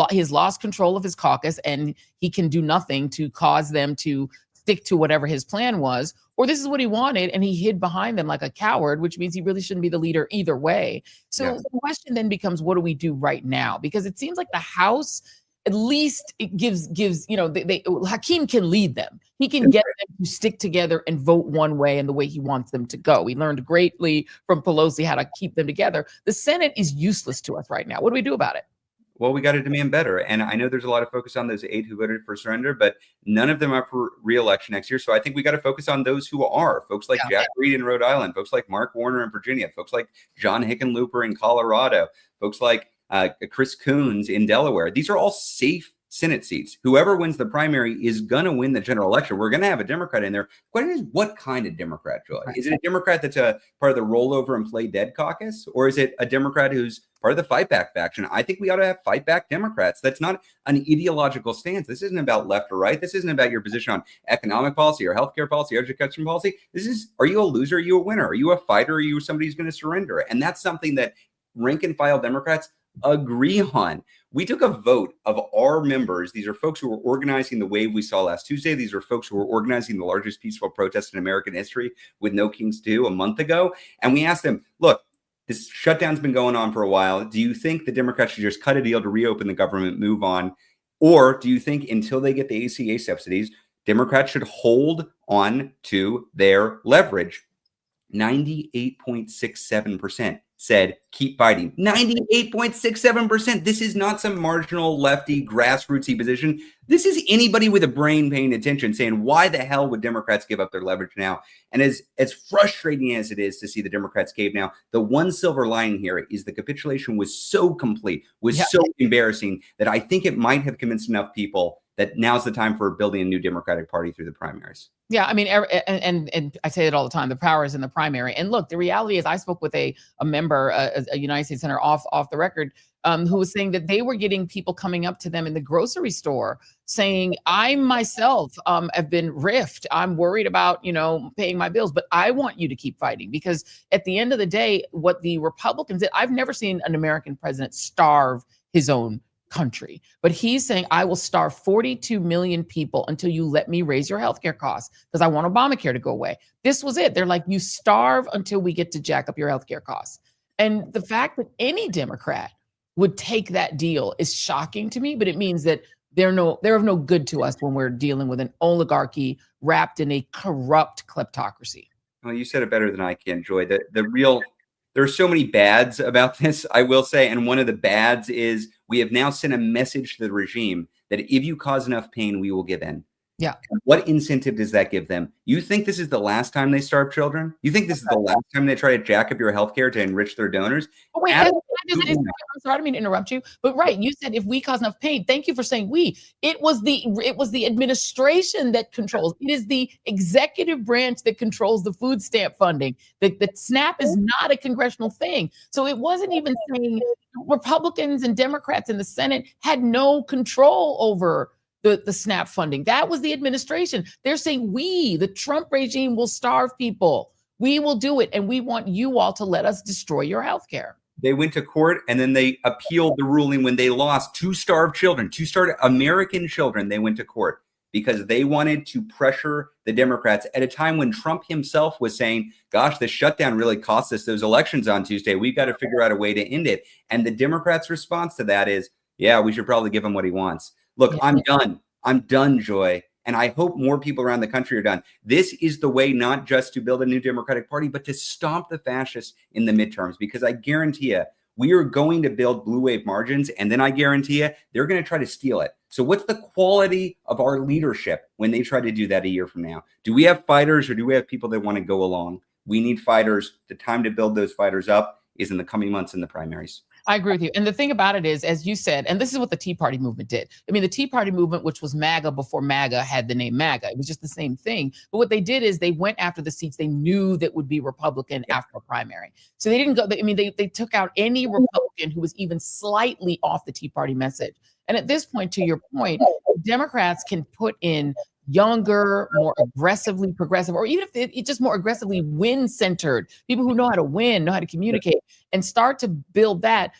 he's lost control of his caucus and he can do nothing to cause them to stick to whatever his plan was, or this is what he wanted and he hid behind them like a coward, which means he really shouldn't be the leader either way. So the question then becomes, what do we do right now? Because it seems like the House, at least it gives Hakeem can lead them. He can get them to stick together and vote one way and the way he wants them to go. We learned greatly from Pelosi how to keep them together. The Senate is useless to us right now. What do we do about it? Well, we got to demand better. And I know there's a lot of focus on those 8 who voted for surrender, but none of them are for re-election next year. So I think we got to focus on those who are. Folks like Jack Reid in Rhode Island, folks like Mark Warner in Virginia, folks like John Hickenlooper in Colorado, folks like Chris Coons in Delaware. These are all safe Senate seats. Whoever wins the primary is going to win the general election. We're going to have a Democrat in there. The question is, what kind of Democrat, Joy? Is it a Democrat that's a part of the rollover and play dead caucus? Or is it a Democrat who's part of the fight back faction? I think we ought to have fight back Democrats. That's not an ideological stance. This isn't about left or right. This isn't about your position on economic policy or healthcare policy or education policy. This is, are you a loser? Are you a winner? Are you a fighter? Are you somebody who's going to surrender? And that's something that rank and file Democrats agree on. We took a vote of our members. These are folks who were organizing the wave we saw last Tuesday. These are folks who were organizing the largest peaceful protest in American history with No Kings 2 a month ago. And we asked them, look, this shutdown's been going on for a while. Do you think the Democrats should just cut a deal to reopen the government, move on? Or do you think until they get the ACA subsidies, Democrats should hold on to their leverage? 98.67% said keep fighting. 98.67%. This is not some marginal lefty grassrootsy position. This is anybody with a brain paying attention saying, why the hell would Democrats give up their leverage now? And as frustrating as it is to see the Democrats cave now, the one silver lining here is the capitulation was so complete, was so embarrassing that I think it might have convinced enough people that now's the time for building a new Democratic Party through the primaries. Yeah, I mean, and I say it all the time, the power is in the primary. And look, the reality is I spoke with a member, a United States Senator off the record, who was saying that they were getting people coming up to them in the grocery store saying, I myself have been riffed. I'm worried about, paying my bills, but I want you to keep fighting, because at the end of the day, what the Republicans did, I've never seen an American president starve his own country, but he's saying, I will starve 42 million people until you let me raise your healthcare costs, because I want Obamacare to go away. This was it. They're like, you starve until we get to jack up your healthcare costs. And the fact that any Democrat would take that deal is shocking to me, but it means that they're of no good to us when we're dealing with an oligarchy wrapped in a corrupt kleptocracy. Well, you said it better than I can, Joy. There are so many bads about this, I will say. And one of the bads is we have now sent a message to the regime that if you cause enough pain, we will give in. Yeah. What incentive does that give them? You think this is the last time they starve children? You think this is the last time they try to jack up your healthcare to enrich their donors? Oh, wait, I'm sorry, I didn't mean to interrupt you, but right, you said if we cause enough pain. Thank you for saying we. It was the administration that controls. It is the executive branch that controls the food stamp funding. The SNAP is not a congressional thing. So it wasn't even saying Republicans and Democrats in the Senate had no control over the SNAP funding. That was the administration. They're saying the Trump regime, will starve people. We will do it. And we want you all to let us destroy your health care. They went to court and then they appealed the ruling when they lost two starved American children. They went to court because they wanted to pressure the Democrats at a time when Trump himself was saying, gosh, the shutdown really cost us those elections on Tuesday. We've got to figure out a way to end it. And the Democrats' response to that is, Yeah, we should probably give him what he wants. Look, Yeah. I'm done. I'm done, Joy. And I hope more people around the country are done. This is the way not just to build a new Democratic Party, but to stomp the fascists in the midterms, because I guarantee you, we are going to build blue wave margins, and then I guarantee you, they're going to try to steal it. So what's the quality of our leadership when they try to do that a year from now? Do we have fighters, or do we have people that want to go along? We need fighters. The time to build those fighters up is in the coming months in the primaries. I agree with you. And the thing about it is, as you said, and this is what the Tea Party movement did. I mean, the Tea Party movement, which was MAGA before MAGA had the name MAGA, it was just the same thing. But what they did is they went after the seats they knew that would be Republican after a primary. So they didn't go, I mean, they took out any Republican who was even slightly off the Tea Party message. And at this point, to your point, Democrats can put in younger, more aggressively progressive, or even if it's just more aggressively win-centered, people who know how to win, know how to communicate, and start to build that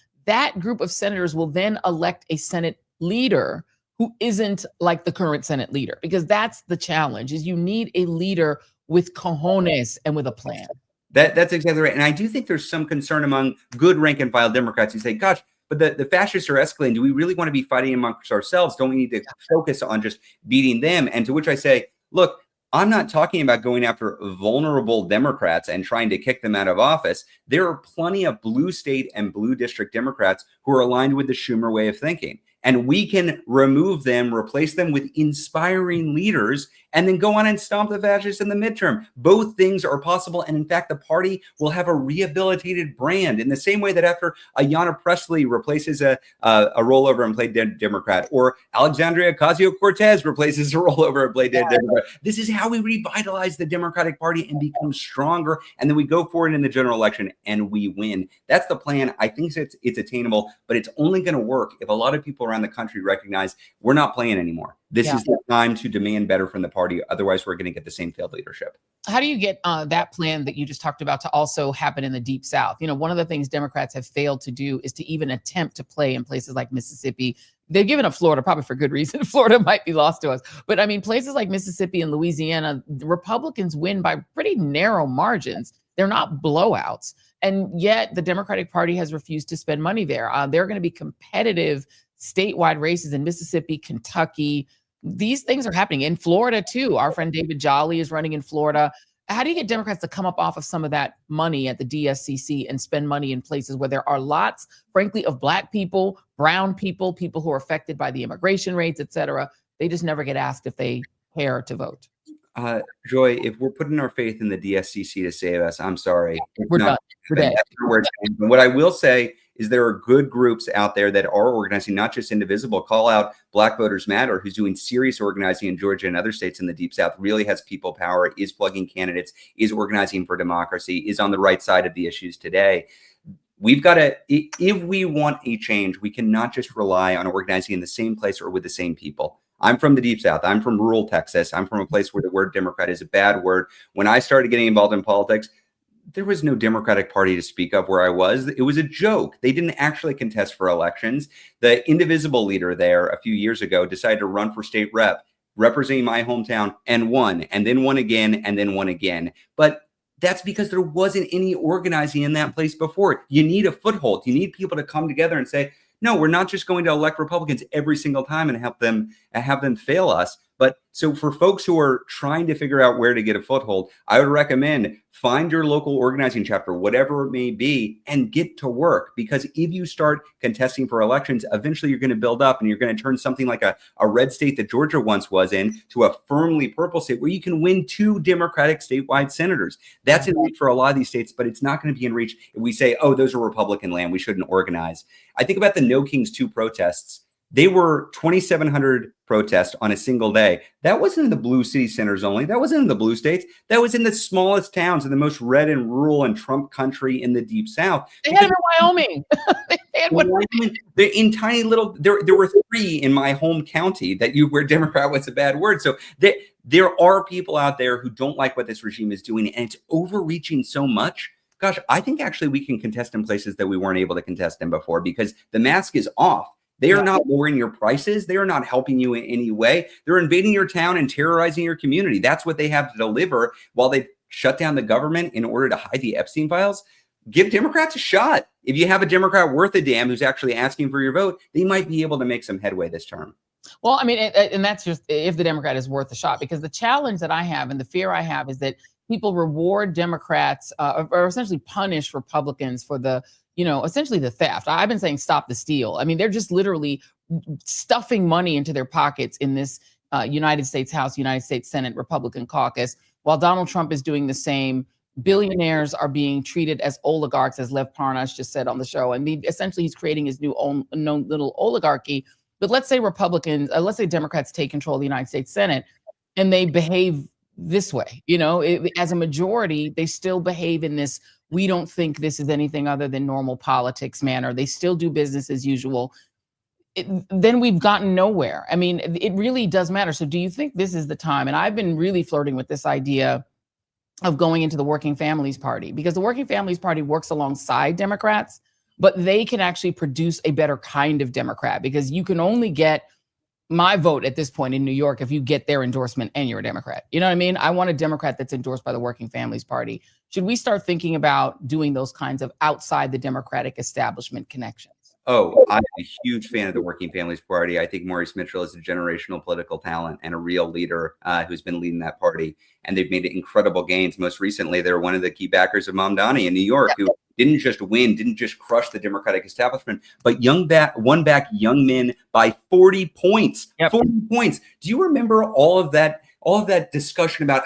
group of senators will then elect a Senate leader who isn't like the current Senate leader, because that's the challenge, is you need a leader with cojones and with a plan. That's exactly right. And I do think there's some concern among good rank and file Democrats who say, gosh, but the fascists are escalating. Do we really want to be fighting amongst ourselves? Don't we need to focus on just beating them? And to which I say, look, I'm not talking about going after vulnerable Democrats and trying to kick them out of office. There are plenty of blue state and blue district Democrats who are aligned with the Schumer way of thinking. And we can remove them, replace them with inspiring leaders, and then go on and stomp the fascists in the midterm. Both things are possible. And in fact, the party will have a rehabilitated brand in the same way that after Ayanna Pressley replaces a rollover and played Democrat, or Alexandria Ocasio-Cortez replaces a rollover and played Democrat. This is how we revitalize the Democratic Party and become stronger. And then we go forward in the general election and we win. That's the plan. I think it's attainable, but it's only going to work if a lot of people around the country recognize we're not playing anymore. This is the time to demand better from the party. Otherwise, we're going to get the same failed leadership. How do you get that plan that you just talked about to also happen in the Deep South? You know, one of the things Democrats have failed to do is to even attempt to play in places like Mississippi. They've given up Florida, probably for good reason. Florida might be lost to us. But I mean, places like Mississippi and Louisiana, Republicans win by pretty narrow margins. They're not blowouts. And yet the Democratic Party has refused to spend money there. There are going to be competitive statewide races in Mississippi, Kentucky. These things are happening in Florida too. Our friend David Jolly is running in Florida. How do you get Democrats to come up off of some of that money at the DSCC and spend money in places where there are lots, frankly, of Black people, brown people, people who are affected by the immigration rates, et cetera? They just never get asked if they care to vote. Joy, if we're putting our faith in the DSCC to save us, I'm sorry. We're done. What I will say is there are good groups out there that are organizing, not just Indivisible. Call out Black Voters Matter, who's doing serious organizing in Georgia and other states in the Deep South, really has people power, is plugging candidates, is organizing for democracy, is on the right side of the issues today. We've got to, if we want a change, we cannot just rely on organizing in the same place or with the same people. I'm from the Deep South. I'm from rural Texas. I'm from a place where the word Democrat is a bad word. When I started getting involved in politics, there was no Democratic Party to speak of where I was. It was a joke. They didn't actually contest for elections. The Indivisible leader there a few years ago decided to run for state rep, representing my hometown, and won, and then won again, and then won again. But that's because there wasn't any organizing in that place before. You need a foothold. You need people to come together and say, no, we're not just going to elect Republicans every single time and have them fail us. But so for folks who are trying to figure out where to get a foothold, I would recommend find your local organizing chapter, whatever it may be, and get to work. Because if you start contesting for elections, eventually you're going to build up and you're going to turn something like a red state that Georgia once was in to a firmly purple state where you can win 2 Democratic statewide senators. That's in reach for a lot of these states, but it's not going to be in reach if we say, oh, those are Republican land, we shouldn't organize. I think about the No Kings 2 protests. They were 2,700 protests on a single day. That wasn't in the blue city centers only. That wasn't in the blue states. That was in the smallest towns in the most red and rural and Trump country in the Deep South. They had them in Wyoming. They had one. They're in tiny little. There were 3 in my home county where Democrat was a bad word. So there are people out there who don't like what this regime is doing, and it's overreaching so much. Gosh, I think actually we can contest in places that we weren't able to contest in before because the mask is off. They are not lowering your prices. They are not helping you in any way. They're invading your town and terrorizing your community. That's what they have to deliver while they shut down the government in order to hide the Epstein files. Give Democrats a shot. If you have a Democrat worth a damn who's actually asking for your vote, they might be able to make some headway this term. Well, I mean, and that's just if the Democrat is worth a shot, because the challenge that I have and the fear I have is that people reward Democrats or essentially punish Republicans for the, essentially the theft. I've been saying stop the steal. I mean, they're just literally stuffing money into their pockets in this United States House, United States Senate Republican caucus, while Donald Trump is doing the same. Billionaires are being treated as oligarchs, as Lev Parnas just said on the show. I mean, essentially, he's creating his new own little oligarchy. But let's say let's say Democrats take control of the United States Senate and they behave this way. As a majority, they still behave in this, we don't think this is anything other than normal politics manner. They still do business as usual. Then we've gotten nowhere. I mean, it really does matter. So do you think this is the time? And I've been really flirting with this idea of going into the Working Families Party, because the Working Families Party works alongside Democrats, but they can actually produce a better kind of Democrat, because you can only get my vote at this point in New York if you get their endorsement and you're a Democrat. You know what I mean? I want a Democrat that's endorsed by the Working Families Party. Should we start thinking about doing those kinds of outside the Democratic establishment connections? Oh, I'm a huge fan of the Working Families Party. I think Maurice Mitchell is a generational political talent and a real leader who's been leading that party. And they've made incredible gains. Most recently, they're one of the key backers of Mamdani in New York, who didn't just win, didn't just crush the Democratic establishment, but won back young men by 40 points. 40 points. Do you remember all of that discussion about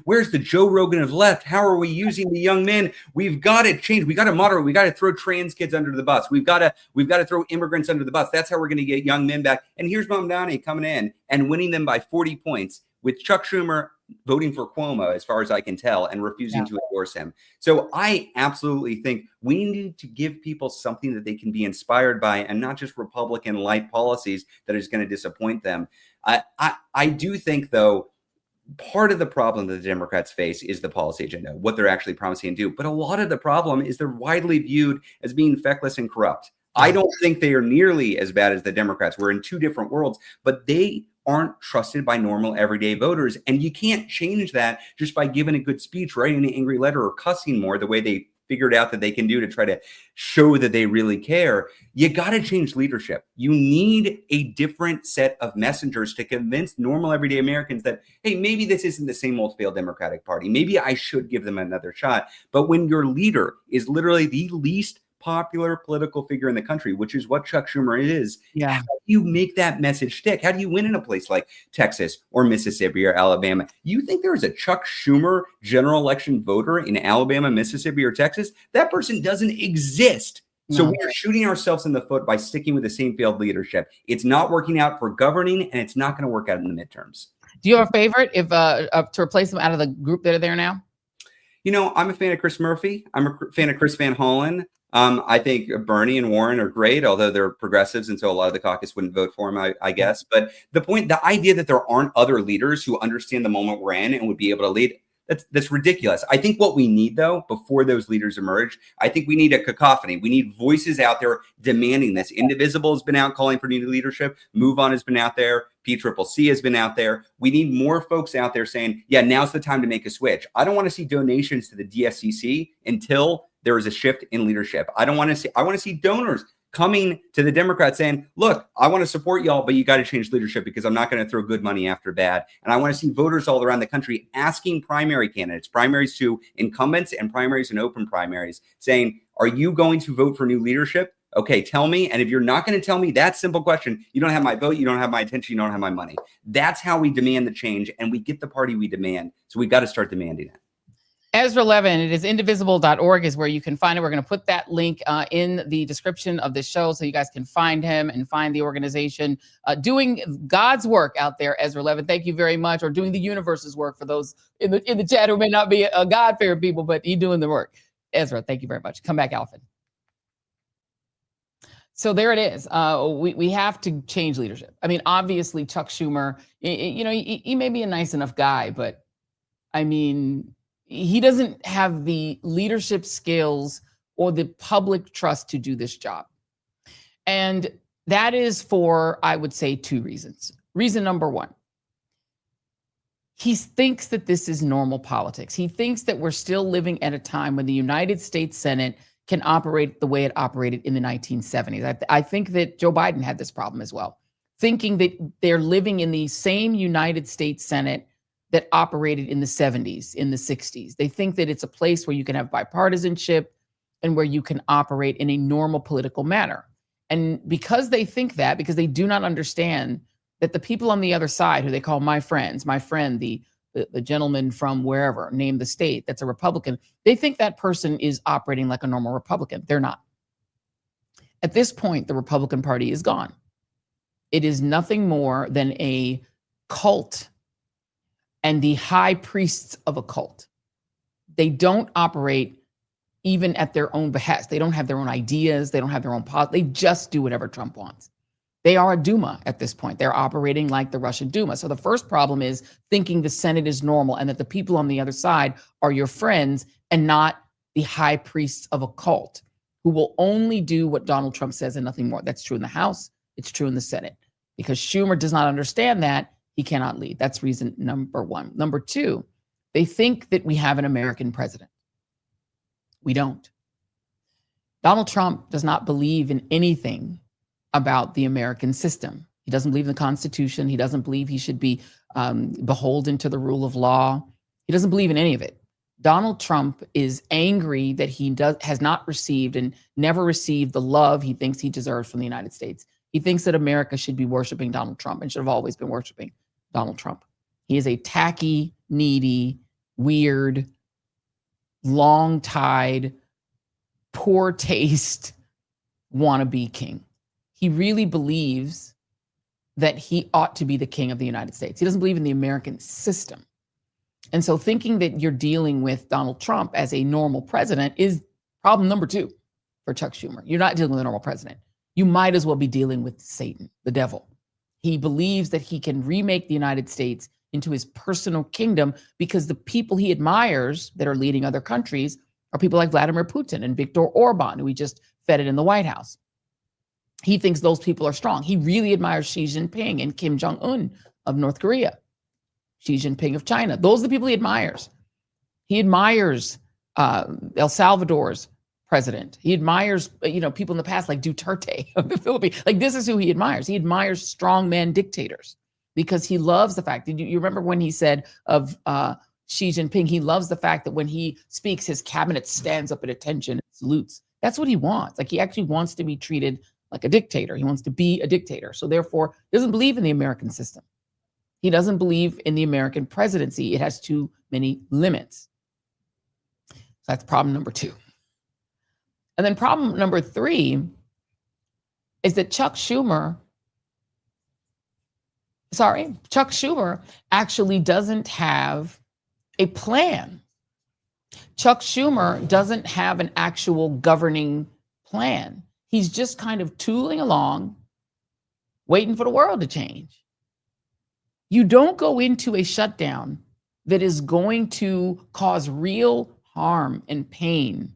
where's the Joe Rogan of left? How are we using the young men? We've got to change. We got to moderate. We got to throw trans kids under the bus. We've got to throw immigrants under the bus. That's how we're going to get young men back. And here's Mamdani coming in and winning them by 40 points, with Chuck Schumer voting for Cuomo, as far as I can tell, and refusing to endorse him. So I absolutely think we need to give people something that they can be inspired by, and not just Republican-like policies that is going to disappoint them. I do think, though, part of the problem that the Democrats face is the policy agenda, what they're actually promising to do. But a lot of the problem is they're widely viewed as being feckless and corrupt. I don't think they are nearly as bad as the Democrats. We're in two different worlds, but they aren't trusted by normal everyday voters. And you can't change that just by giving a good speech, writing an angry letter, or cussing more the way they figured out that they can do to try to show that they really care. You got to change leadership. You need a different set of messengers to convince normal everyday Americans that, hey, maybe this isn't the same old failed Democratic Party. Maybe I should give them another shot. But when your leader is literally the least popular political figure in the country, which is what Chuck Schumer is, how do you make that message stick? How do you win in a place like Texas or Mississippi or Alabama? You think there is a Chuck Schumer general election voter in Alabama, Mississippi, or Texas? That person doesn't exist. So we are shooting ourselves in the foot by sticking with the same failed leadership. It's not working out for governing, and it's not going to work out in the midterms. Do you have a favorite to replace them out of the group that are there now? I'm a fan of Chris Murphy. I'm a fan of Chris Van Hollen. I think Bernie and Warren are great, although they're progressives, and so a lot of the caucus wouldn't vote for him, I guess. But the idea that there aren't other leaders who understand the moment we're in and would be able to lead, that's ridiculous. I think what we need, though, before those leaders emerge, I think we need a cacophony. We need voices out there demanding this. Indivisible has been out calling for new leadership. Move On has been out there. PCCC has been out there. We need more folks out there saying, yeah, now's the time to make a switch. I don't want to see donations to the DSCC until there is a shift in leadership. I want to see donors coming to the Democrats saying, look, I want to support y'all, but you got to change leadership because I'm not going to throw good money after bad. And I want to see voters all around the country asking primary candidates, primaries to incumbents and primaries and open primaries, saying, are you going to vote for new leadership? Okay, tell me. And if you're not going to tell me that simple question, you don't have my vote, you don't have my attention, you don't have my money. That's how we demand the change, and we get the party we demand. So we've got to start demanding it. Ezra Levin, it is indivisible.org is where you can find it. We're going to put that link in the description of this show so you guys can find him and find the organization doing God's work out there. Ezra Levin, thank you very much. Or doing the universe's work for those in the chat who may not be a God-fearing people, but he's doing the work. Ezra, thank you very much. Come back, Alvin. So there it is. We have to change leadership. I mean, obviously, Chuck Schumer, he may be a nice enough guy, but I mean, he doesn't have the leadership skills or the public trust to do this job. And that is for, I would say, two reasons. Reason number one, he thinks that this is normal politics. He thinks that we're still living at a time when the United States Senate can operate the way it operated in the 1970s. I think that Joe Biden had this problem as well, thinking that they're living in the same United States Senate that operated in the 70s, in the 60s. They think that it's a place where you can have bipartisanship and where you can operate in a normal political manner. And because they think that, because they do not understand that the people on the other side, who they call my friends, my friend, the gentleman from wherever, name the state, that's a Republican, they think that person is operating like a normal Republican. They're not. At this point, the Republican Party is gone. It is nothing more than a cult and the high priests of a cult. They don't operate even at their own behest. They don't have their own ideas. They don't have their own policy. They just do whatever Trump wants. They are a Duma at this point. They're operating like the Russian Duma. So the first problem is thinking the Senate is normal and that the people on the other side are your friends and not the high priests of a cult who will only do what Donald Trump says and nothing more. That's true in the House. It's true in the Senate. Because Schumer does not understand that, he cannot lead. That's reason number one. Number two, they think that we have an American president. We don't. Donald Trump does not believe in anything about the American system. He doesn't believe in the Constitution. He doesn't believe he should be beholden to the rule of law. He doesn't believe in any of it. Donald Trump is angry that he has not received and never received the love he thinks he deserves from the United States. He thinks that America should be worshiping Donald Trump and should have always been worshiping Donald Trump. He is a tacky, needy, weird, long-tied, poor taste wannabe king. He really believes that he ought to be the king of the United States. He doesn't believe in the American system. And so thinking that you're dealing with Donald Trump as a normal president is problem number two for Chuck Schumer. You're not dealing with a normal president. You might as well be dealing with Satan, the devil. He believes that he can remake the United States into his personal kingdom because the people he admires that are leading other countries are people like Vladimir Putin and Viktor Orban, who he just feted in the White House. He thinks those people are strong. He really admires Xi Jinping and Kim Jong-un of North Korea, Xi Jinping of China. Those are the people he admires. He admires El Salvador's president. He admires, people in the past like Duterte of the Philippines. Like, this is who he admires. He admires strongman dictators because he loves the fact that you remember when he said of Xi Jinping, he loves the fact that when he speaks, his cabinet stands up at attention and salutes. That's what he wants. Like, he actually wants to be treated like a dictator. He wants to be a dictator. So therefore, he doesn't believe in the American system. He doesn't believe in the American presidency. It has too many limits. So that's problem number two. And then problem number three is that Chuck Schumer actually doesn't have a plan. Chuck Schumer doesn't have an actual governing plan. He's just kind of tooling along, waiting for the world to change. You don't go into a shutdown that is going to cause real harm and pain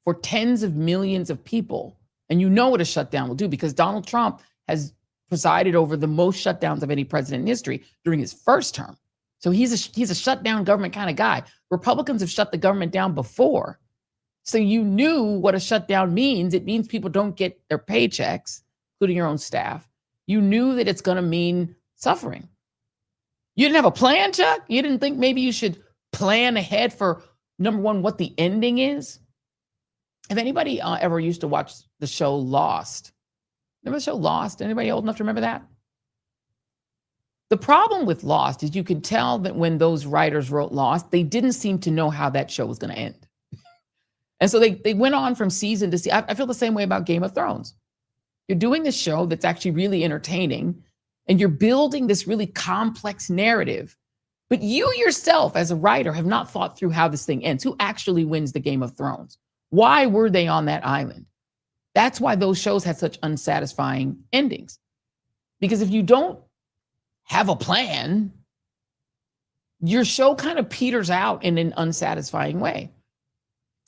for tens of millions of people. And you know what a shutdown will do because Donald Trump has presided over the most shutdowns of any president in history during his first term. So he's a shutdown government kind of guy. Republicans have shut the government down before. So you knew what a shutdown means. It means people don't get their paychecks, including your own staff. You knew that it's going to mean suffering. You didn't have a plan, Chuck? You didn't think maybe you should plan ahead for, number one, what the ending is? If anybody ever used to watch the show Lost, remember the show Lost? Anybody old enough to remember that? The problem with Lost is you could tell that when those writers wrote Lost, they didn't seem to know how that show was going to end. And so they went on from season to season. I feel the same way about Game of Thrones. You're doing this show that's actually really entertaining, and you're building this really complex narrative. But you yourself, as a writer, have not thought through how this thing ends. Who actually wins the Game of Thrones? Why were they on that island? That's why those shows had such unsatisfying endings. Because if you don't have a plan, your show kind of peters out in an unsatisfying way.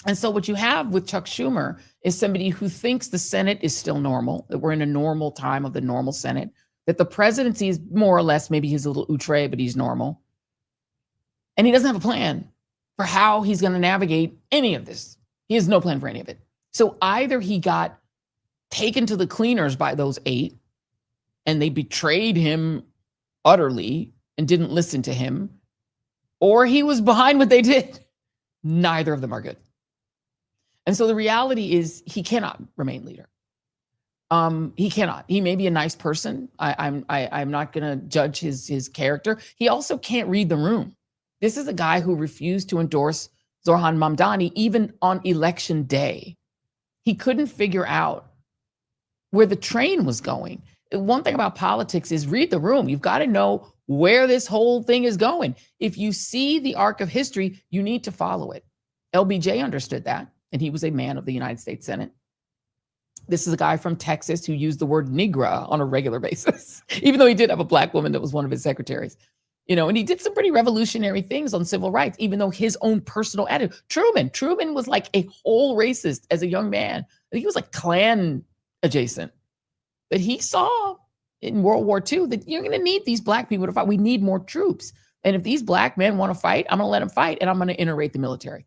And so what you have with Chuck Schumer is somebody who thinks the Senate is still normal, that we're in a normal time of the normal Senate, that the presidency is more or less, maybe he's a little outre, but he's normal. And he doesn't have a plan for how he's going to navigate any of this. He has no plan for any of it. So either he got taken to the cleaners by those 8 and they betrayed him utterly and didn't listen to him, or he was behind what they did. Neither of them are good. And so the reality is he cannot remain leader. He cannot. He may be a nice person. I'm not going to judge his character. He also can't read the room. This is a guy who refused to endorse Zoran Mamdani even on election day. He couldn't figure out where the train was going. One thing about politics is read the room. You've got to know where this whole thing is going. If you see the arc of history, you need to follow it. LBJ understood that, and he was a man of the United States Senate. This is a guy from Texas who used the word Negra on a regular basis, even though he did have a black woman that was one of his secretaries. And he did some pretty revolutionary things on civil rights, even though his own personal attitude. Truman was like a whole racist as a young man. I think he was like Klan adjacent. But he saw in World War II that you're going to need these black people to fight. We need more troops. And if these black men want to fight, I'm going to let them fight, and I'm going to iterate the military.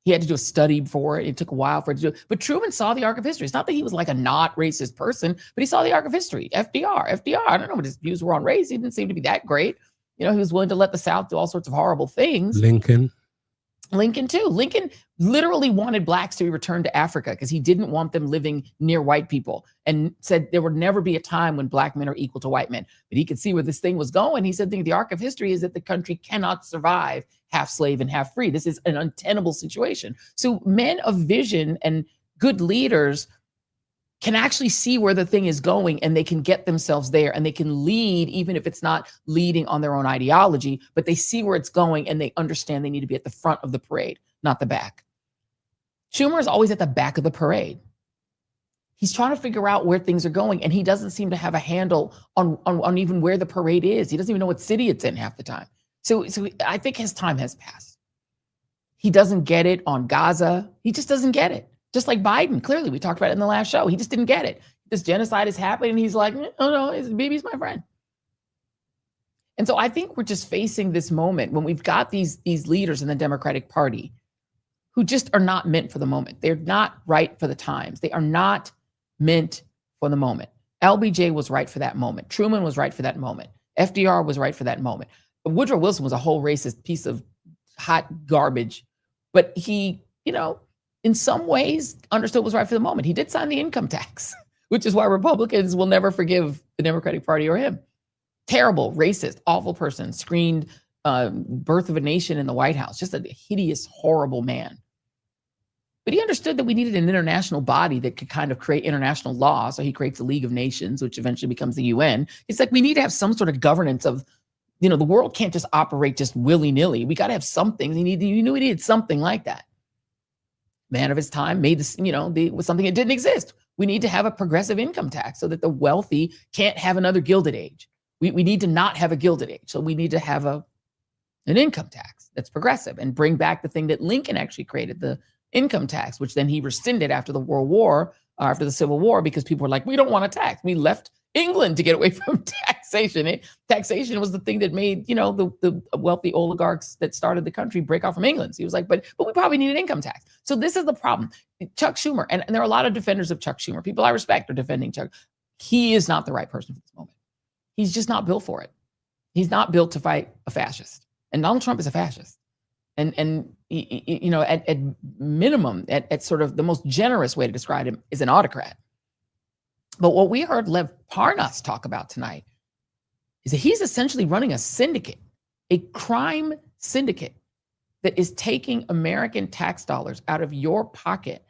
He had to do a study for it. It took a while for it to do it. But Truman saw the arc of history. It's not that he was like a not racist person, but he saw the arc of history. FDR, I don't know what his views were on race. He didn't seem to be that great. He was willing to let the South do all sorts of horrible things. Lincoln too. Lincoln literally wanted blacks to be returned to Africa because he didn't want them living near white people, and said there would never be a time when black men are equal to white men. But he could see where this thing was going. He said the arc of history is that the country cannot survive half slave and half free. This is an untenable situation. So men of vision and good leaders can actually see where the thing is going, and they can get themselves there, and they can lead even if it's not leading on their own ideology, but they see where it's going and they understand they need to be at the front of the parade, not the back. Schumer is always at the back of the parade. He's trying to figure out where things are going, and he doesn't seem to have a handle on even where the parade is. He doesn't even know what city it's in half the time. So I think his time has passed. He doesn't get it on Gaza. He just doesn't get it. Just like Biden, clearly, we talked about it in the last show. He just didn't get it. This genocide is happening, and he's like, no, Bibi's my friend. And so I think we're just facing this moment when we've got these leaders in the Democratic Party who just are not meant for the moment. They're not right for the times. They are not meant for the moment. LBJ was right for that moment. Truman was right for that moment. FDR was right for that moment. But Woodrow Wilson was a whole racist piece of hot garbage. But he, in some ways understood what was right for the moment. He did sign the income tax, which is why Republicans will never forgive the Democratic Party or him. Terrible, racist, awful person, screened Birth of a Nation in the White House. Just a hideous, horrible man. But he understood that we needed an international body that could kind of create international law. So he creates the League of Nations, which eventually becomes the UN. It's like we need to have some sort of governance of, the world can't just operate just willy-nilly. We got to have something. You knew we needed something like that. Man of his time made this, was something that didn't exist. We need to have a progressive income tax so that the wealthy can't have another Gilded Age. We need to not have a Gilded Age. So we need to have an income tax that's progressive and bring back the thing that Lincoln actually created, the income tax, which then he rescinded after the Civil War, because people were like, we don't want a tax. We left England to get away from taxation. Taxation was the thing that made, the wealthy oligarchs that started the country break off from England. So he was like, but we probably need an income tax. So this is the problem. Chuck Schumer, and there are a lot of defenders of Chuck Schumer. People I respect are defending Chuck. He is not the right person for this moment. He's just not built for it. He's not built to fight a fascist. And Donald Trump is a fascist. And at minimum, at sort of the most generous way to describe him, is an autocrat. But what we heard Lev Parnas talk about tonight is that he's essentially running a syndicate, a crime syndicate that is taking American tax dollars out of your pocket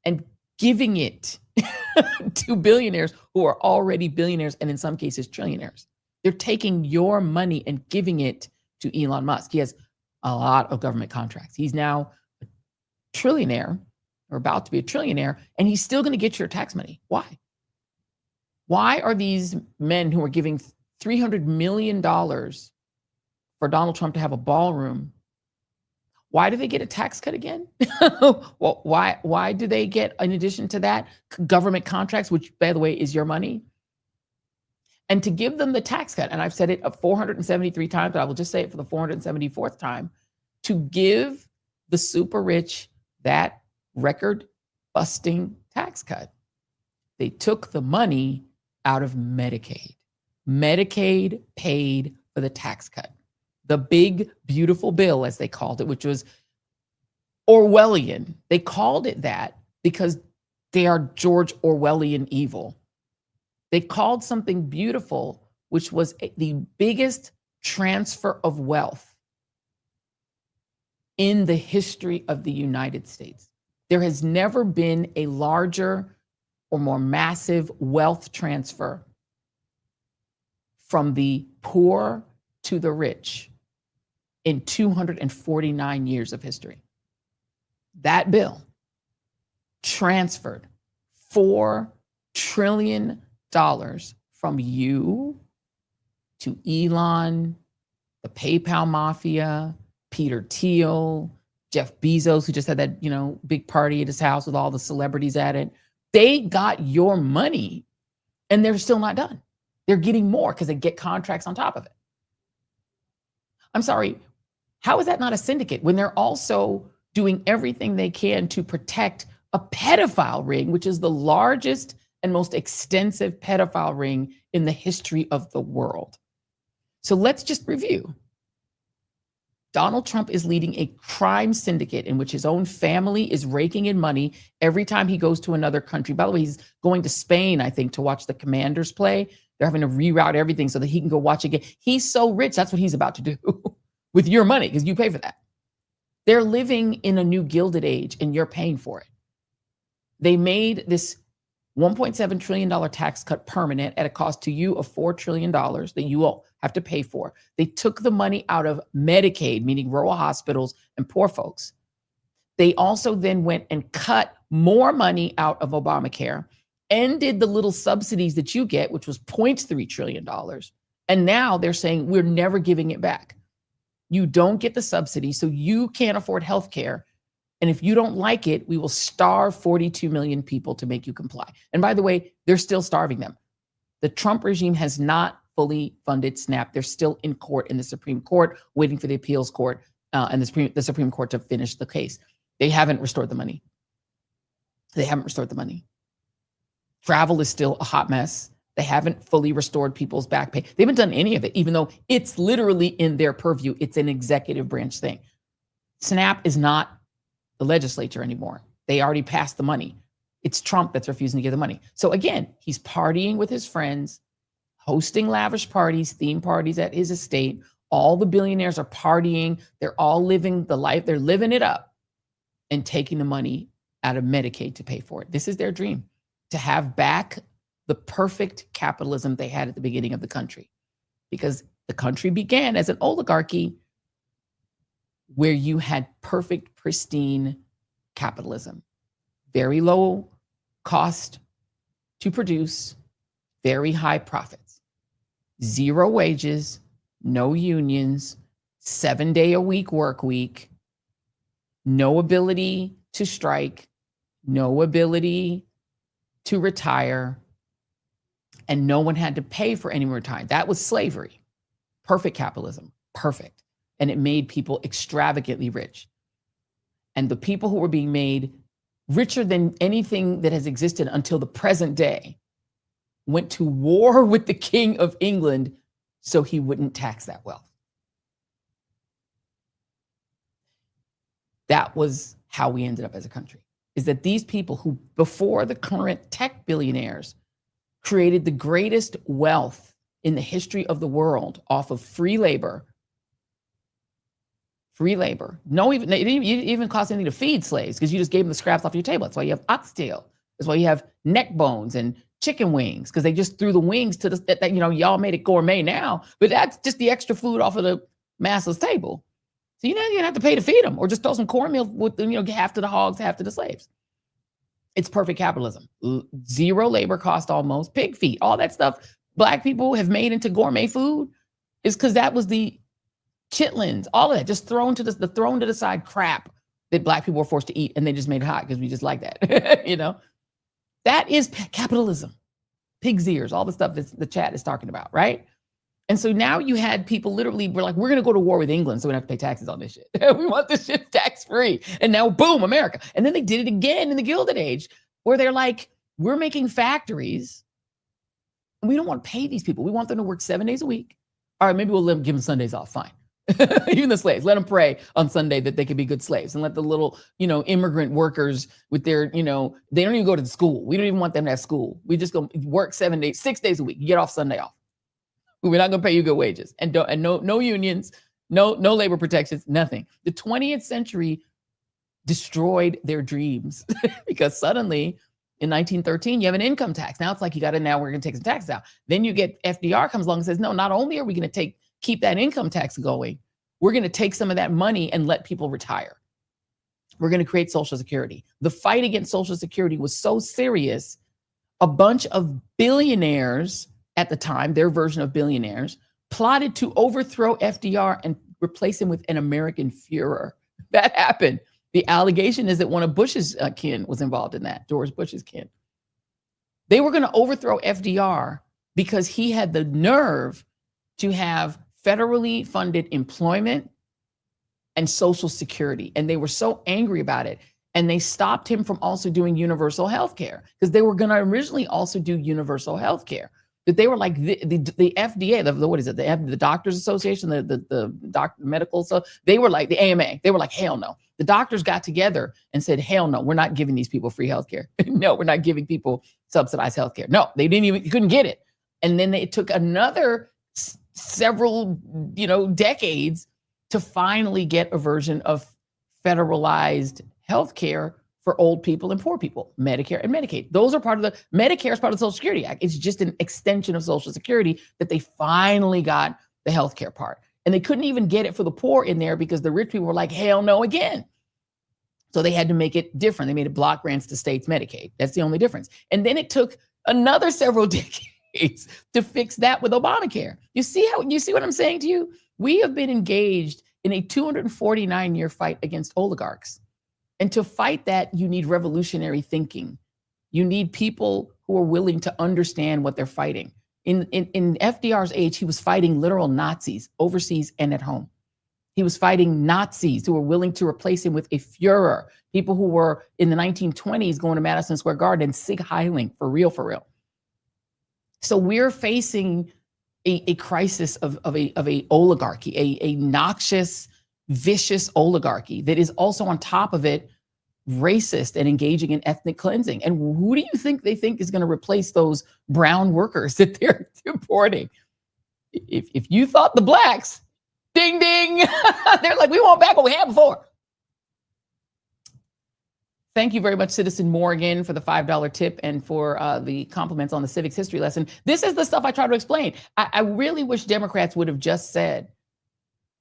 and giving it to billionaires who are already billionaires and in some cases trillionaires. They're taking your money and giving it to Elon Musk. He has a lot of government contracts. He's now a trillionaire, or about to be a trillionaire, and he's still going to get your tax money. Why? Why are these men who are giving $300 million for Donald Trump to have a ballroom, why do they get a tax cut again? Well, why do they get, in addition to that, government contracts, which, by the way, is your money? And to give them the tax cut, and I've said it 473 times, but I will just say it for the 474th time, to give the super rich that record busting tax cut. They took the money out of Medicaid. Medicaid paid for the tax cut. The big, beautiful bill, as they called it, which was Orwellian. They called it that because they are George Orwellian evil. They called something beautiful, which was the biggest transfer of wealth in the history of the United States. There has never been a larger or more massive wealth transfer from the poor to the rich in 249 years of history. That bill transferred $4 trillion from you to Elon, the PayPal mafia, Peter Thiel, Jeff Bezos, who just had that, big party at his house with all the celebrities at it. They got your money and they're still not done. They're getting more because they get contracts on top of it. I'm sorry, how is that not a syndicate when they're also doing everything they can to protect a pedophile ring, which is the largest and most extensive pedophile ring in the history of the world? So let's just review. Donald Trump is leading a crime syndicate in which his own family is raking in money every time he goes to another country. By the way, he's going to Spain, I think, to watch the Commanders play. They're having to reroute everything so that he can go watch again. He's so rich, that's what he's about to do with your money because you pay for that. They're living in a new Gilded Age and you're paying for it. They made this $1.7 trillion tax cut permanent at a cost to you of $4 trillion that you will have to pay for. They took the money out of Medicaid, meaning rural hospitals and poor folks. They also then went and cut more money out of Obamacare, ended the little subsidies that you get, which was $0.3 trillion. And now they're saying we're never giving it back. You don't get the subsidy, so you can't afford health care. And if you don't like it, we will starve 42 million people to make you comply. And by the way, they're still starving them. The Trump regime has not fully funded SNAP. They're still in court in the Supreme Court, waiting for the appeals court and the Supreme Court to finish the case. They haven't restored the money. They haven't restored the money. Travel is still a hot mess. They haven't fully restored people's back pay. They haven't done any of it, even though it's literally in their purview. It's an executive branch thing. SNAP is not the legislature anymore. They already passed the money. It's Trump that's refusing to give the money. So again, he's partying with his friends, hosting lavish parties, theme parties at his estate. All the billionaires are partying. They're all living the life. They're living it up and taking the money out of Medicaid to pay for it. This is their dream, to have back the perfect capitalism they had at the beginning of the country, because the country began as an oligarchy where you had perfect, pristine capitalism. Very low cost to produce, very high profits, 0 wages, no unions, 7-day-a-week work week, no ability to strike, no ability to retire, and no one had to pay for any more time. That was slavery. Perfect capitalism, perfect. And it made people extravagantly rich. And the people who were being made richer than anything that has existed until the present day went to war with the King of England so he wouldn't tax that wealth. That was how we ended up as a country, is that these people who, before the current tech billionaires, created the greatest wealth in the history of the world off of free labor. Free labor. It didn't even cost anything to feed slaves because you just gave them the scraps off your table. That's why you have oxtail. That's why you have neck bones and chicken wings, because they just threw the wings to that, y'all made it gourmet now, but that's just the extra food off of the masses table. So you didn't have to pay to feed them, or just throw some cornmeal with half to the hogs, half to the slaves. It's perfect capitalism. 0 labor cost almost, pig feet, all that stuff Black people have made into gourmet food is because that was the chitlins, all of that, just thrown to the side crap that Black people were forced to eat, and they just made it hot because we just like that. That is capitalism. Pig's ears, all the stuff that the chat is talking about, right? And so now you had people literally were like, we're going to go to war with England so we don't have to pay taxes on this shit. We want this shit tax-free. And now, boom, America. And then they did it again in the Gilded Age, where they're like, we're making factories. We don't want to pay these people. We want them to work 7 days a week. All right, maybe we'll give them Sundays off. Fine. Even the slaves, let them pray on Sunday that they could be good slaves, and let the little, immigrant workers with their, they don't even go to the school. We don't even want them to have school. We just go work 6 days a week. You get off Sunday off. We're not going to pay you good wages, and no unions, no labor protections, nothing. The 20th century destroyed their dreams because suddenly in 1913 you have an income tax. Now it's like we're going to take some taxes out. Then you get FDR comes along and says, no, not only are we going to keep that income tax going, we're going to take some of that money and let people retire. We're going to create Social Security. The fight against Social Security was so serious, a bunch of billionaires at the time, their version of billionaires, plotted to overthrow FDR and replace him with an American Führer. That happened. The allegation is that one of Bush's kin was involved in that, George Bush's kin. They were going to overthrow FDR because he had the nerve to have federally funded employment and Social Security. And they were so angry about it. And they stopped him from also doing universal health care, because they were going to originally also do universal health care. That they were like the FDA, the Doctors Association, the medical, so they were like the AMA. They were like, hell no. The doctors got together and said, hell no, we're not giving these people free healthcare. No, we're not giving people subsidized healthcare. No, they couldn't get it. And then it took another several, decades to finally get a version of federalized healthcare for old people and poor people, Medicare and Medicaid. Those are Medicare is part of the Social Security Act. It's just an extension of Social Security that they finally got the healthcare part. And they couldn't even get it for the poor in there because the rich people were like, hell no again. So they had to make it different. They made it block grants to states Medicaid. That's the only difference. And then it took another several decades to fix that with Obamacare. You see what I'm saying to you? We have been engaged in a 249-year fight against oligarchs. And to fight that, you need revolutionary thinking. You need people who are willing to understand what they're fighting. In FDR's age, he was fighting literal Nazis overseas and at home. He was fighting Nazis who were willing to replace him with a Führer, people who were in the 1920s going to Madison Square Garden and Sig Heiling, for real. So we're facing a crisis of a oligarchy, a noxious, vicious oligarchy that is also on top of it racist and engaging in ethnic cleansing. And who do you think they think is going to replace those brown workers that they're deporting? If you thought the blacks, ding, ding, they're like, we want back what we had before. Thank you very much, Citizen Morgan, for the $5 tip and for the compliments on the civics history lesson. This is the stuff I try to explain. I really wish Democrats would have just said,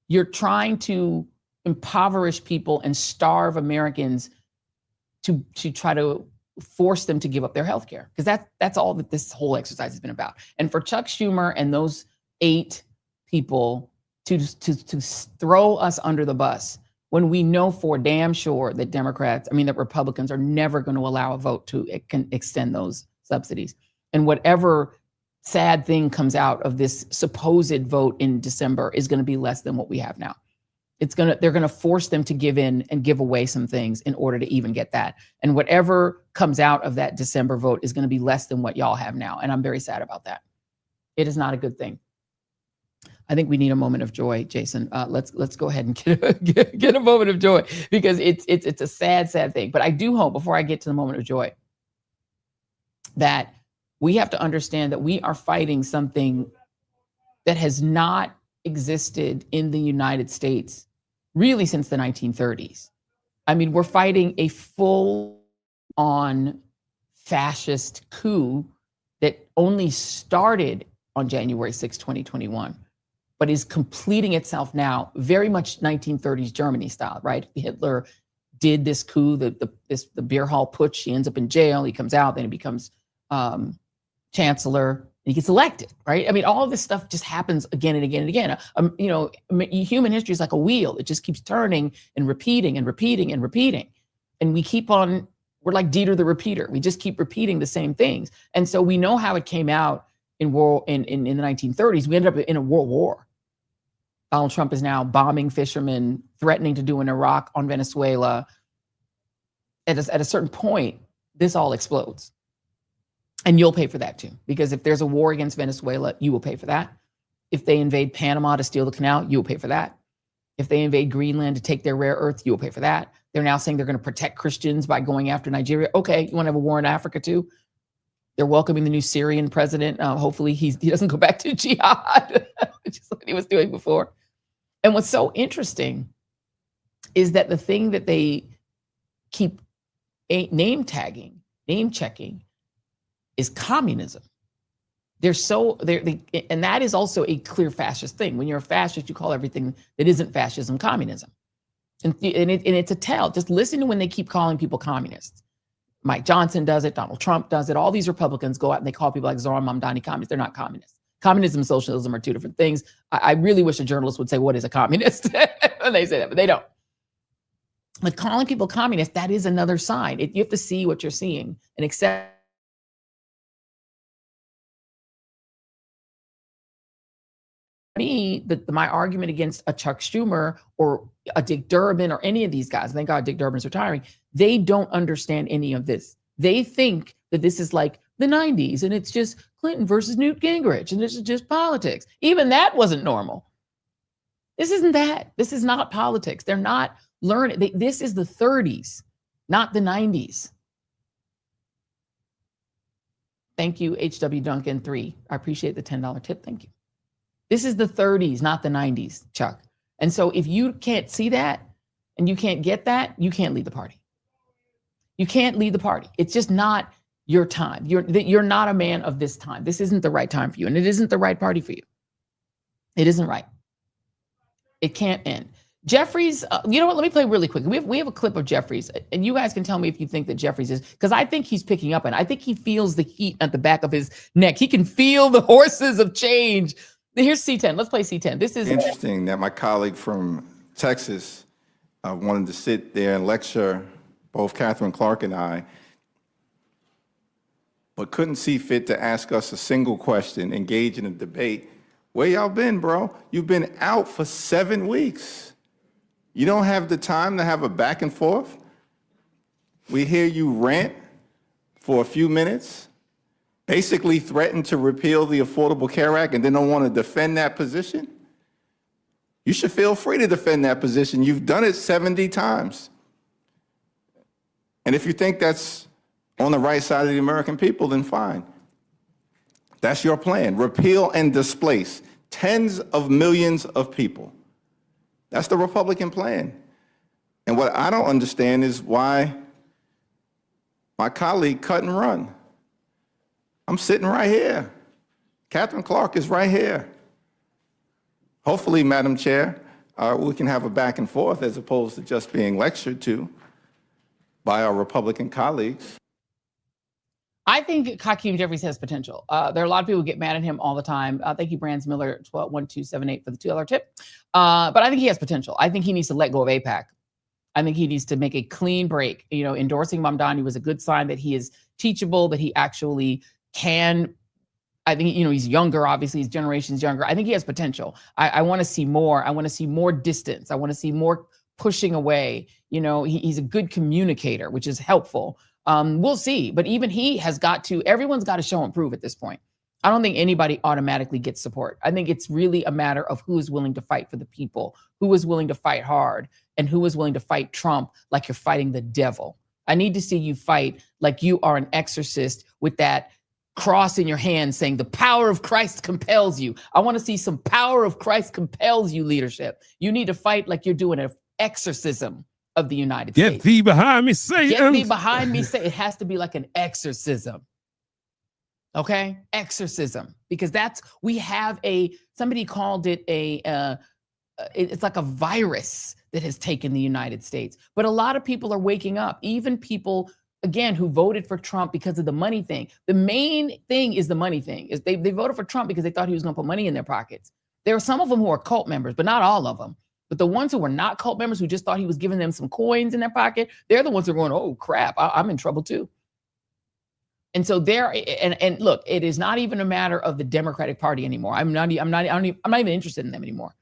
you're trying to impoverish people and starve Americans to try to force them to give up their health care, because that's all that this whole exercise has been about. And for Chuck Schumer and those 8 people to throw us under the bus when we know for damn sure that that Republicans are never going to allow a vote to extend those subsidies. And whatever sad thing comes out of this supposed vote in December is going to be less than what we have now. They're going to force them to give in and give away some things in order to even get that. And whatever comes out of that December vote is going to be less than what y'all have now. And I'm very sad about that. It is not a good thing. I think we need a moment of joy, Jason. Let's go ahead and get a moment of joy, because it's a sad thing. But I do hope, before I get to the moment of joy, that we have to understand that we are fighting something that has not existed in the United States really since the 1930s. I mean, we're fighting a full-on fascist coup that only started on January 6, 2021, but is completing itself now very much 1930s Germany style, right? Hitler did this coup, the beer hall putsch. He ends up in jail. He comes out, then he becomes chancellor. He gets elected, right? I mean, all of this stuff just happens again and again and again. Human history is like a wheel. It just keeps turning and repeating and repeating and repeating. And we're like Dieter the repeater. We just keep repeating the same things. And so we know how it came out in the 1930s. We ended up in a world war. Donald Trump is now bombing fishermen, threatening to do in Iraq, on Venezuela. At a certain point, this all explodes. And you'll pay for that too. Because if there's a war against Venezuela, you will pay for that. If they invade Panama to steal the canal, you will pay for that. If they invade Greenland to take their rare earth, you will pay for that. They're now saying they're going to protect Christians by going after Nigeria. Okay, you want to have a war in Africa too? They're welcoming the new Syrian president. Hopefully he doesn't go back to jihad, which is what he was doing before. And what's so interesting is that the thing that they keep name checking is communism. And that is also a clear fascist thing. When you're a fascist, you call everything that isn't fascism communism. And it's a tell. Just listen to when they keep calling people communists. Mike Johnson does it. Donald Trump does it. All these Republicans go out and they call people like Zoran Mamdani communists. They're not communists. Communism and socialism are two different things. I really wish a journalist would say, what is a communist? And they say that, but they don't. But calling people communists, that is another sign. You have to see what you're seeing and accept. Me, my argument against a Chuck Schumer or a Dick Durbin or any of these guys, thank God Dick Durbin's retiring, they don't understand any of this. They think that this is like the 90s and it's just Clinton versus Newt Gingrich and this is just politics. Even that wasn't normal. This isn't that. This is not politics. They're not learning. This is the 30s, not the 90s. Thank you, HW Duncan 3. I appreciate the $10 tip. Thank you. This is the 30s, not the 90s, Chuck. And so if you can't see that and you can't get that, you can't lead the party. You can't lead the party. It's just not your time. You're not a man of this time. This isn't the right time for you. And it isn't the right party for you. It isn't right. It can't end. Jeffries, you know what? Let me play really quick. We have a clip of Jeffries, and you guys can tell me if you think that Jeffries is, because I think he's picking up, and I think he feels the heat at the back of his neck. He can feel the horses of change. Here's C10. Let's play C10. This is interesting that my colleague from Texas wanted to sit there and lecture both Catherine Clark and I, but couldn't see fit to ask us a single question, engage in a debate. Where y'all been, bro? You've been out for 7 weeks. You don't have the time to have a back and forth? We hear you rant for a few minutes, basically threaten to repeal the Affordable Care Act and then don't want to defend that position? You should feel free to defend that position. You've done it 70 times. And if you think that's on the right side of the American people, then fine. That's your plan. Repeal and displace tens of millions of people. That's the Republican plan. And what I don't understand is why my colleague cut and run. I'm sitting right here. Catherine Clark is right here. Hopefully, Madam Chair, we can have a back and forth as opposed to just being lectured to by our Republican colleagues. I think Hakeem Jeffries has potential. There are a lot of people who get mad at him all the time. Thank you, Brands Miller, 121278 for the $2 tip. But I think he has potential. I think he needs to let go of AIPAC. I think he needs to make a clean break. You know, endorsing Mamdani was a good sign that he is teachable, that he actually can. I think, you know, he's younger, obviously, his generation's younger. I think he has potential. I want to see more. I want to see more distance. I want to see more pushing away. You know, he's a good communicator, which is helpful. We'll see. But even he has got to, everyone's got to show and prove at this point. I don't think anybody automatically gets support. I think it's really a matter of who is willing to fight for the people, who is willing to fight hard, and who is willing to fight Trump like you're fighting the devil. I need to see you fight like you are an exorcist with that cross in your hand saying the power of Christ compels you. I want to see some power of Christ compels you leadership. You need to fight like you're doing an exorcism of the United States. Get thee behind me, Satan. Get thee behind me, Satan. It has to be like an exorcism. Okay? Exorcism. Because we have somebody called it it's like a virus that has taken the United States. But a lot of people are waking up, even people, again, who voted for Trump because of the money thing. The main thing is the money thing. Is they voted for Trump because they thought he was going to put money in their pockets. There are some of them who are cult members, but not all of them. But the ones who were not cult members, who just thought he was giving them some coins in their pocket, they're the ones who are going, oh, crap, I'm in trouble too. And so and look, it is not even a matter of the Democratic Party anymore. I'm not even interested in them anymore.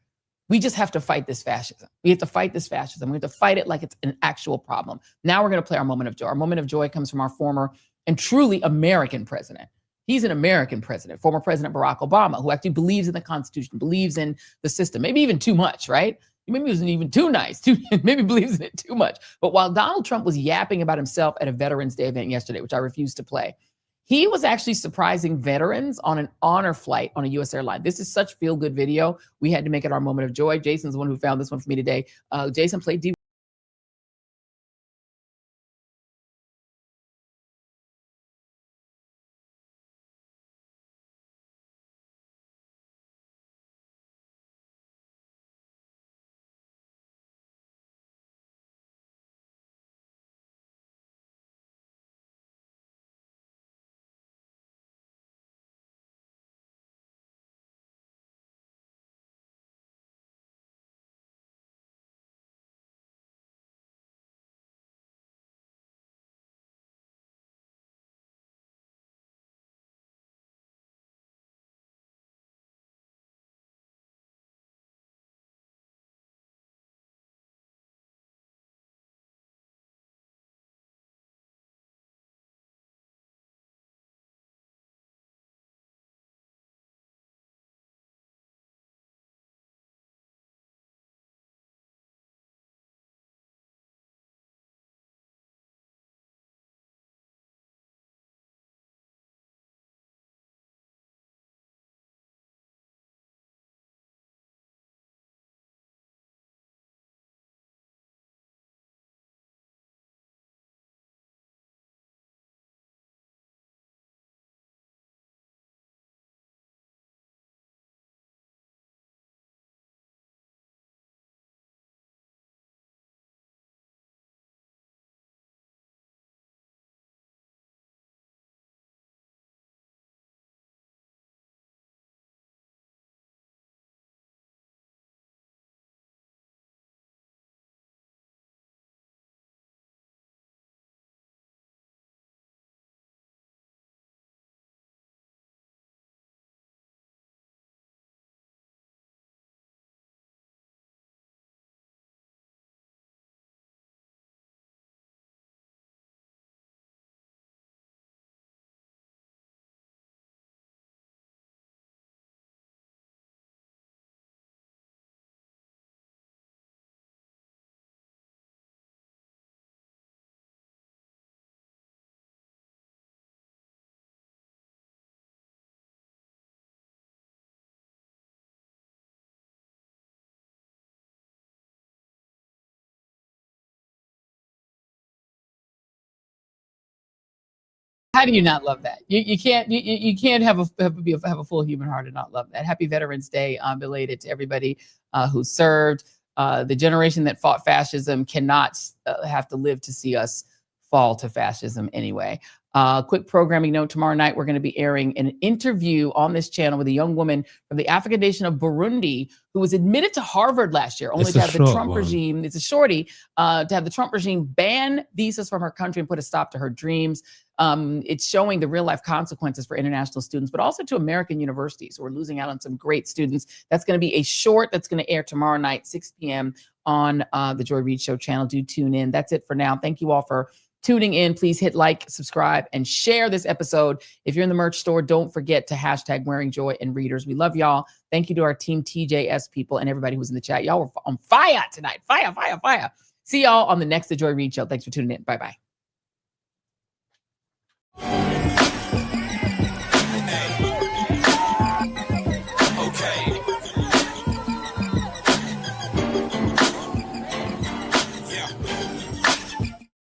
We just have to fight this fascism. We have to fight this fascism. We have to fight it like it's an actual problem. Now we're going to play our moment of joy. Our moment of joy comes from our former and truly American president. He's an American president, former President Barack Obama, who actually believes in the Constitution, believes in the system, maybe even too much, right? Maybe he wasn't even too nice, maybe believes in it too much. But while Donald Trump was yapping about himself at a Veterans Day event yesterday, which I refused to play, he was actually surprising veterans on an honor flight on a U.S. airline. This is such feel-good video. We had to make it our moment of joy. Jason's the one who found this one for me today. Jason, play D. How do you not love that? You can't have a full human heart and not love that. Happy Veterans Day, belated to everybody who served. The generation that fought fascism cannot have to live to see us fall to fascism anyway. Quick programming note: tomorrow night we're going to be airing an interview on this channel with a young woman from the African nation of Burundi who was admitted to Harvard last year, only to have the Trump regime. It's a shorty to have the Trump regime ban visas from her country and put a stop to her dreams. It's showing the real life consequences for international students, but also to American universities. So we're losing out on some great students. That's going to be a short that's going to air tomorrow night, 6 p.m. on the Joy Reid Show channel. Do tune in. That's it for now. Thank you all for tuning in. Please hit like, subscribe, and share this episode. If you're in the merch store, don't forget to hashtag wearing joy and readers. We love y'all. Thank you to our team TJS people and everybody who's in the chat. Y'all were on fire tonight. Fire, fire, fire. See y'all on the next The Joy Reid Show. Thanks for tuning in. Bye-bye.